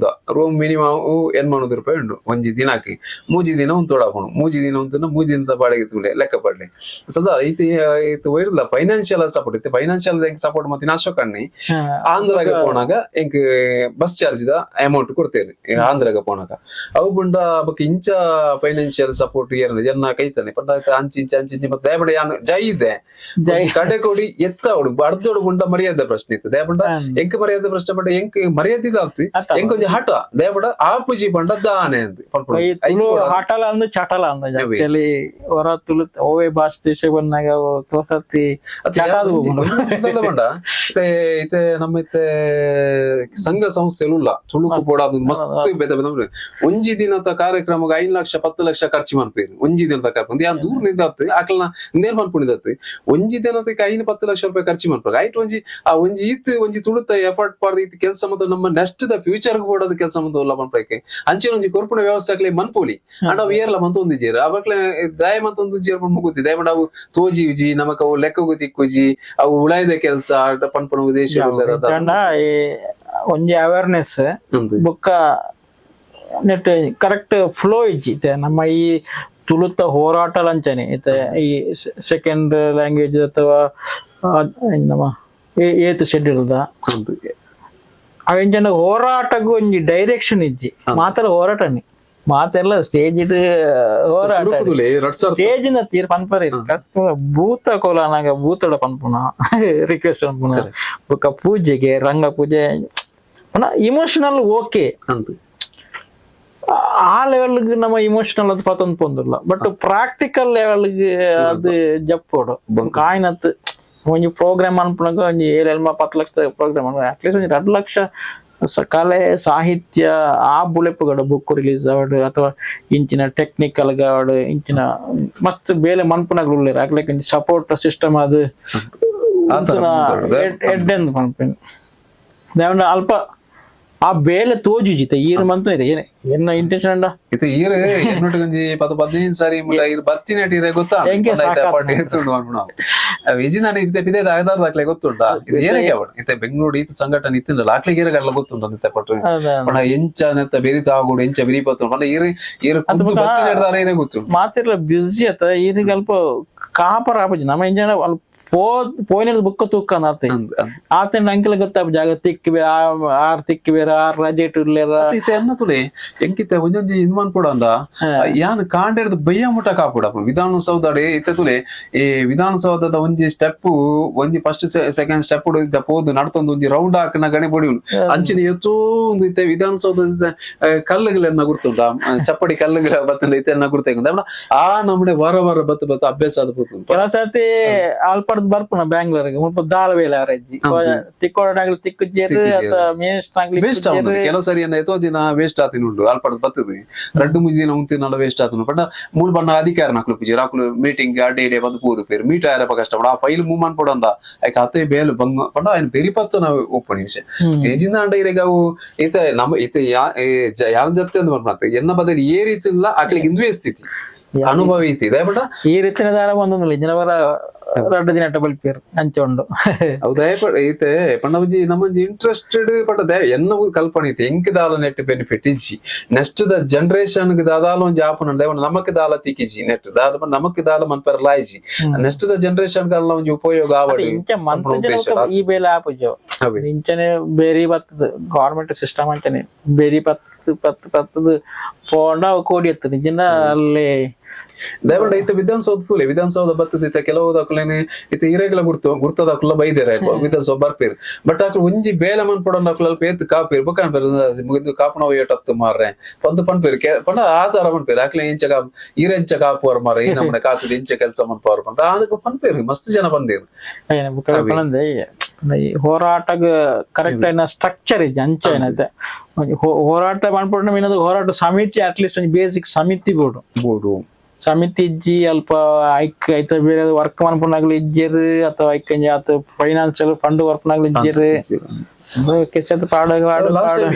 ರೂಮ್ ಮಿನಿಮಮ್ ಏನ್ ಮಾಡೋದು ರೂಪಾಯಿ ಉಂಡು ಒಂಜಿ ದಿನಕ್ಕೆ ಮೂಜಿ ದಿನ ಒಂದು ತೋಡಾಪುಣು ಮೂಜಿ ದಿನ ಒಂದು ಮೂಜಿ ದಿನದ ಬಾಡಿಗೆ ತುಳೆ ಲೆಕ್ಕ ಪಡ್ಲಿ ಸದಾ ಇದು ವೈರಲ್ಲ ಫೈನಾನ್ಷಿಯಲ್ ಸಪೋರ್ಟ್ ಇತ್ತೆ ಫೈನಾನ್ಷಿಯಲ್ ಸಪೋರ್ಟ್ ಮತ್ತೆ ಅಶೋಕಣ್ಣಿ ಆಂಧ್ರಾಗ ಪೋಣಾಗ ಎಂಕ್ ಬಸ್ ಚಾರ್ಜ್ ದ ಅಮೌಂಟ್ ಕೊಡ್ತೇನೆ ಆಂಧ್ರಾಗ ಪೋಣಾಗ ಅವು ಬುಂಡ ಬಕ್ ಇಂಚ ಫೈನಾನ್ಷಿಯಲ್ ಸಪೋರ್ಟ್ ಏನ ಜನ ಕೈತಾನೆ ಪಂಡ ಅಂಚಿ ಮತ್ತೆ ದಯಬಡ ಯಾನು ಜೈ ಇದೆ ಕಡೆ ಕೊಡಿ ಎತ್ತ ಅವಡು ಅರ್ಧೋಡು ಬುಂಡ ಮರ್ಯಾದೆ ಪ್ರಶ್ನೆ ಇತ್ತು ದಯಬಂಡ ಎಂಕ್ ಮರ್ಯಾದೆ ಪ್ರಶ್ನೆ ಪಂಡ ಎಂಕ್ ಮರ್ಯಾದೆ ಆಗ್ತಿ ಎಂಕ್ ಒಂಜಿ ಹಠ ದಯಬಡ ಆಪುಜಿ ಬಂಡ ದಾನೆ ಅಂತ ಹಟಲ ಅಂದ್ ಚಟಲ ಅಂದ ಜಾಸ್ತಿ ಹೊರ ತುಳು ಓವೇ ಭಾಷೆ ದೇಶ ಬಂದಾಗ ತೋರ್ಸತಿ ಬಂಡ ಇತ್ತೆ ನಮ್ಮ ಇತ್ತೆ ಸಂಘ ಸಂಸ್ಥೆಲ್ಲ ತುಳುಕು ಕೂಡ ಮಸ್ತ್ ಬೇದ ಒಂಜಿ ದಿನದ ಕಾರ್ಯಕ್ರಮಕ್ಕೆ 5 ಲಕ್ಷ 10 ಲಕ್ಷ ಖರ್ಚು ಮಾಡ್ಪೇರು ಒಂಜಿ ದಿನದ ಕಾರ್ಯಕ್ರಮ ಯಾನ್ ದೂರ ನಿಂದತ್ತು ಆಕಲ್ನ ನೇರ್ ಮಾಡ್ಕೊಂಡಿದತ್ತು ಒಂಜಿ ದಿನದಕ್ಕೆ 5-10 ಲಕ್ಷ ರೂಪಾಯಿ ಖರ್ಚು ಮಾಡ್ಬೇಕು ಆಯ್ತು ಒಂಜಿ ಇತ್ತು ಒಂಜಿ ತುಳುತ್ತ ಎಫರ್ಟ್ ಪಾಡ್ದು ಇತ್ತು ಕೆಲಸ ಮತ್ತು ನಮ್ಮ ನೆಕ್ಸ್ಟ್ ದ ಫ್ಯೂಚರ್ ಬೋಡದ ಕೆಲಸ ಮತ್ತು ಎಲ್ಲ ಮಾಡ್ಬೇಕೆ ಅಂಚೆ ಒಂಜಿ ಕೊರ್ಪುನ ವ್ಯವಸ್ಥೆ ಆಗ್ಲಿ ಮನ್ಪೋಲಿ ಅಂಡ್ ಅವು ಏರ್ಲ ಮಂತೊಂದು ಜೀರ ಅವಾಗ್ಲೇ ದಯ ಮಂತೊಂದು ಜೀರ ಮುಗುತ್ತಿ ದಯ ಅವು ತೋಜಿ ಉಜಿ ನಮಕ್ ಅವು ಲೆಕ್ಕ ತಿಕ್ಕುಜಿ ಅವು ಉಳಾಯ್ದ ಕೆಲಸ ಪನ್ಪನ ಉದ್ದೇಶ ಒಂಜಿ ಅವೇರ್ನೆಸ್ ಬೊಕ್ಕ ನೆಟ್ ಕರೆಕ್ಟ್ ಫ್ಲೋ ಇಜ್ಜಿತೆ ನಮ್ಮ ಈ ತುಳುತ್ತ ಹೋರಾಟ ಲಂಚನೆ ಇತ್ತೆ ಈ ಸೆಕೆಂಡ್ ಲ್ಯಾಂಗ್ವೇಜ್ ಅಥವಾ ನಮ್ಮ 8th ಶೆಡ್ಯೂಲ್ದ ಅವೆಂಜನ ಹೋರಾಟಗೂ ಒಂಜಿ ಡೈರೆಕ್ಷನ್ ಇಜ್ಜಿ ಮಾತ್ರ ಹೋರಾಟನಿ ಮಾತೆಲ್ಲ ಸ್ಟೇಜ್ ಹೋರಾಟ ಸ್ಟೇಜ್ ತೀರ್ ಪನ್ಪರ ಭೂತ ಕೋಲಾನಾಗ ಭೂತಡ ಪನ್ಪುನ ರಿಕ್ವೆಸ್ಟ್ ಪನ್ಪುನ ಬೊಕ್ಕ ಪೂಜೆಗೆ ರಂಗ ಪೂಜೆ ಇಮೋಷನಲ್ ಓಕೆ ಆ ಲೆವೆಲ್ಗೆ ನಮ್ಮ ಇಮೋಷನಲ್ ಅದು ಪತೊಂದು ಪೊಂದಿಲ್ಲ ಬಟ್ ಪ್ರಾಕ್ಟಿಕಲ್ ಲೆವೆಲ್ಗೆ ಅದು ಜಪ್ಪೋಡು ಕಾಯಿನತ್ ಒಂಜಿ ಪ್ರೋಗ್ರಾಮ್ ಅನ್ಪುನಾಗ ಒಂಜಿ 7-10 ಲಕ್ಷ ಪ್ರೋಗ್ರಾಮ್ ಅಟ್ಲೀಸ್ಟ್ ಒಂಜಿ 2 ಲಕ್ಷ ಕಲೆ ಸಾಹಿತ್ಯ ಆ ಬುಲೆಪುಗಡು ಬುಕ್ ರಿಲೀಸ್ ಆವಡು ಅಥವಾ ಇಂಚಿನ ಟೆಕ್ನಿಕಲ್ ಗಾವಡು ಇಂಚಿನ ಮಸ್ತ್ ಬೇಲೆ ಮನ್ಪುನಾಗ ಆಗ್ಲಿಕ್ಕೆ ಸಪೋರ್ಟ್ ಸಿಸ್ಟಮ್ ಅದು ಎಡ್ಡೆಂದು ಮನ್ಪೇನು ದೇವಣ್ಣ ಅಲ್ಪ ಆ ಬೇಲೆ ತೋಜುಜಿತೆ ಈರ್ ಮಂತ ಇದೆ ಏನ ಇಂಟೆನ್ಷನ್ ಅಂಡ ಇದು ಈರ್ ಎನ್ನೊಟ್ಟಿಗೊಂಜಿ 10-15 ಸಾರಿ ಮುಲ್ಲ ಈರ್ ಬತ್ತಿನಟಿರೆ ಗೊತ್ತಾ ವಿಜಿನಾಡಿ ಇತ್ತೆ ಪಿದೆ ಆಯ್ದಾರ್ದಾಕ್ಲೆ ಗೊತ್ತುಂಟ ಇದು ಏನಕ್ಕೆ ಅವಡು ಇತ್ತೆ ಬೆಂಗಳೂರು ಈತ ಸಂಘಟನೆ ಇತ್ತಿಂಡಲ್ಲ ಆಕ್ಲಿಗೆ ಏರಗಲ್ಲ ಗೊತ್ತುಂಟ ಇತ್ತೆ ಪಟ್ರೆ ಪಣ ಎಂಚ ನೆತ್ತ ಬೆರಿತಾಗುಡು ಎಂಚ ಬಿರಿಪತ್ತು ಪಣ ಈರ್ ಕುದ್ದು ಬತ್ತಿನಡ್ದಾರ ಏನೇ ಗೊತ್ತುಂಟು ಮಾತಿರ್ಲ ಬ್ಯುಸಿ ಅತ್ತ ಈರಿಗೆ ಅಲ್ಪ ಕಾಪರ ಆಪಜಿ ನಮ್ಮ ಎಂಜನ ಅಲ್ಪ പോയിനത് ബുക്ക് തൂക്കാൻ ആത്തിന്റെ ಅಂಕಲ್ ಗೊತ್ತ ಜಾಗ ತಿಕ್ಕಿವೆ ಆರ್ ತಿಕ್ಕಿವೇರ ಆರ್ ರಜೆ ಇಟ್ಟಿರ್ಲೇರ ಅನ್ನತುಲೆ ಎಂಕಿತ್ತೆ ಒಂಜೊಂಜಿ ಇನ್ವಾನ್ ಕೂಡ ಅಂದ ಯಾನ್ ಕಾಂಡೇರ್ದ ಬಯ್ಯ ಮುಟ ಕಾಪುಡ ವಿಧಾನಸೌಧಡೆ ಇತ್ತೆ ತುಲೆ ಈ ವಿಧಾನಸೌಧದ ಒಂಜಿ ಸ್ಟೆಪ್ ಒಂಜಿ ಫಸ್ಟ್ ಸೆಕೆಂಡ್ ಸ್ಟೆಪ್ ಇದ್ದ ಪೋದು ನಡ್ತೊಂದು ಒಂಜಿ ರೌಂಡ್ ಹಾಕನ ಗಣೆ ಬೊಡಿ ಅಂಚಿನ ಎತ್ತೋ ಒಂದು ಇತ್ತೆ ವಿಧಾನಸೌಧದ ಕಲ್ಲುಗಳನ್ನ ಗುರ್ತುಂಟ ಚಪ್ಪಡಿ ಕಲ್ಲುಗಳ ಬತ್ತಂಡ ಇತ್ತೆ ಗುರ್ತೇಕ ಆ ನಮ್ಮಡೆ ವಾರ ಬತ್ತ ಅಭ್ಯಾಸ ಆದ ಪೋತು ಕೆಲವು ಸರ್ತಿ ಅಲ್ಪ ಪಡೆದು ಬರ್ಪುನ ಬ್ಯಾಂಗ್ಳೂರ್ಗೆ ಮುಲ್ಪ ದಾಳ ವೇಲೆ ಅವರಜ್ಜಿ ತಿಕ್ಕೋಡಾಗ್ಲಿ ತಿಕ್ಕುಜೇರು ಅಥವಾ ಮೇಷ್ಟಾಗ್ಲಿ ವೇಸ್ಟ್ ಆಗುದು ಕೆಲವು ಸರಿ ಏನಾಯ್ತು ದಿನ ವೇಸ್ಟ್ ಆತಿನ ಉಂಟು ಅಲ್ಪ ಬರ್ತದೆ 2-3 ದಿನ ಉಂತಿನಲ್ಲ ವೇಸ್ಟ್ ಆತನು ಪಂಡ ಮೂಲ ಬಣ್ಣ ಅಧಿಕಾರ ನಾಕ್ಲು ಪಿಜಿ ರಾಕುಲು ಮೀಟಿಂಗ್ ಅಡ್ಡೆ ಇಡೆ ಬಂದು ಪೋದು ಪೇರು ಮೀಟ್ ಆಯರಪ್ಪ ಕಷ್ಟ ಆ ಫೈಲ್ ಮೂವ್ ಮಾಡ್ಕೊಡಂದ ಯಾಕೆ ಅತ್ತೆ ಬೇಲು ಬಂಗ ಪಂಡ ఆయన ಬೆರಿಪತ್ತು ನಾವು ಒಪ್ಪಣಿ ವಿಷಯ ಏಜಿಂದ ಅಂಡ ಇರೆಗ ಅವು ಈತ ನಮ್ಮ ಈತ ಯಾರ ಜೊತೆ ಅಂತ ಮಾಡ್ತಾರೆ ಎನ್ನ ಬದಲು ಏ ರೀತಿ ಇಲ್ಲ ಆಕ್ಲಿಗೆ ಇಂದು ಸ್ಥಿತಿ ಅನುಭವ ಐತಿ ಬಟ್ ಈ ರೀತಿನ ದಾರ ಒಂದೊಂದಿಲ್ಲ ಜನವರ 2 ದಿನ ಬಲ್ಪೇರ್ ಅಂಚೊಂಡು ಹೌದಾ ಐತೆ ಪಂಡವಜಿ ನಮ್ಮಂಜಿ ಇಂಟ್ರೆಸ್ಟೆಡ್ ಪಟ್ಟ ಎನ್ನ ಕಲ್ಪನೆ ಐತೆ ಎಂಕ್ ದಾಲ ನೆಟ್ ಬೆನಿಫಿಟ್ ಇಜ್ಜಿ ನೆಕ್ಸ್ಟ್ ದ ಜನರೇಷನ್ ದಾದಾಲ ಒಂಜಿ ಆಪನ ನಮಕ್ ದಾಲ ತಿಕ್ಕಿಜಿ ನೆಟ್ ದಾದ ನಮಕ್ ದಾಲ ಮನ್ಪರ ಲಾಯ್ಜಿ ನೆಕ್ಸ್ಟ್ ದ ಜನರೇಷನ್ ಗಾಲ ಒಂಜಿ ಉಪಯೋಗ ಆವಡಿ ಇಂಚ ಮಂತ ಈ ಬೇಲೆ ಆಪುಜೋ ಇಂಚನೆ ಬೇರೆ ಬತ್ತದ ಗವರ್ನಮೆಂಟ್ ಸಿಸ್ಟಮ್ ಅಂಚನೆ ಬೇರೆ ಪತ್ತು ಪೋಂಡ ಕೋಡಿ ಎತ್ತದ ನಿಜನ ಅಲ್ಲೇ ದಯವಿಟ್ಟು ಐತೆ ವಿಧಾನಸೌಧ ಬರ್ತದ ಕೆಲವು ದಾಖಲೇನೆ ಇತ್ತೆ ಇರೆಗ್ಲ ಗುರ್ತದಾಕುಲ್ಲ ಬೈದೇರ ವಿಧಾನಸೌಧ ಬರ್ಪೇರು ಬಟ್ ಆಕಳು ಒಂಜಿ ಬೇಲೆ ಮನ್ ಪಡ ಅಲ್ಪ ಎತ್ತು ಕಾಪೇರು ಬಕಾನ್ ಪೇರು ಮುಗಿದು ಕಾಪುನ ಏಟತ್ತು ಮಾರ್ರೆ ಪಂದು ಪನ್ಪೇರು ಪಂಡ ಆಧಾರ ಪನ್ಪೇರು ಆಕಲೆ ಇಂಚ ಇರೆಂಚ ಕಾಪುವರ್ ಮಾರ ಈ ನಮ್ಮನೆ ಕಾತದ ಇಂಚ ಕೆಲಸ ಮನ್ಪವರ್ ಪಂಡ ಅದಕ್ಕೆ ಪನ್ಪೇರು ಮಸ್ತ್ ಜನ ಬಂದೇರು ಹೋರಾಟಗ ಕರೆಕ್ಟ್ ಆಯ್ನ ಸ್ಟ್ರಕ್ಚರ್ ಇಜ್ಜಿ ಅಂಚ ಏನೈತೆ ಹೋರಾಟ ಮಾಡ್ಬಿಟ್ಟು ಏನದು ಹೋರಾಟ ಸಮಿತಿ ಅಟ್ಲೀಸ್ಟ್ ಒಂದು ಬೇಸಿಕ್ ಸಮಿತಿ ಬೋರ್ಡು ಸಮಿತಿ ಇಜ್ಜಿ ಅಲ್ಪ ಐಕ್ ಐತ ಬೇರೆ ವರ್ಕ್ ಮನ್ಪುನಾಗ್ಲಿ ಇಜ್ಜಿರು ಅಥವಾ ಐಕ್ ಆತ ಫೈನಾನ್ಸಿಯಲ್ ಫಂಡ್ ವರ್ಕ್ನಾಗ್ಲಿ ಇಜ್ಜಿರು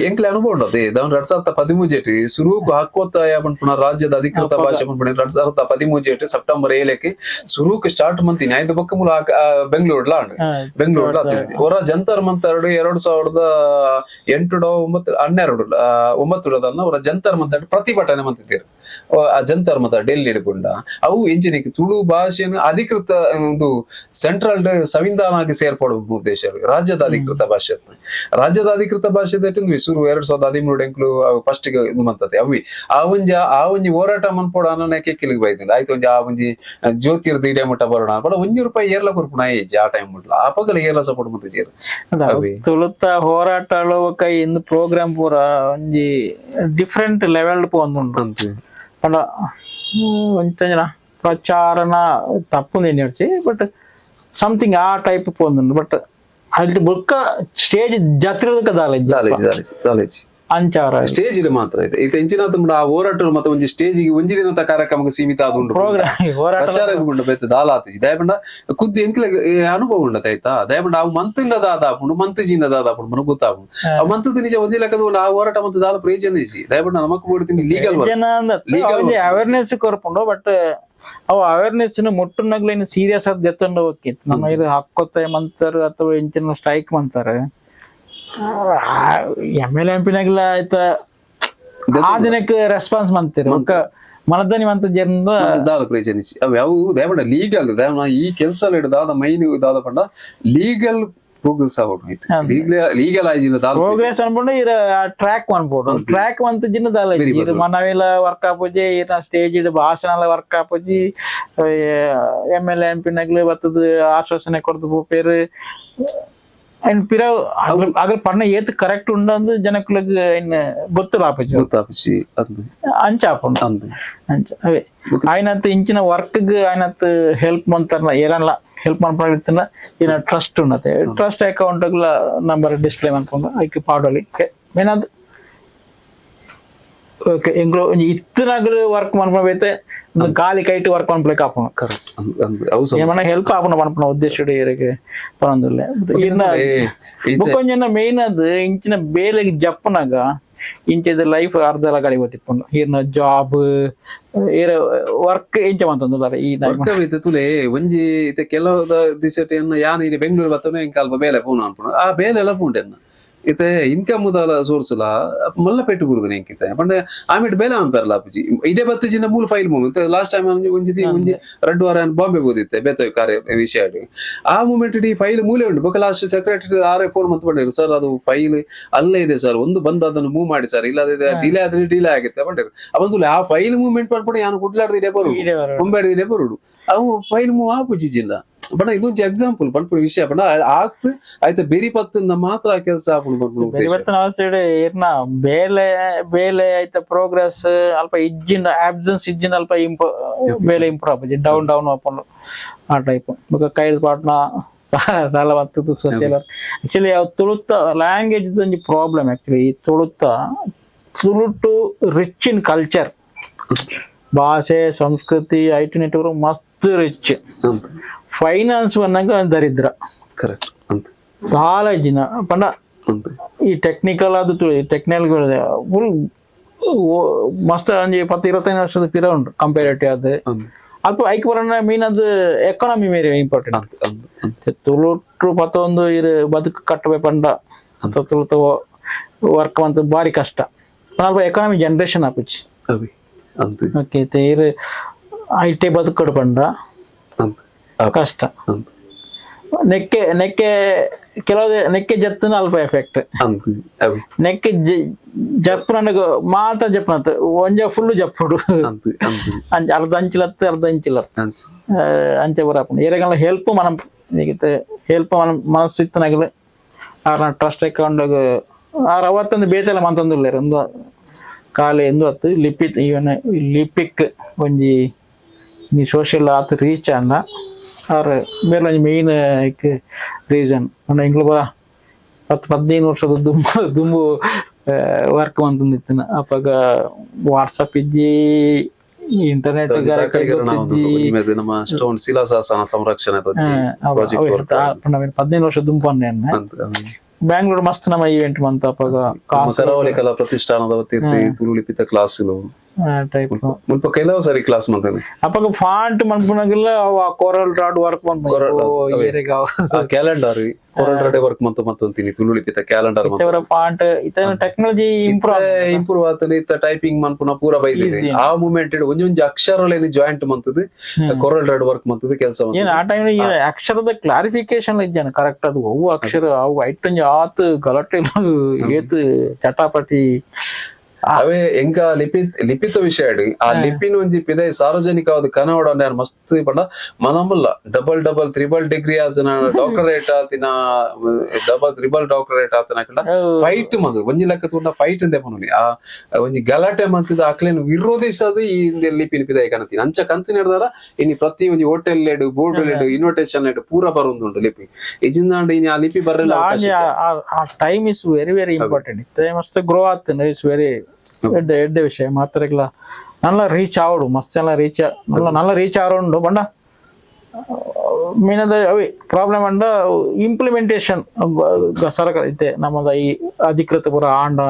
ಎಂಕ್ಲೆ ಅನುಭವ ಉಂಟು 2013 ಸುರೂಕು ಹಕ್ಕೊತ್ತಾಯ ಪನ್ಪುನ ರಾಜ್ಯದ ಅಧಿಕೃತ ಭಾಷೆ ಪನ್ಪುಣ 2013 ಸೆಪ್ಟೆಂಬರ್ 7 ಸುರೂಕು ಸ್ಟಾರ್ಟ್ ಮಂತೀನಿ ಐದು ಬಕ್ಕ ಮೂಲ ಬೆಂಗಳೂರ್ಲ ಬೆಂಗಳೂರ್ಲ ಹೊರ ಜಂತರ್ ಮಂತರ್ 2008-9 ಅವರ ಜಂತರ್ ಮಂತರ್ ಪ್ರತಿಭಟನೆ ಮಂತಿದ್ದೀರು ಆ ಜಂತರ್ ಮತ ಡೆಲ್ಲಿ ಹಿಡ್ಕೊಂಡ ಅವು ಎಂಜಿನಿಗೆ ತುಳು ಭಾಷೆಯನ್ನು ಅಧಿಕೃತ ಒಂದು ಸೆಂಟ್ರಲ್ ಸಂವಿಧಾನಕ್ಕೆ ಸೇರ್ಪಡುವ ಉದ್ದೇಶ ರಾಜ್ಯದ ಅಧಿಕೃತ ಭಾಷೆ ಸುರು 2013 ಫಸ್ಟ್ ಗೆ ಇದು ಮಂತದೆ ಅವಿ ಆ ಒಂಜಿ ಹೋರಾಟ ಮನ್ಪೋಡ ಅನ್ನಕ್ಕೆ ಕಿಲಿಗೆ ಬೈದಿಲ್ಲ ಆಯ್ತು ಒಂಜಿ ಆ ಒಂಜಿ ಜ್ಯೋತಿರ್ದ ಇಡೇ ಮುಟ್ಟ ಬರೋಣ ಬಡ ₹1 ಏರ್ಲ ಕೊರ್ಪುನ ಏಜ್ ಆ ಟೈಮ್ ಮುಟ್ಲ ಆ ಪಗಲ ಏರ್ಲ ಸಪೋರ್ಟ್ ಮತ್ತೆ ಸೇರು ತುಳುತ ಹೋರಾಟ ಕೈ ಇಂದು ಪ್ರೋಗ್ರಾಮ್ ಪೂರ ಒಂಜಿ ಡಿಫ್ರೆಂಟ್ ಲೆವೆಲ್ ಪೋಂದುಂಡು ಪಂಡ ಒಂಚನ ಪ್ರಚಾರನ ತಪ್ಪು ನೆನರ್ಚಿ ಬಟ್ ಸಮಥಿಂಗ್ ಆ ಟೈಪ್ ಪೋಂದುಂಡು ಬಟ್ ಅಲ್ಲಿ ಬುಕ್ಕ ಸ್ಟೇಜ್ ಜಾತ್ರೆ ದಾಲೇಜ್ ಅಂಚಾರ ಸ್ಟೇಜ್ ಇದೆ ಮಾತ್ರ ಇದೆ ಈಗ ಇಂಚಿನ ಆ ಹೋರಾಟ ಮತ್ತೆ ಒಂಜಿ ಸ್ಟೇಜ್ ಒಂಜಿ ದಿನದ ಕಾರ್ಯಕ್ರಮಕ್ಕೆ ಸೀಮಿತ ಆದುಂಡು ಪ್ರಚಾರ ಬೇತ ದಾಲಾತಿಜಿ ದಯಪಂಡ ಕುದ್ದು ಎಂಕ್ಲೆ ಅನುಭವ ಉಂಡತ ಆಯ್ತಾ ದಯಪಂಡ ಅವು ಮಂತಿನ ದಾದಾಪುಂಡು ಮಂತಿಜಿನ ದಾದಾಪುಂಡು ಮನಗೆ ಗೊತ್ತಾಪುಂಡು ಆ ಮಂತದ ನಿಜ ಒಂದಿ ಲೆಕ್ಕದ ಆ ಹೋರಾಟ ಮತ್ತೆ ದಾಲ ಪ್ರಯೋಜನ ಇಸಿ ದಯಪಂಡ ನಮಕ್ ಬೋಡ್ತೀನಿ ಲೀಗಲ್ ಅವೇರ್ನೆಸ್ ಕೊರ್ಪುಂಡು ಬಟ್ ಅವು ಅವೇರ್ನೆಸ್ ಮುಟ್ಟುನಾಗ್ಲ ಸೀರಿಯಸ್ ಆಗಿ ಎತ್ತಂಡು ಹೋಗಿತ್ತು ನಮ್ಮ ಇದು ಹಕ್ಕೊತ್ತಾಯ ಮಂತಾರ ಅಥವಾ ಇಂಚಿನ ಸ್ಟ್ರೈಕ್ ಮಂತಾರೆ MLA MP-ನಾಗ್ಲ ಆಯ್ತ ಆ ದಿನಕ್ಕೆ ರೆಸ್ಪಾನ್ಸ್ ಮಂತೀರಿ ಮನದನಿ ಮಂತ ಜನ ದಾಲ ಪ್ರಯೋಜನಿಸಿ ಅವು ಯಾವ ದಯಪಂಡ ಲೀಗಲ್ ಈ ಕೆಲಸ ಹಿಡಿದಾದ ಮೈನ್ ಇದಾದ ಪಂಡ ಲೀಗಲ್ ಪ್ರೋಗ್ರೆಸ್ ಲೀಗಲ್ ಆಯ್ಜಿನ ಪ್ರೋಗ್ರೆಸ್ ಅನ್ಕೊಂಡು ಟ್ರ್ಯಾಕ್ ಮಾಡ್ಬೋದು ಟ್ರ್ಯಾಕ್ ಮಂತ್ ಜಿನ್ನ ದಾಲ ಇದು ಮನವಿಲ ವರ್ಕ್ ಆಪೋಜಿ ಸ್ಟೇಜ್ ಇಡ್ ಭಾಷಣ ವರ್ಕ್ ಆಪೋಜಿ MLA MP-ನಾಗ್ಲಿ ಬರ್ತದ ಆಶ್ವಾಸನೆ ಕೊಡ್ದು ಪೋಪೇರು ಅಂಡ್ ಪಿರ ಅದ್ರ ಪರ್ಣ ಏತ್ ಕರೆಕ್ಟ್ ಉಂಡು ಜನಕ್ಲಿಗೆ ಗೊತ್ತಾಪಿ ಅಂಚ ಆಪುಂಡು ಅಂಚ ಅವೇ ಆಯ್ನತ್ ಇಂಚಿನ ವರ್ಕ್ ಆಯ್ನತ್ ಹೆಲ್ಪ್ ಮಂತಾರ ಏರನ್ಲ ಹೆಲ್ಪ್ ಮಾಡ್ಕೊಂಡಿರ್ತಾನ ಏನ ಟ್ರಸ್ಟ್ ಉಂಡತೆ ಟ್ರಸ್ಟ್ ಅಕೌಂಟ್ ನಂಬರ್ ಡಿಸ್ಪ್ಲೇ ಮಾಡ್ಕೊಂಡು ಐಕ್ ಪಾಡೋಲಿ ಏನಾದ್ ಓಕೆ ಎಂಗ್ಲೋ ಇತ್ತನಾಗ್ಲು ವರ್ಕ್ ಮಾಡ್ಕೊಬೇತೆ ಖಾಲಿ ಕೈಟ್ ವರ್ಕ್ ಮಾಡ್ಬೇಕು ಆಪುನ ಕರೆಕ್ಟ್ ಏಮನ್ನ ಹೆಲ್ಪ್ ಆಪುನ ಮಾಡ್ಪುನ ಉದ್ದೇಶ ಇರಕ್ಕೆ ಪರೊಂದಿಲ್ಲ ಬುಕ್ಕೊಂಜನ ಮೇನ್ ಅದು ಇಂಚಿನ ಬೇಲೆಗೆ ಜಪ್ಪನಾಗ ಇಂಚದ ಲೈಫ್ ಅರ್ಧ ಗಾಡಿ ಗೊತ್ತಿಪ್ಪುಂಡು ಈರ್ನ ಜಾಬ್ ಏರ ವರ್ಕ್ ಇಂಚ ಮಂತಂದುಲ್ಲಾರ ಈ ತುಲೆ ಒಂಜಿ ಇತ್ತೆ ಕೆಲವು ದಿಸಟ್ ಯಾನ್ ಇಲ್ಲಿ ಬೆಂಗಳೂರು ಬತ್ತನ ಇಂಕ ಅಲ್ಪ ಬೇಲೆ ಪೂನ ಅನ್ಪುಂಡು ಆ ಬೇಲೆ ಎಲ್ಲ ಪೂಂಡೆನ್ನ ಇತ್ತೆ ಇನ್ಕಮ್ ಸೋರ್ಸ್ಲ ಮಲ್ಲ ಪೆಟ್ಟು ಬುರುದು ನೆಂಕಿತ್ತೆ ಪಂಡ ಆಮೇಲೆ ಬೇಲೆ ಅನ್ಪೇರಲ್ಲ ಅಪ್ಪಜಿ ಇದೇ ಬತ್ತ ಚಿನ್ನ ಮೂಲ ಫೈಲ್ ಮೂಮೆಂಟ್ ಲಾಸ್ಟ್ ಟೈಮ್ ಒಂಜಿ 2 ವಾರ ಬಾಂಬೆ ಬೋದಿತ್ತೆ ಬೇತ ಕಾರ್ಯ ವಿಷಯ ಆ ಮೂಮೆಂಟ್ ಈ ಫೈಲ್ ಮೂಲೆ ಉಂಟು ಬೊಕ್ಕ ಲಾಸ್ಟ್ ಸೆಕ್ರೆಟರಿ 6-4 ಮಂತ್ ಬಂದಿರು ಸರ್ ಅದು ಫೈಲ್ ಅಲ್ಲೇ ಇದೆ ಸರ್ ಒಂದು ಬಂದು ಅದನ್ನು ಮೂವ್ ಮಾಡಿ ಸರ್ ಇಲ್ಲದೆ ಡಿಲೇ ಆದ್ರೆ ಡಿಲೇ ಆಗುತ್ತೆ ಬಂದಿರು ಅವಂದು ಆ ಫೈಲ್ ಮೂವ್ಮೆಂಟ್ ಮಾಡ್ಕೊಂಡು ಯಾನು ಕುಡ್ಲಾಡ್ದಿದೆ ಬರುಡು ಮುಂಬೆಡ್ದಿದೆ ಬರುಡು ಅವು ಫೈಲ್ ಮೂವ್ ಆಪುಜಿಲ್ಲ ಬಟ್ ಇದೊಂದು ಎಕ್ಸಾಂಪಲ್ ಪನ್ಪುನ ವಿಷಯ ಬಟ್ ಆತ್ ಆಯ್ತ ಬೇರೆ ಪತ್ತಿನ ಮಾತ್ರ ಕೆಲಸ ಆಪುಂಡು ಪನ್ಪುನ ಉದ್ದೇಶ. ಇವತ್ತಿನ ಅವಸ್ಥೆ ಏರ್ನ ಬೇಲೆ ಬೇಲೆ ಆಯ್ತ ಪ್ರೋಗ್ರೆಸ್ ಅಲ್ಪ ಇಜ್ಜಿನ ಆಬ್ಸೆನ್ಸ್ ಇಜ್ಜಿನ ಅಲ್ಪ ಬೇಲೆ ಇಂಪ್ರೂವ್ ಆಪುಜಿ ಡೌನ್ ಡೌನ್ ಆಪುಂಡು ಆ ಟೈಪ್ ಬೊಕ ಕೈಲ್ ಪಾಟ್ನ ಸಾಲ ಬರ್ತದ ಸೋಚಿಯಲ್ಲ ಆಕ್ಚುಲಿ ಅವ್ ತುಳುತ್ತ ಲ್ಯಾಂಗ್ವೇಜ್ ಒಂಜಿ ಪ್ರಾಬ್ಲಮ್ ಆಕ್ಚುಲಿ ಈ ತುಳುಟು ರಿಚ್ ಇನ್ ಕಲ್ಚರ್ ಭಾಷೆ ಸಂಸ್ಕೃತಿ ಐಟಿ ನೆಟ್ವರ್ಕ್ ಮಸ್ತ್ ರಿಚ್ ಫೈನಾನ್ಸ್ ಬಂದಾಗ ದರಿದ್ರ ಕರೆಕ್ಟ್ ಅಂತ ಕಾಲೇಜಿನ ಪಂಡ ಈ ಟೆಕ್ನಿಕಲ್ ಅದು ಟೆಕ್ನಿಕಲ್ ಫುಲ್ ಮಸ್ತ್ ಒಂಜಿ 10-25 ವರ್ಷದ ಪಿರ ಉಂಟು ಕಂಪೇರಿಟಿವ್ ಅದು ಅಲ್ಪ ಐಕ್ ಬರೋಣ ಮೀನ್ ಅದು ಎಕಾನಮಿ ಮೇರೆ ಇಂಪಾರ್ಟೆಂಟ್ ತುಳುಟು ಪತ್ತೊಂದು ಇರು ಬದುಕು ಕಟ್ಟಬೇ ಪಂಡ ತುಳುತ ವರ್ಕ್ ಅಂತ ಬಾರಿ ಕಷ್ಟ ಅಲ್ಪ ಎಕಾನಮಿ ಜನರೇಷನ್ ಆಪುಚ್ಚಿ ಓಕೆ ಇರು ಐಟಿ ಬದುಕಡು ಪಂಡ ಕಷ್ಟ ನೆಕ್ಕೆ ನೆಕ್ಕೆ ಕೆಲವು ನೆಕ್ಕೆ ಜತ್ತನ ಅಲ್ಪ ಎಫೆಕ್ಟ್ ನೆಕ್ಕೆ ಜಪ್ಪನ ಮಾತ ಜಪ್ಪನತ್ ಒಂಜ ಫುಲ್ ಜಪ್ಪುಡು ಅರ್ಧ ಅಂಚಿಲತ್ತು ಅರ್ಧ ಇಂಚಿಲತ್ತು ಅಂಚೆ ಬರಪ್ಪ ಏರೆಗಲ್ಲ ಹೆಲ್ಪ್ మనం ಹೆಲ್ಪ್ మనం ಮನಸ್ಸಿತ್ತನಾಗಲು ಆರ್ನ ಟ್ರಸ್ಟ್ ಅಕೌಂಟ್ ಆರ್ ಅವತ್ತೊಂದು ಬೇತೆಲ್ಲ ಮಂತೊಂದುಲ್ಲೇರು ಒಂದು ಕಾಲೆ ಎಂದು ಅತ್ತು ಲಿಪಿತ್ ಇವನ್ ಲಿಪಿಕ್ ಒಂಜಿ ನೀ ಸೋಷಿಯಲ್ ಆತ್ ರೀಚ್ ಅಂದ ಆರ್ ಬೇರೆ ಒಂಜಿ ಮೇಯ್ನ್ ರೀಸನ್ ಅಂಡ ಇಂಗ್ಲು 10-15 ವರ್ಷದ ದುಂಬು ವರ್ಕ್ ಮಂತಂದಿತ್ತಿನ ಅಪ್ಪಾಗ ವಾಟ್ಸಪ್ ಇಜ್ಜಿ ಇಂಟರ್ನೆಟ್ ನಮ್ಮ ಸ್ಟೋನ್ ಶಿಲಾಶಾಸನ ಸಂರಕ್ಷಣೆ 15 ವರ್ಷ ದುಂಪು ಅನ್ನೆ ಬ್ಯಾಂಗ್ಳೂರ್ ಮಸ್ತ್ ನಮ್ಮ ಈವೆಂಟ್ ಮಂತ ಅಪ್ಪಾಗ ಕರಾವಳಿ ಕಲಾ ಪ್ರತಿಷ್ಠಾನದ ವತಿರ್ತಿ ತುಳುಲಿಪಿತ ಕ್ಲಾಸುಲು ಮುಲ್ಪ ಕೆಲವು ಸಾರಿ ಕ್ಲಾಸ್ ಮಾಡ್ತಾನೆ ಅಪ್ಪಾಗ ಫಾಂಟ್ ಮನ್ಪುನಾಗಿಲ್ಲ ಅವ CorelDRAW work calendar CorelDRAW work ಮಂತೀನಿ ತುಳುಲಿಪಿತ ಕ್ಯಾಲೆಂಡರ್ ಫಾಂಟ್ ಇತ ಟೆಕ್ನಾಲಜಿ ಇಂಪ್ರೂವ್ ಆತಲಿ ಇತ್ತ ಟೈಪಿಂಗ್ ಮನ್ಪುನ ಪೂರ ಬೈದಿದೆ ಆ ಮೂಮೆಂಟ್ ಒಂಜೊಂಜಿ ಅಕ್ಷರಲೇನಿ ಜಾಯಿಂಟ್ ಮಂತದ್ದು ಕೋರಲ್ ರಾಡ್ ವರ್ಕ್ ಮಂತದ್ದು ಕೆಲಸ ಆ ಟೈಮ್ ಅಕ್ಷರದ ಕ್ಲಾರಿಫಿಕೇಶನ್ ಇದ್ದಾನೆ ಕರೆಕ್ಟ್ ಅದು ಅವು ಅಕ್ಷರ ಅವು ಐಟೊಂಜಿ ಆತ್ ಗಲಾಟೆ ಏತ್ ಚಟಾಪಟಿ ಅವೇ ಎಂಕ ಲಿಪಿತ ವಿಷಯ ಆ ಲಿಪಿನ ಒಂಜಿ ಪಿದೆ ಸಾರ್ವಜನಿಕವಾದ ಕನ್ನಡ ಮಸ್ತ್ ಪಂಡ ಮನಮಲ್ಲ ಡಬಲ್ ತ್ರಿಬಲ್ ಡಿಗ್ರಿ ಆತನ ಡಾಕ್ಟರೇಟ್ ಆತಿನ ತ್ರಿಬಲ್ ಡಾಕ್ಟರೇಟ್ ಆತನ ಫೈಟ್ ಮಂದು ಒಂಜಿ ಲೆಕ್ಕ ತೂಂಡ ಫೈಟ್ ಅಂದೆ ಪನೊಲಿ ಆ ಒಂಜಿ ಗಲಾಟೆ ಮಂತಿದ ಅಕ್ಲೇನ್ ವಿರೋಧಿಸದು ಈ ಲಿಪಿನ ಪಿದೆ ಕನತೀನಿ ಅಂಚ ಕಂತಿನ ಹಿಡ್ದಾರ ಇನಿ ಪ್ರತಿ ಒಂಜಿ ಹೋಟೆಲ್ ಲೆಡು ಬೋರ್ಡ್ ಲೆಡು ಇನ್ವಿಟೇಷನ್ ಲೆಡು ಪೂರ ಬರೋದುಂಟು ಲಿಪಿ ಇಜಿಂದ ಇನಿ ಆ ಲಿಪಿ ಬರಲ್ಲ ಆ time is very very important ಮಸ್ತ್ ಗ್ರೋ ಆಗ್ತದೆ ಇಟ್ಸ್ ವೆರಿ ಎಡ್ಡೆ ವಿಷಯ ಮಾತ್ರಗಳ ನಲ್ಲ ರೀಚ್ ಆವಡು ಮಸ್ತ್ ಎಲ್ಲ ರೀಚ್ ನಲ್ಲ ರೀಚ್ ಆವಡು ಬಂಡ ಮೀನದ ಅವಿ ಪ್ರಾಬ್ಲಮ್ ಅಂಡ ಇಂಪ್ಲಿಮೆಂಟೇಷನ್ ಸರ್ಕಾರ ಐತೆ ನಮ್ಮದ ಈ ಅಧಿಕೃತ ಪೂರ ಆಂಡ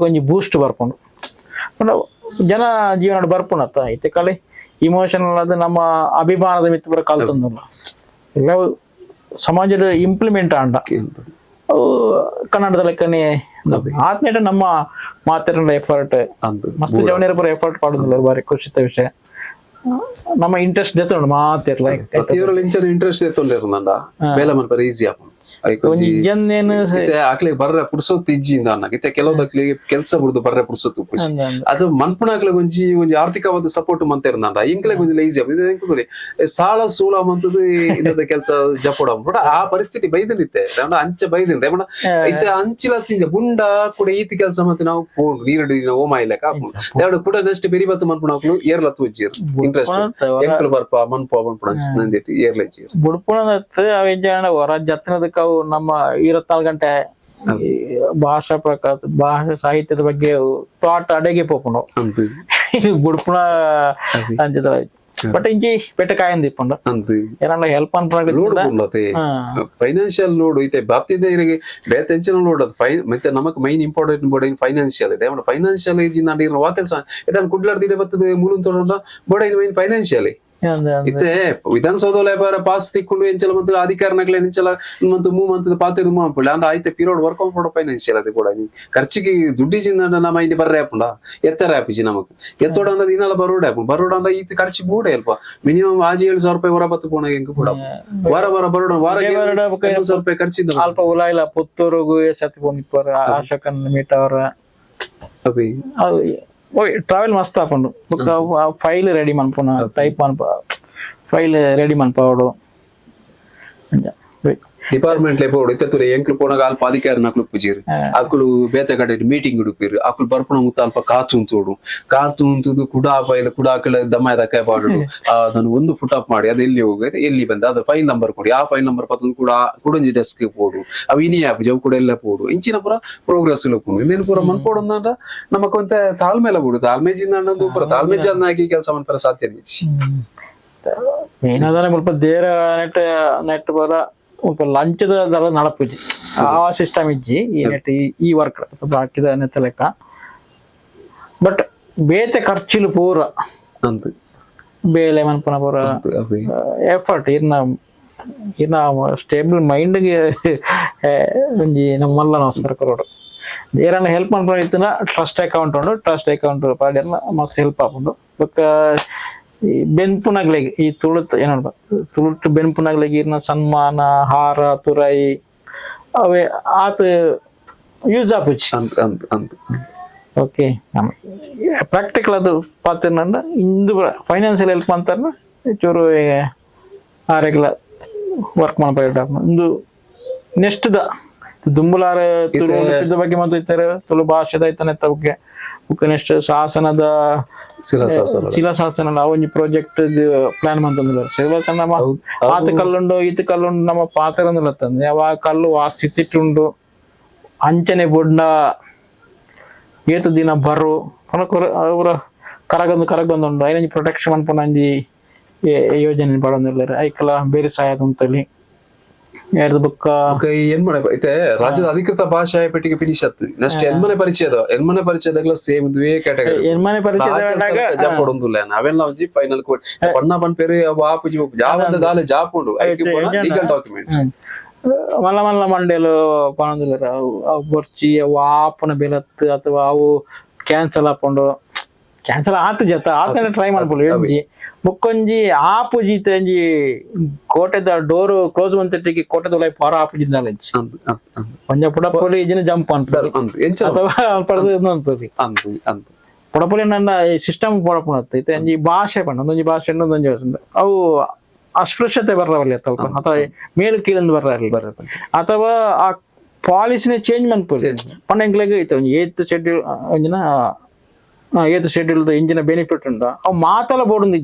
ಒಂಜಿ ಬೂಸ್ಟ್ ಬರ್ಪುಂಡು ಜನ ಜೀವನ ಬರ್ಪುಣತ್ತ ಐತೆ ಕಲೆ ಇಮೋಷನಲ್ ಅದು ನಮ್ಮ ಅಭಿಮಾನದ ಮಿತ್ತ ಪೂರ ಕಲ್ತಂದಿಲ್ಲ ಎಲ್ಲ ಸಮಾಜದ ಇಂಪ್ಲಿಮೆಂಟ್ ಆಂಡ ಕನ್ನಡದ ಲೆಕ್ಕನೆ ಆತ್ಮೇಟ ನಮ್ಮ ಮಾತಾಡ ಎಫರ್ಟ್ ಮಸ್ತ್ ಜವನಿಯರ ಪೂರ ಎಫರ್ಟ್ ಪಾಡುದಿಲ್ಲ ಬಾರಿ ಖುಷಿತ ವಿಷಯ ನಮ್ಮ ಇಂಟ್ರೆಸ್ಟ್ ಜೊತೆ ಮಾತಿರ್ಲ ಇಂಟ್ರೆಸ್ಟ್ ಎತ್ತೊಂಡಿರುಂದ ಬೇಲೆ ಮನ್ಪರ ಈಸಿ ಆಪುಂಡು ಆಕ್ಲಿಗೆ ಬರ್ರೆ ಪುಡ್ಸೋತ್ ಇಜ್ಜಿಂದ ಅನ್ನಕ್ಕೆ ಕೆಲವೊಂದು ಕೆಲಸ ಬಿಡುದು ಬರ್ರೆ ಪುಡ್ಸೋತ್ ಅದು ಮನ್ಪುನಾಕ್ಲೆ ಒಂಜಿ ಆರ್ಥಿಕವಾದ ಸಪೋರ್ಟ್ ಮಂತಿರಂದ ಇಂಕ್ಲೆ ಕೊಂಚ ಈಸಿ ಆಪುದು ಸಾಲ ಸೂಲ ಮಂತದ್ದು ಇನ್ನದ ಕೆಲಸ ಜಪೋಡ ಬಟ್ ಆ ಪರಿಸ್ಥಿತಿ ಬೈದಿರುತ್ತೆ ಅಂಚೆ ಬೈದಿಲ್ಲ ಇತ್ತೆ ಅಂಚಿಲತ್ತಿಂದ ಬುಂಡ ಕೂಡ ಈತಿ ಕೆಲಸ ಮತ್ತೆ ನಾವು ಪೋಂಡು ನೀರಡು ಓಮ ಇಲ್ಲಕ ಹಾಕೊಂಡು ಕೂಡ ನೆಕ್ಸ್ಟ್ ಬೆರಿ ಬತ್ತು ಮನ್ಪುನಾಕ್ಲು ಏರ್ಲತ್ತು ಉಜ್ಜಿರು ಇಂಟ್ರೆಸ್ಟ್ ಎಂಕ್ಲು ಬರ್ಪ ಮನ್ಪ ಮನ್ಪುಣ ನಂದಿಟ್ಟು ಏರ್ಲ ಇಜ್ಜಿರು ಬುಡ್ಪುಣದತ್ತು ಅವೆಂಜ ಹೊರ ಜತ್ನದಕ್ಕೆ ಅವು ನಮ್ಮ 24 ಗಂಟೆ ಭಾಷಾ ಪ್ರಕಾರ ಭಾಷಾ ಸಾಹಿತ್ಯದ ಬಗ್ಗೆ ಥಾಟ್ ಅಡೆಗೆ ಪೋಪುಂಡು ಬುಡ್ಪುಣ ಅಂಚಿದ ಬಟ್ ಇಂಚಿ ಪೆಟ್ಟಕಾಯಂದು ಇಪ್ಪುಂಡು ಏನಾರ ಹೆಲ್ಪ್ ಅನ್ಪುಂಡು ಫೈನಾನ್ಷಿಯಲ್ ಲೋಡ್ ಐತೆ ಬಾಪ್ತಿದ್ದ ಇರಿಗೆ ಬೇತೆಂಚಿನ ಲೋಡ್ ಅದು ಮತ್ತೆ ನಮಕ್ ಮೈನ್ ಇಂಪಾರ್ಟೆಂಟ್ ಬೋರ್ಡ್ ಫೈನಾನ್ಷಿಯಲ್ ಇದೆ ಫೈನಾನ್ಷಿಯಲ್ ಏಜ್ ನಾಡಿರೋ ವಾಕೆಲ್ಸ ಇದನ್ನ ಕುಡ್ಲಾಡ್ದಿದೆ ಬರ್ತದೆ ಮೂಲನ್ ತೊಗೊಂಡ ಬೋರ್ಡ್ ಮೈನ್ ಫೈನಾನ್ಷಿಯಲ್ ಇತ್ತೆ ವಿಧಾನಸೌಧ ಲೇಬರ್ ಪಾಸ್ ತಿಕ್ಕೊಂಡು ಎಂಚಲ ಮಂತ್ ಅಧಿಕಾರನಕ್ಲೆ ಎಂಚಲ ಮಂತ್ ಮಂತ್ ಪಾತಿರ್ ಮಾಡ್ಪುಳ್ಳ ಅಂದ್ರೆ ಆಯ್ತು ಪೀರಿಯಡ್ ವರ್ಕ್ ಔಟ್ ಮಾಡೋ ಫೈನಾನ್ಷಿಯಲ್ ಅದು ಕೂಡ ಖರ್ಚಿಗೆ ದುಡ್ಡಿಜಿಂದ ನಮ್ಮ ಇಲ್ಲಿ ಬರ್ರೆ ಆಪುಂಡ ಎತ್ತರ ಆಪಿಜಿ ನಮಕ್ ಎತ್ತೋಡ ಅಂದ್ರೆ ಇನ್ನೆಲ್ಲ ಬರೋಡ್ ಆಪು ಬರೋಡ ಅಂದ್ರೆ ಈತ ಖರ್ಚಿ ಬೂಡೆ ಅಲ್ಪ ಮಿನಿಮಮ್ ಆಜಿ 7,000 ರೂಪಾಯಿ ಹೊರ ಬತ್ತು ಪೋಣ ಹೆಂಗ್ ಕೂಡ ವಾರ ಬರೋಡ ವಾರ 7,000 ರೂಪಾಯಿ ಖರ್ಚಿದ್ದ ಅಲ್ಪ ಉಲಾಯಿಲ್ಲ ಪುತ್ತೂರುಗು ಸತಿ ಬಂದಿಪ್ಪಾರ ಆಶಕನ್ ಮೀಟವರ ಅಭಿ ಟ್ರಾವೆಲ್ ಮಸ್ತ್ ಹಾಕೊಂಡು ಫೈಲ್ ರೆಡಿ ಮನ್ಪುನ ಟೈಪ್ ಮನ್ಪ ಫೈಲ್ ರೆಡಿ ಮನ್ಪಾವಡು ಅಂಜ ಡಿಪಾರ್ಟ್ಮೆಂಟ್ ಬೋರ್ಡ್ ಇತ್ತುಲೆ ಎಂಕ್ಲು ಪೋನಾಗ ಅಲ್ಪ ಅಧಿಕಾರಿ ನಕ್ಲು ಪುಜಿರು ಅಕ್ಲು ಬೇತೆ ಕಡೆ ಮೀಟಿಂಗ್ ಉಡುಪಿರು ಅಕ್ಲು ಬರ್ಪುಣ ಮುತ್ತ ಅಲ್ಪ ಕಾತುಂತೋಡು ಕಾತುಂತುದು ಕುಡಾಪ ಇಲ್ಲ ಕುಡಾಕಲ ದಮ್ಮ ದಕ್ಕ ಪಾಡುಡು ಅದನ್ನು ಒಂದು ಫುಟ್ ಅಪ್ ಮಾಡಿ ಅದು ಎಲ್ಲಿ ಹೋಗುತ್ತೆ ಎಲ್ಲಿ ಬಂದ ಅದು ಫೈಲ್ ನಂಬರ್ ಕೊಡಿ ಆ ಫೈಲ್ ನಂಬರ್ ಪತ್ತೊಂದು ಕೂಡ ಕುಡಂಜಿ ಡೆಸ್ಕ್ ಪೋಡು ಅವು ಇನಿ ಆಪ್ ಜವ್ ಕೂಡ ಎಲ್ಲ ಪೋಡು ಇಂಚಿನ ಪುರ ಪ್ರೋಗ್ರೆಸ್ ಲೋಪುಂಡು ಇನ್ನೇನು ಪುರ ಮನ್ಪೋಡು ಅಂದ ನಮಕೊಂತ ತಾಳ್ಮೆಲ ಬಿಡು ತಾಳ್ಮೆಜಿಂದ ಪುರ ತಾಳ್ಮೆಜನ್ನಾಗಿ ಕೆಲಸ ಮನ್ಪರ ಸಾಧ್ಯ ಏನಂದ್ರೆ ಸ್ವಲ್ಪ ದೇರ ನೆಟ್ ಬರ ಸ್ವಲ್ಪ ಲಂಚದ ದರ ನಡಪುಜಿ ಆ ಸಿಸ್ಟಮ್ ಇಜ್ಜಿ ಈ ನೆಟ್ ಈ ವರ್ಕ್ ಹಾಕಿದ ನೆತ್ತ ಲೆಕ್ಕ ಬಟ್ ಬೇತೆ ಖರ್ಚಿಲು ಪೂರ ಬೇಲೆ ಮನ್ಪನ ಪೂರ ಎಫರ್ಟ್ ಇನ್ನ ಸ್ಟೇಬಲ್ ಮೈಂಡ್ಗೆ ಒಂಜಿ ನಮ್ಮಲ್ಲ ನಾವು ಸರ್ಕಾರ ಏರನ್ನ ಹೆಲ್ಪ್ ಮಾಡ್ಕೊಂಡಿತ್ತನ ಟ್ರಸ್ಟ್ ಅಕೌಂಟ್ ಉಂಡು ಟ್ರಸ್ಟ್ ಅಕೌಂಟ್ ಪಾಡ್ಯರ್ನ ಮಕ್ಸ್ ಹೆಲ್ಪ್ ಆಪುಂಡು ಬೊಕ್ಕ ಈ ಬೆನ್ಪುನಗ್ಲೆಗೆ ಈ ತುಳುತ್ ಏನೋ ತುಳುಟ್ ಬೆನ್ಪುನಗ್ಲೆಗೆ ಇರ್ನ ಸನ್ಮಾನ ಹಾರ ತುರಾಯಿ ಅವೇ ಆತ ಯೂಸ್ ಆಪುಜಿ ಓಕೆ ಪ್ರಾಕ್ಟಿಕಲ್ ಅದು ಪಾತ್ರ ಇಂದು ಫೈನಾನ್ಸಿಯಲ್ ಹೆಲ್ಪ್ ಅಂತಾರ ಚೂರು ಆರೆಗ್ಲ ವರ್ಕ್ ಮಾಡ್ಬೇಕು ಇಂದು ನೆಕ್ಸ್ಟ್ ದ ದುಂಬುಲಾರ ತುಳು ಬಗ್ಗೆ ಮಾತಾಡ್ತಾರೆ ತುಳು ಭಾಷೆದ ಐತಾನೆ ತವಕ್ಕೆ ನೆಕ್ಸ್ಟ್ ಶಾಸನದ ಶಿಲಾಶಾಸನ ಒಂಜಿ ಪ್ರಾಜೆಕ್ಟ್ ಪ್ಲಾನ್ ಮಂತಂದಿಲ್ಲ ಶಿಲಾಶಾಸನ ಆತ ಕಲ್ಲುಂಡು ಈತ ಕಲ್ಲುಂಡು ನಮ್ಮ ಪಾತ್ರ ತಂದೆ ಅವ ಕಲ್ಲು ಆ ಸ್ಥಿತಿಟ್ಟುಂಡು ಅಂಚನೆ ಬೊಡ್ಡ ಏತ ದಿನ ಬರು ಅವರ ಕರಗೊಂದುಂಡು ಐನಂಜಿ ಪ್ರೊಟೆಕ್ಷನ್ ಅನ್ಪೊಂದಿ ಯೋಜನೆ ಪಡೊಂದಿಲ್ಲ ಐಕಲ ಬೇರೆ ಸಹಾಯ ಅಂತಲ್ಲಿ ಬುಕ್ಕ ಏನ್ ಮಾಡೈತೆ ರಾಜ್ಯದ ಅಧಿಕೃತ ಭಾಷಾ ಪೆಟ್ಟಿಗೆ ಫಿನಿಶ್ ಆತ್ ನೆಕ್ಸ್ಟ್ ಎನ್ಮನೆ ಪರಿಚಯದಾಗಲ ಸೇಮ್ ದುವೇ ಕ್ಯಾಟಗರಿ ಎನ್ಮನೆ ಪರಿಚಯ ಜಾಪೊಡೊಂದುಲ್ಲ ನಾವೆಲ್ಲ ಒಂಜಿ ಫೈನಲ್ ಕೋಡ್ ಪಣ್ಣ ಬನ್ ಪೆರೆ ಆಪುಜಿ ಜಾವಂದ ದಾಲೆ ಜಾಪುಂಡು ಲೀಗಲ್ ಡಾಕ್ಯುಮೆಂಟ್ ಮಲ್ಲ ಮಲ್ಲ ಮಂಡೇಲು ಪಣೊಂದುಲ್ಲೆರ್ ಅವು ಬರ್ಚಿ ಅವು ಆಪುನ ಬೆಲತ್ ಅಥವಾ ಅವು ಕ್ಯಾನ್ಸಲ್ ಆಪುಂಡು ಕ್ಯಾನ್ಸಲ್ ಆತು ಜತ ಆತನ ಟ್ರೈ ಮಾಡ್ಬೋದು ಒಂಜಿ ಬೊಕ್ಕೊಂಜಿ ಆಪು ಜೀತ ಒಂಜಿ ಕೋಟೆದ ಡೋರ್ ಕ್ಲೋಸ್ ಮಂತಟ್ಟಿಗೆ ಕೋಟೆದ ಒಳಗೆ ಪೊರ ಆಪು ಜಿಂದಾಲ ಒಂಜ ಪುಡಪೊಲಿ ಇಜಿನ ಜಂಪ್ ಅನ್ಪದು ಅಥವಾ ಪಡೆದು ಅನ್ಪದು ಪುಡಪೊಲಿ ನನ್ನ ಸಿಸ್ಟಮ್ ಪೊಡಪುಣತ್ ಐತೆ ಒಂಜಿ ಭಾಷೆ ಪಂಡ ಒಂದೊಂಜಿ ಭಾಷೆ ಇನ್ನೊಂದೊಂಜಿ ಅವು ಅಸ್ಪೃಶ್ಯತೆ ಬರ್ರವಲ್ಲಿ ಅಥವಾ ಅಥವಾ ಮೇಲು ಕೀಳಂದು ಬರ್ರ ಅಥವಾ ಆ ಪಾಲಿಸಿನ ಚೇಂಜ್ ಮನ್ಪುದು ಪಂಡ ಎಂಕ್ಲೆಗ್ ಐತೆ ಒಂಜಿ 8th ಶೆಡ್ಯೂಲ್ ಒಂಜಿನ 8th ಶೆಡ್ಯೂಲ್ ಇಂಜಿನ ಬೆನಿಫಿಟ್ ಉಂಡ ಅವು ಮಾತಲ ಬೋರ್ಡ್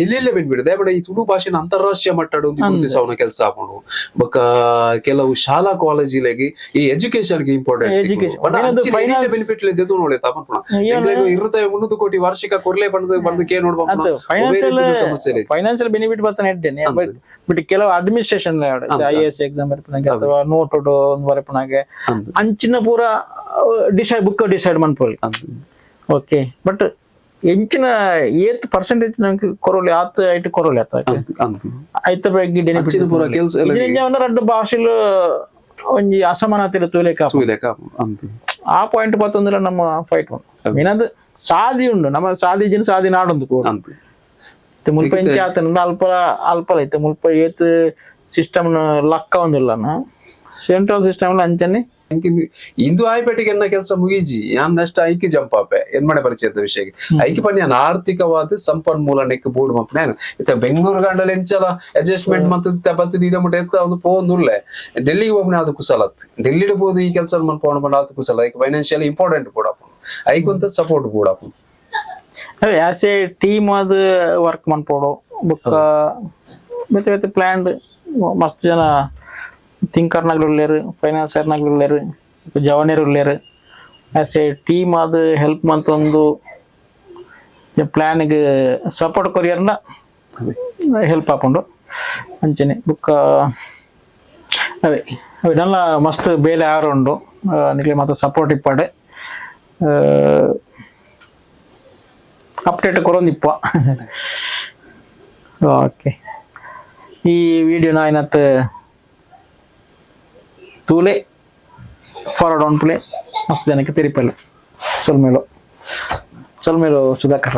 ಎಲ್ಲೆಲ್ಲ ಬೆನ್ಬಿಡಿದೆ ಬಟ್ ಈ ತುಳು ಭಾಷೆನ ಅಂತಾರಾಷ್ಟ್ರೀಯ ಮಟ್ಟದ ಒಂದು ಗುರುತಿಸವನ ಕೆಲಸ ಹಾಕೊಂಡು ಬೊಕ್ಕ ಕೆಲವು ಶಾಲಾ ಕಾಲೇಜಿಲೆಗೆ ಈ ಎಜುಕೇಶನ್ ಗೆ ಇಂಪಾರ್ಟೆಂಟ್ ಬೆನಿಫಿಟ್ ನೋಡಿ ಇರುತ್ತೆ 100 ಕೋಟಿ ವಾರ್ಷಿಕ ಕೊರ್ಲೆ ಬಂದು ಕೇ ನೋಡ್ಬೋದು ಫೈನಾನ್ಸಿಯಲ್ ಬೆನಿಫಿಟ್ ಬರ್ತಾನೆ ಇದ್ದೇನೆ ಬಟ್ ಕೆಲವು ಅಡ್ಮಿನಿಸ್ಟ್ರೇಷನ್ IAS ಎಕ್ಸಾಮ್ ಬರ್ಪನಾಗೆ ಅಥವಾ ನೋಟ್ ಒಂದು ಬರ್ಪನಾಗೆ ಅಂಚಿನ ಪೂರ ಡಿಸೈಡ್ ಮಾಡ್ಕೊಳ್ಳಿ ಓಕೆ ಬಟ್ ಎಂಚಿನ 8% ನಮ್ಗೆ ಕೊರೋಲಿ ಆತ ಐಟ್ ಕೊರೋಲಿ ಆತ ಐತ ಬಗ್ಗೆ రెండు భాషలు ಒಂಜಿ ಅಸಮಾನತೆ ತೂಲೆಕ ಆ ಪಾಯಿಂಟ್ ಪತ್ತೊಂದಿಲ್ಲ ನಮ್ಮ ಫೈಟ್ ಏನದು ಸಾದಿ ಉಂಡು ನಮ್ಮ ಸಾದಿ ಜಿನ ಸಾದಿ ನಾಡೊಂದು ಕೂಡ ಮುಲ್ಪ ಎಂಚ ಆತನ ಅಲ್ಪ ಐತೆ ಮುಲ್ಪ ಏತ್ ಸಿಸ್ಟಮ್ ಲಕ್ಕ ಒಂದಿಲ್ಲ ಸೆಂಟ್ರಲ್ ಸಿಸ್ಟಮ್ ಅಂಚನೆ ಇಂದು ಆಯ್ಪೇಟೆಗೆ ಎನ್ನ ಕೆಲಸ ಮುಗಿಜಿ ಯಾನ್ ನೆಕ್ಸ್ಟ್ ಐಕಿ ಜಂಪ್ ಆಪೆ ಏನ್ ಮಾಡೆ ಪರಿಚಯದ ವಿಷಯಕ್ಕೆ ಐಕಿ ಪನ್ಯಾನ ಆರ್ಥಿಕವಾದ ಸಂಪನ್ಮೂಲ ನೆಕ್ ಬೋರ್ಡ್ ಮಪ್ಪನ ಇತ್ತ ಬೆಂಗಳೂರು ಗಂಡಲ್ ಎಂಚಲ ಅಡ್ಜಸ್ಟ್ಮೆಂಟ್ ಮತ್ತೆ ಇದ ಮುಟ್ಟ ಎತ್ತ ಒಂದು ಪೋಂದುಲ್ಲೆ ಡೆಲ್ಲಿಗೆ ಹೋಗ್ನೆ ಅದು ಕುಸಲತ್ ಡೆಲ್ಲಿಡ್ ಬೋದು ಈ ಕೆಲಸ ಮನ್ಪೋಣ ಬಂಡ ಅದು ಕುಸಲ ಐಕ್ ಫೈನಾನ್ಷಿಯಲಿ ಇಂಪಾರ್ಟೆಂಟ್ ಕೂಡ ಐಕೊಂತ ಸಪೋರ್ಟ್ ಕೂಡ ಆಸ್ ಎ ಟೀಮ್ ಅದು ವರ್ಕ್ ಮನ್ಪೋಡು ಬುಕ್ಕ ಮತ್ತೆ ಪ್ಲಾನ್ ಮಸ್ತ್ ಜನ ಥಿಂಕರ್ನಾಗ್ಲು ಉಳ್ಳೇರು ಫೈನಾನ್ಸರ್ನಾಗ್ಲು ಉಳ್ಳೇರು ಜವನೇರು ಉಳ್ಳೇರು ಆಸ್ ಎ ಟೀಮ್ ಅದು ಹೆಲ್ಪ್ ಮಂತೊಂದು ಪ್ಲಾನ್ಗೆ ಸಪೋರ್ಟ್ ಕೊರಿಯರ್ನ ಹೆಲ್ಪ್ ಹಾಕೊಂಡು ಅಂಚನೆ ಬುಕ್ಕ ಅವೇ ಅವೆಲ್ಲ ಮಸ್ತ್ ಬೇಲೆ ಯಾರು ಉಂಡು ನಿಮಗೆ ಮತ್ತೆ ಸಪೋರ್ಟ್ ಇಪ್ಪಡೆ ಅಪ್ಡೇಟ್ ಕೊರೊಂದಿಪ್ಪ ಓಕೆ ಈ ವಿಡಿಯೋನ ಏನತ್ತು ತೂಲೆ ಫಾರ್ವರ್ಡ್ ಆನ್ ಪ್ಲೇ ಮಸ್ತ್ ಜನಕ್ಕೆ ತಿರುಪಲ್ಲ ಸೊಲ್ಮೇಲು ಸುಧಾಕರ್